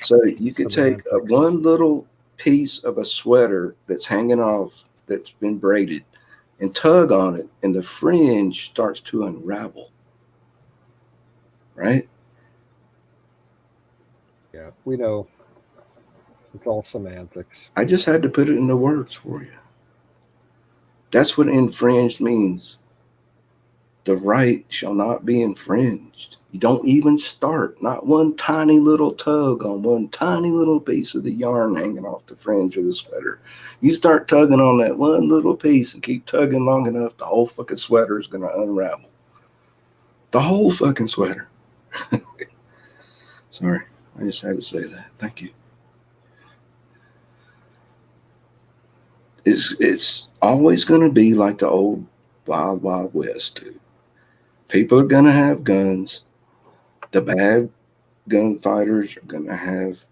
So you could take one little piece of a sweater that's hanging off, that's been braided, and tug on it, and the fringe starts to unravel, right? Yeah, we know. It's all semantics. I just had to put it into words for you. That's what infringed means. The right shall not be infringed. You don't even start, not one tiny little tug on one tiny little piece of the yarn hanging off the fringe of the sweater. You start tugging on that one little piece and keep tugging long enough, the whole fucking sweater is going to unravel. The whole fucking sweater. Sorry, I just had to say that. Thank you. It's always going to be like the old Wild Wild West, too. People are going to have guns. The bad gunfighters are going to have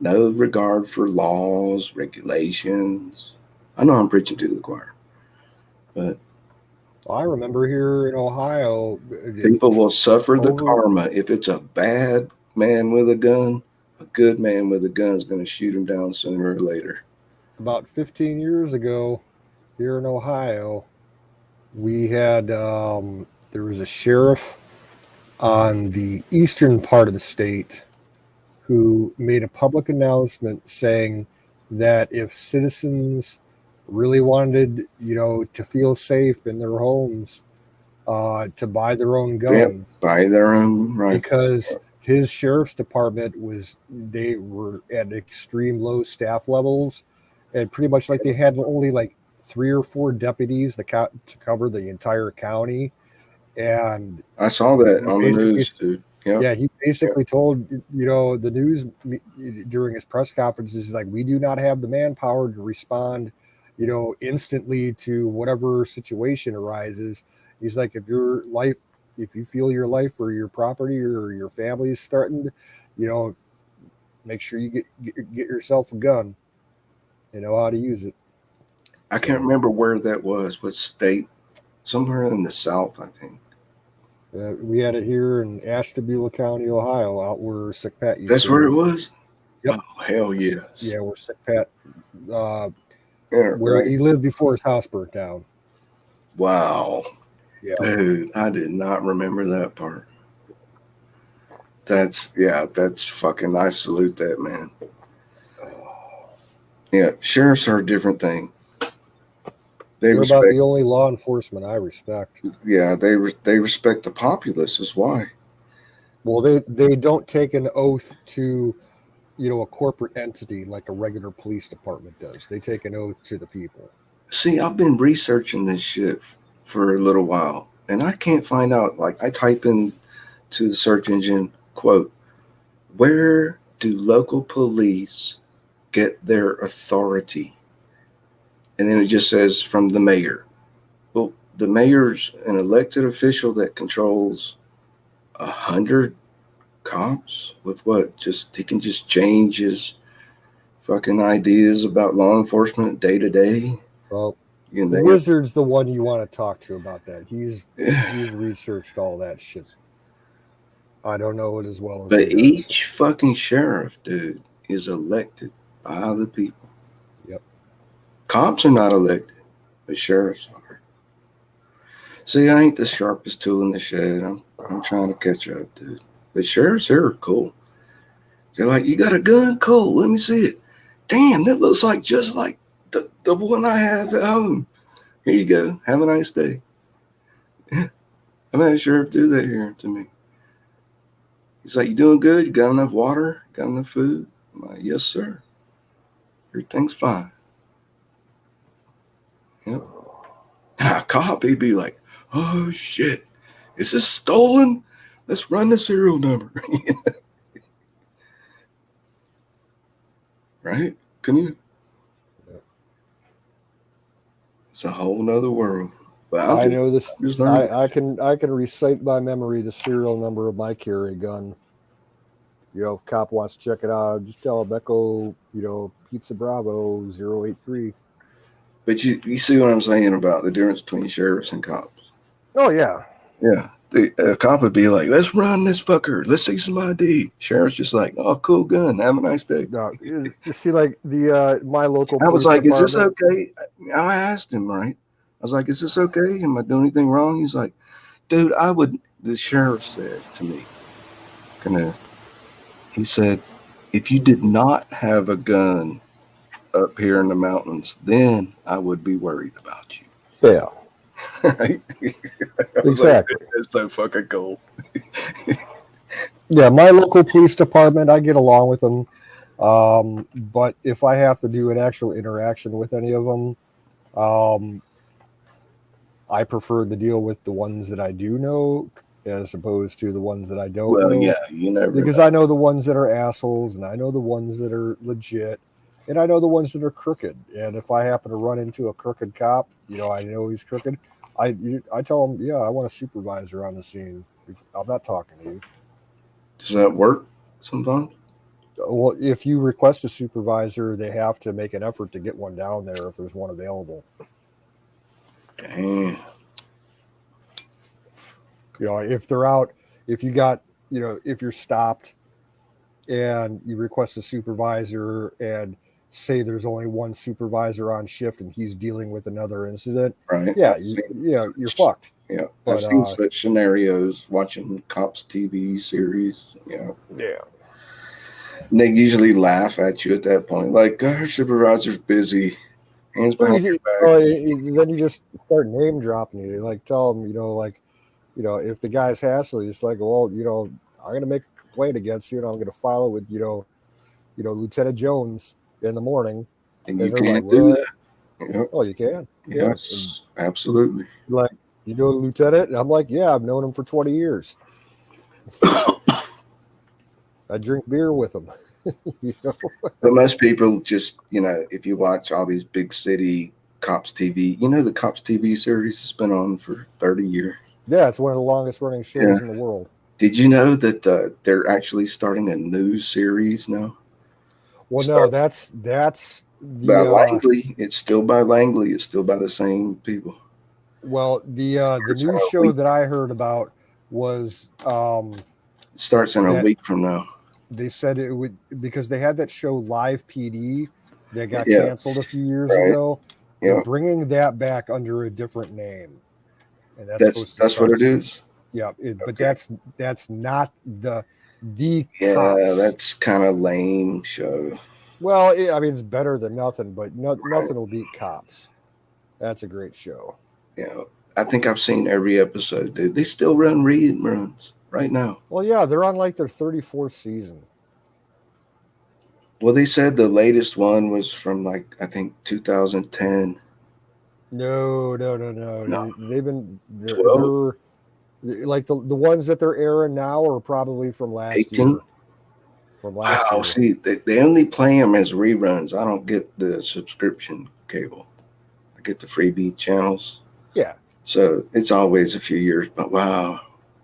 no regard for laws, regulations. I know I'm preaching to the choir, but I remember here in Ohio, people will suffer the karma. If it's a bad man with a gun, a good man with a gun is going to shoot him down sooner or later. About 15 years ago, here in Ohio, we had there was a sheriff on the eastern part of the state who made a public announcement saying that if citizens really wanted, to feel safe in their homes, to buy their own Yep, guns buy their own rifle. because his sheriff's department they were at extreme low staff levels, and pretty much like they had only like 3 or 4 deputies to cover the entire county. And I saw that he on the basically, news, dude. Yep. yeah, he basically told the news during his press conferences, like, we do not have the manpower to respond, instantly to whatever situation arises. He's like, if you feel your life or your property or your family is threatened, make sure you get yourself a gun and know how to use it. I can't remember where that was. What state? Somewhere in the South, I think. We had it here in Ashtabula County, Ohio, out where Sick Pat used That's to where it live. was? Yep. Oh, hell yes. Yeah, where Sick Pat, Yeah, where right. he lived before his house burnt down. Wow. Yeah. Dude, I did not remember that part. That's fucking, I salute that, man. Yeah, sheriffs are a different thing. They're about the only law enforcement I respect. Yeah, they respect the populace is why. Well, they don't take an oath to, a corporate entity like a regular police department does. They take an oath to the people. See, I've been researching this shit for a little while, and I can't find out. Like, I type in to the search engine, quote, where do local police get their authority? And then it just says from the mayor. Well, the mayor's an elected official that controls 100 cops with what? Just he can just change his fucking ideas about law enforcement day to day. Well, the Wizard's the one you want to talk to about that. He's researched all that shit. I don't know it as well as but he does. each fucking sheriff, dude, is elected by the people. Yep. Cops are not elected, but sheriffs are. See, I ain't the sharpest tool in the shed. I'm trying to catch up, dude. But sheriffs here are cool. They're like, you got a gun? Cool. Let me see it. Damn, that looks like just like the one I have at home. Here you go. Have a nice day. I've had a sheriff do that here to me. He's like, you doing good? You got enough water? Got enough food? I'm like, yes, sir. Everything's fine. Yep. Now, a cop, he'd be like, oh, shit. Is this stolen? Let's run the serial number. Right? Can you? It's a whole nother world. But I know this. I can recite by memory the serial number of my carry gun. If cop wants to check it out, just tell him Echo, Pizza Bravo 083. But you see what I'm saying about the difference between sheriffs and cops? Oh, yeah. Yeah. A cop would be like, let's run this fucker. Let's see some ID. Sheriff's just like, oh, cool gun. Have a nice day. No, you see, like my local I was like, department, is this okay? I asked him, right? I was like, is this okay? Am I doing anything wrong? He's like, dude, the sheriff said to me, he said, if you did not have a gun up here in the mountains, then I would be worried about you. Yeah. Right? Exactly. Like, it's so fucking cool. Yeah, my local police department, I get along with them. But if I have to do an actual interaction with any of them, I prefer to deal with the ones that I do know as opposed to the ones that I don't know. Well, yeah, you never because know. I know the ones that are assholes, and I know the ones that are legit, and I know the ones that are crooked. And if I happen to run into a crooked cop, I know he's crooked. I tell him, yeah, I want a supervisor on the scene. I'm not talking to you. Does that work sometimes? Well, if you request a supervisor, they have to make an effort to get one down there if there's one available. Damn. If they're out, if you're stopped and you request a supervisor and say there's only one supervisor on shift and he's dealing with another incident, right? Yeah, you're fucked. Yeah, but, I've seen such scenarios watching cops TV series. Yeah. And they usually laugh at you at that point, like, our supervisor's busy. Hands behind your back. Then you just start name dropping you. Like, tell them, if the guy's hassling, it's like, well, I'm going to make a complaint against you, and I'm going to file it with, Lieutenant Jones in the morning. And And you they're like, can't do what? that. Yep. Oh, you can? Yeah. And Yes, absolutely. like, you know, Lieutenant? And I'm like, yeah, I've known him for 20 years. I drink beer with him. But most people just, if you watch all these big city cops TV, the cops TV series has been on for 30 years. Yeah, it's one of the longest running shows in the world. Did you know that they're actually starting a new series now? Well, no, that's by the Langley. It's still by Langley. It's still by the same people. the Starts in new a show week. that I heard about was It starts in a that week from now. they said it would, because they had that show Live PD that got Yeah. canceled a few years Right. ago. They're Yeah. bringing that back under a different name, and that's That's supposed to that's what start. it is. Yeah, but Okay. that's not the Yeah, cops. that's kind of lame show. Well, I mean, it's better than nothing, but nothing will beat Cops. That's a great show. I think I've seen every episode, dude. They still run reruns right now. Well, yeah, they're on like their 34th season. Well, they said the latest one was from like I think 2010. No. No. They've been 12? they're like the ones that they're airing now are probably from last 18? year. From last Wow, year. see, they only play them as reruns. I don't get the subscription cable. I get the freebie channels. Yeah. So it's always a few years, but wow.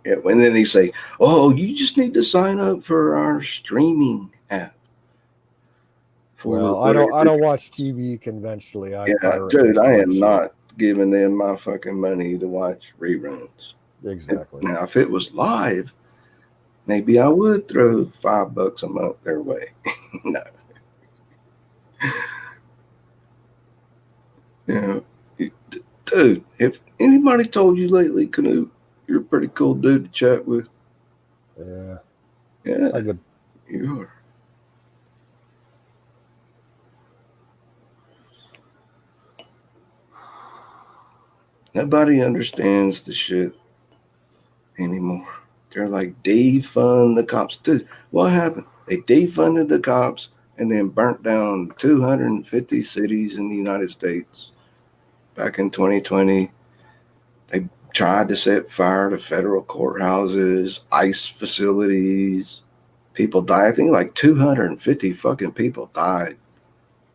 Yeah, and then they say, oh, you just need to sign up for our streaming app. Well, I don't watch TV conventionally. I dude, I am shit. not giving them my fucking money to watch reruns. Exactly. Now, if it was live, maybe I would throw $5 a month their way. No. Dude, if anybody told you lately, Canute, you're a pretty cool dude to chat with. Yeah. Yeah, I could. you are. Nobody understands the shit anymore. They're like, defund the cops. Dude, what happened? They defunded the cops and then burnt down 250 cities in the United States back in 2020. They tried to set fire to federal courthouses, ICE facilities. People died. I think like 250 fucking people died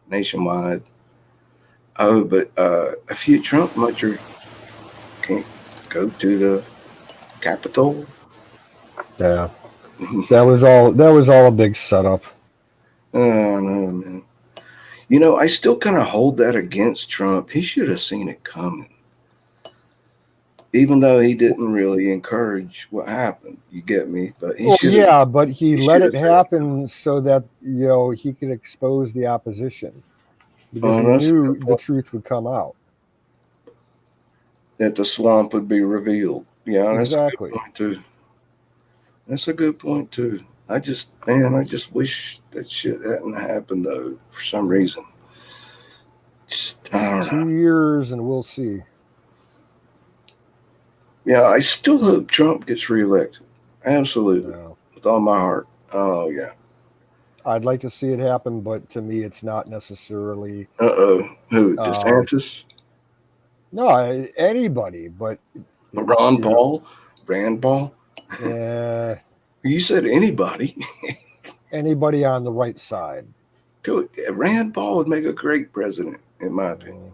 nationwide. Oh, but a few Trump munchers can't go to the Capitol. Yeah. That was all a big setup. Oh no, man. I still kind of hold that against Trump. He should have seen it coming. Even though he didn't really encourage what happened. You get me? But he should have. Yeah, but he let it should've happen so that he could expose the opposition, because he that's a knew good the point. truth would come out. That the swamp would be revealed. Yeah, that's Exactly. a good point too. That's a good point too. I just wish that shit hadn't happened though for some reason. I don't know. 2 years and we'll see. Yeah, I still hope Trump gets reelected. Absolutely. Yeah. With all my heart. Oh yeah. I'd like to see it happen, but to me, it's not necessarily. Who? DeSantis? No, anybody, but Ron Paul? Rand Paul? Yeah. You said anybody. Anybody on the right side. Rand Paul would make a great president, in my opinion.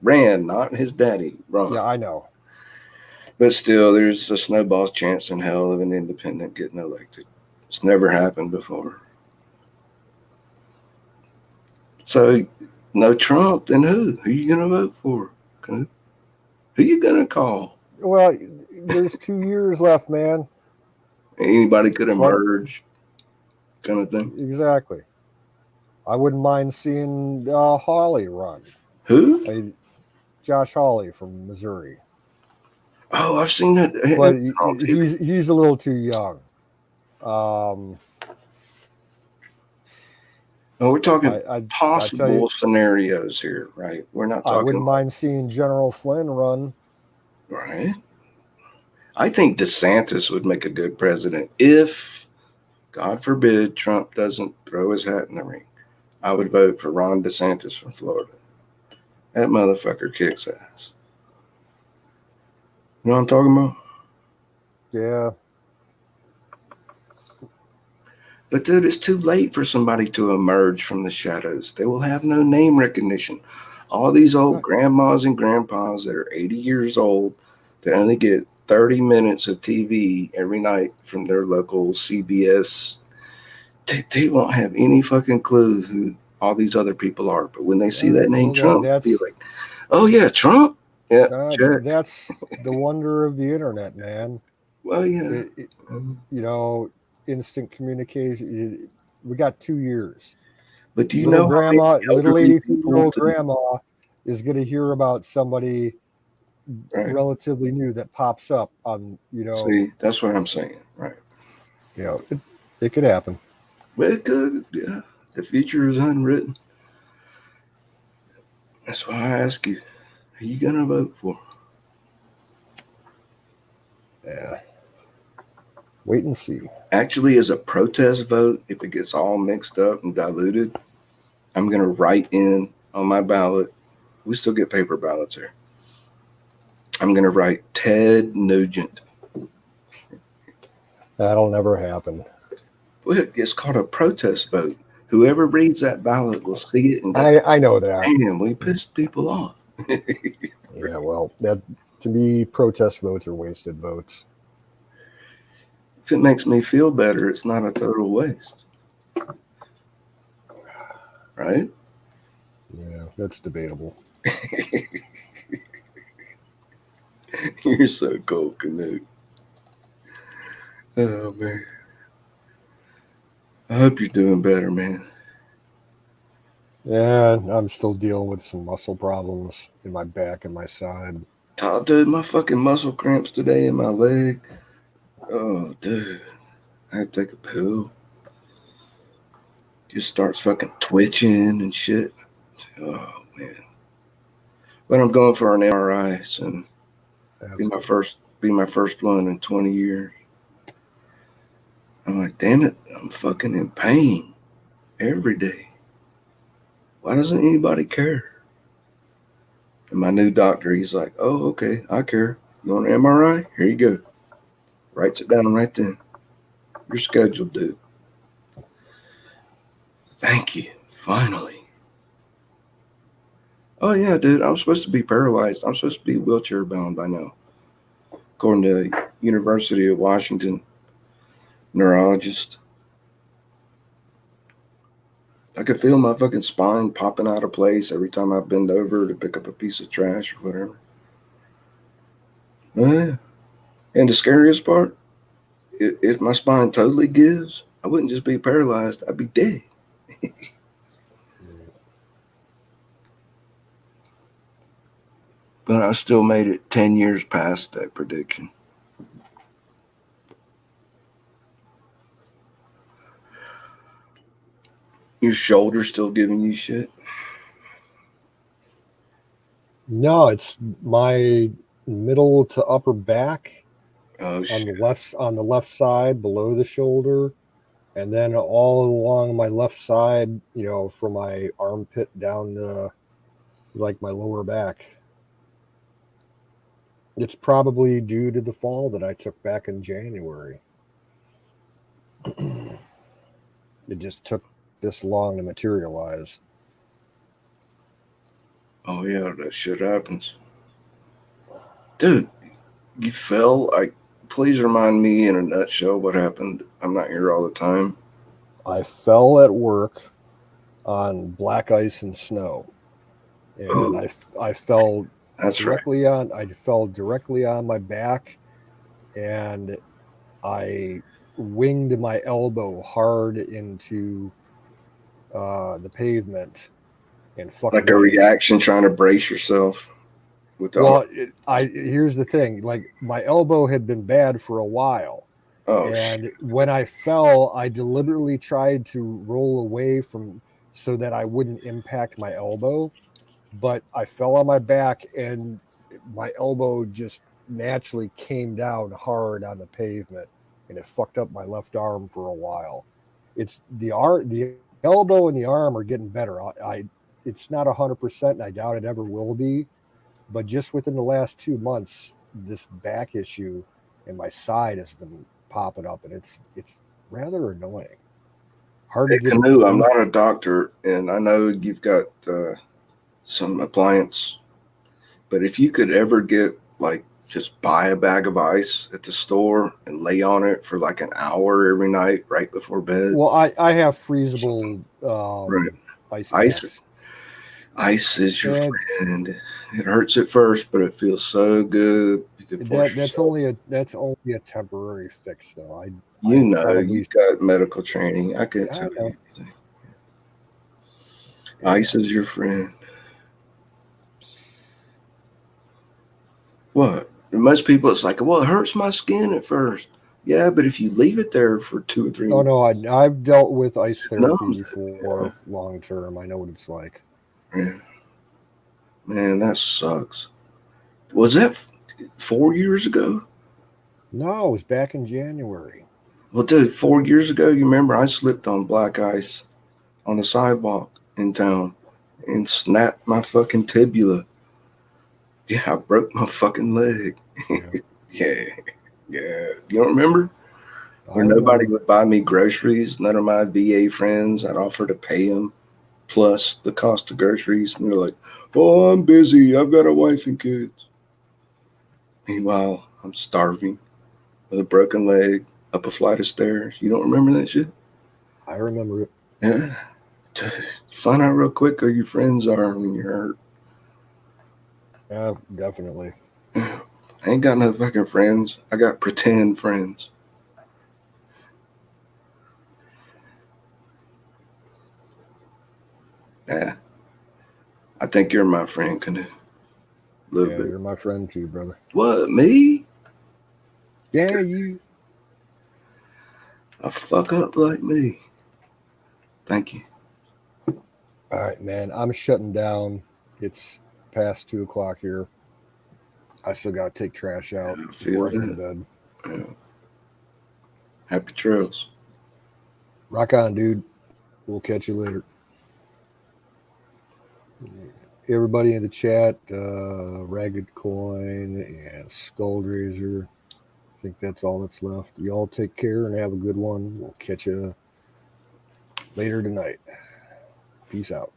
Rand, not his daddy, Ron. Yeah, I know. But still, there's a snowball's chance in hell of an independent getting elected. It's never happened before. So, no Trump, then who? Who are you going to vote for? Who are you going to call? Well, there's 2 years left, man. Anybody could emerge, kind of thing. Exactly. I wouldn't mind seeing Hawley run. Who? Josh Hawley from Missouri. Oh, I've seen that. But he's a little too young. We're talking possible scenarios here, right? We're not talking. I wouldn't mind seeing General Flynn run. Right. I think DeSantis would make a good president if, God forbid, Trump doesn't throw his hat in the ring. I would vote for Ron DeSantis from Florida. That motherfucker kicks ass. You know what I'm talking about? Yeah. But dude, it's too late for somebody to emerge from the shadows. They will have no name recognition. All these old grandmas and grandpas that are 80 years old that only get 30 minutes of TV every night from their local CBS, they won't have any fucking clue who all these other people are. But when they see that name Trump, they'll be like, oh yeah, Trump? Yeah, check. That's the wonder of the internet, man. Well, yeah. You know, instant communication. We got 2 years. But do you little know grandma, little 83-year-old to... grandma is going to hear about somebody relatively new that pops up on, you know. See, that's what I'm saying, right? You know, it could happen. Well, it could, yeah. The future is unwritten. That's why I ask you, who you gonna vote for? Yeah. Wait and see. Actually, as a protest vote, if it gets all mixed up and diluted, I'm gonna write in on my ballot. We still get paper ballots here. I'm gonna write Ted Nugent. That'll never happen. Well, it's called a protest vote. Whoever reads that ballot will see it and go, I know that. Damn, we pissed people off. Yeah, well, that to me, protest votes are wasted votes. If it makes me feel better, it's not a total waste. Right? Yeah, that's debatable. You're so cool, Canute. Oh, man. I hope you're doing better, man. Yeah, I'm still dealing with some muscle problems in my back and my side. Oh, dude, my fucking muscle cramps today in my leg. Oh, dude. I had to take a pill. Just starts fucking twitching and shit. Oh, man. But I'm going for an MRI soon. Be my first one in 20 years. I'm like, damn it, I'm fucking in pain every day. Why doesn't anybody care? And my new doctor, he's like, oh, okay, I care. You want an MRI? Here you go. Writes it down right then. You're scheduled, dude. Thank you. Finally. Oh, yeah, dude, I'm supposed to be paralyzed. I'm supposed to be wheelchair bound by now. According to University of Washington neurologist. I could feel my fucking spine popping out of place every time I bend over to pick up a piece of trash or whatever. Oh, yeah. And the scariest part, if my spine totally gives, I wouldn't just be paralyzed, I'd be dead. But I still made it 10 years past that prediction. Your shoulder still giving you shit? No, it's my middle to upper back. Oh, shit. On the left side below the shoulder, and then all along my left side, you know, from my armpit down to like my lower back. It's probably due to the fall that I took back in January. It just took this long to materialize. Oh, yeah, that shit happens. Dude, you fell? Please remind me in a nutshell what happened. I'm not here all the time. I fell at work on black ice and snow. And I fell directly on my back, and I winged my elbow hard into the pavement and fucking like a reaction trying to brace yourself with the here's the thing, like my elbow had been bad for a while. And when I fell, I deliberately tried to roll away so that I wouldn't impact my elbow. But I fell on my back and my elbow just naturally came down hard on the pavement, and it fucked up my left arm for a while. It's the elbow and the arm are getting better. It's not 100%, and I doubt it ever will be. But just within the last 2 months, this back issue in my side has been popping up, and it's rather annoying. Hard Hey, to get. Canoe, I'm not a doctor, and I know you've got some appliance, but if you could ever get like just buy a bag of ice at the store and lay on it for like an hour every night right before bed. Well, I have freezable Right. ice Ice packs. Ice is your And friend. It hurts at first, but it feels so good. You can force that's yourself. only a temporary fix, though. I You know, probably you've got medical training. I can't I tell know. you anything. Ice is your friend. What? And most people, it's like, well, it hurts my skin at first. Yeah, but if you leave it there for 2 or 3 Oh no, I've dealt with ice it therapy numbs it. before, long term. I know what it's like. Yeah. Man, that sucks. Was that 4 years ago? No, it was back in January. Well, dude, 4 years ago, you remember I slipped on black ice on the sidewalk in town and snapped my fucking tibia. Yeah, I broke my fucking leg. Yeah. Yeah. You don't remember? I Where nobody remember. would buy me groceries. None of my VA friends. I'd offer to pay them plus the cost of groceries. And they're like, oh, I'm busy. I've got a wife and kids. Meanwhile, I'm starving with a broken leg up a flight of stairs. You don't remember that shit? I remember it. Yeah. Find out real quick who your friends are when you're hurt. Yeah, definitely. I ain't got no fucking friends. I got pretend friends. Yeah. I think you're my friend, Canoe. A little Yeah, bit. you're my friend too, brother. What, me? Yeah, you. A fuck up like me. Thank you. All right, man. I'm shutting down. It's past 2 o'clock here. I still got to take trash out I before feel I go to that. bed. Yeah. Happy trails. Rock on, dude. We'll catch you later. Everybody in the chat, Ragged Coin and Skullraiser. I think that's all that's left. You all take care and have a good one. We'll catch you later tonight. Peace out.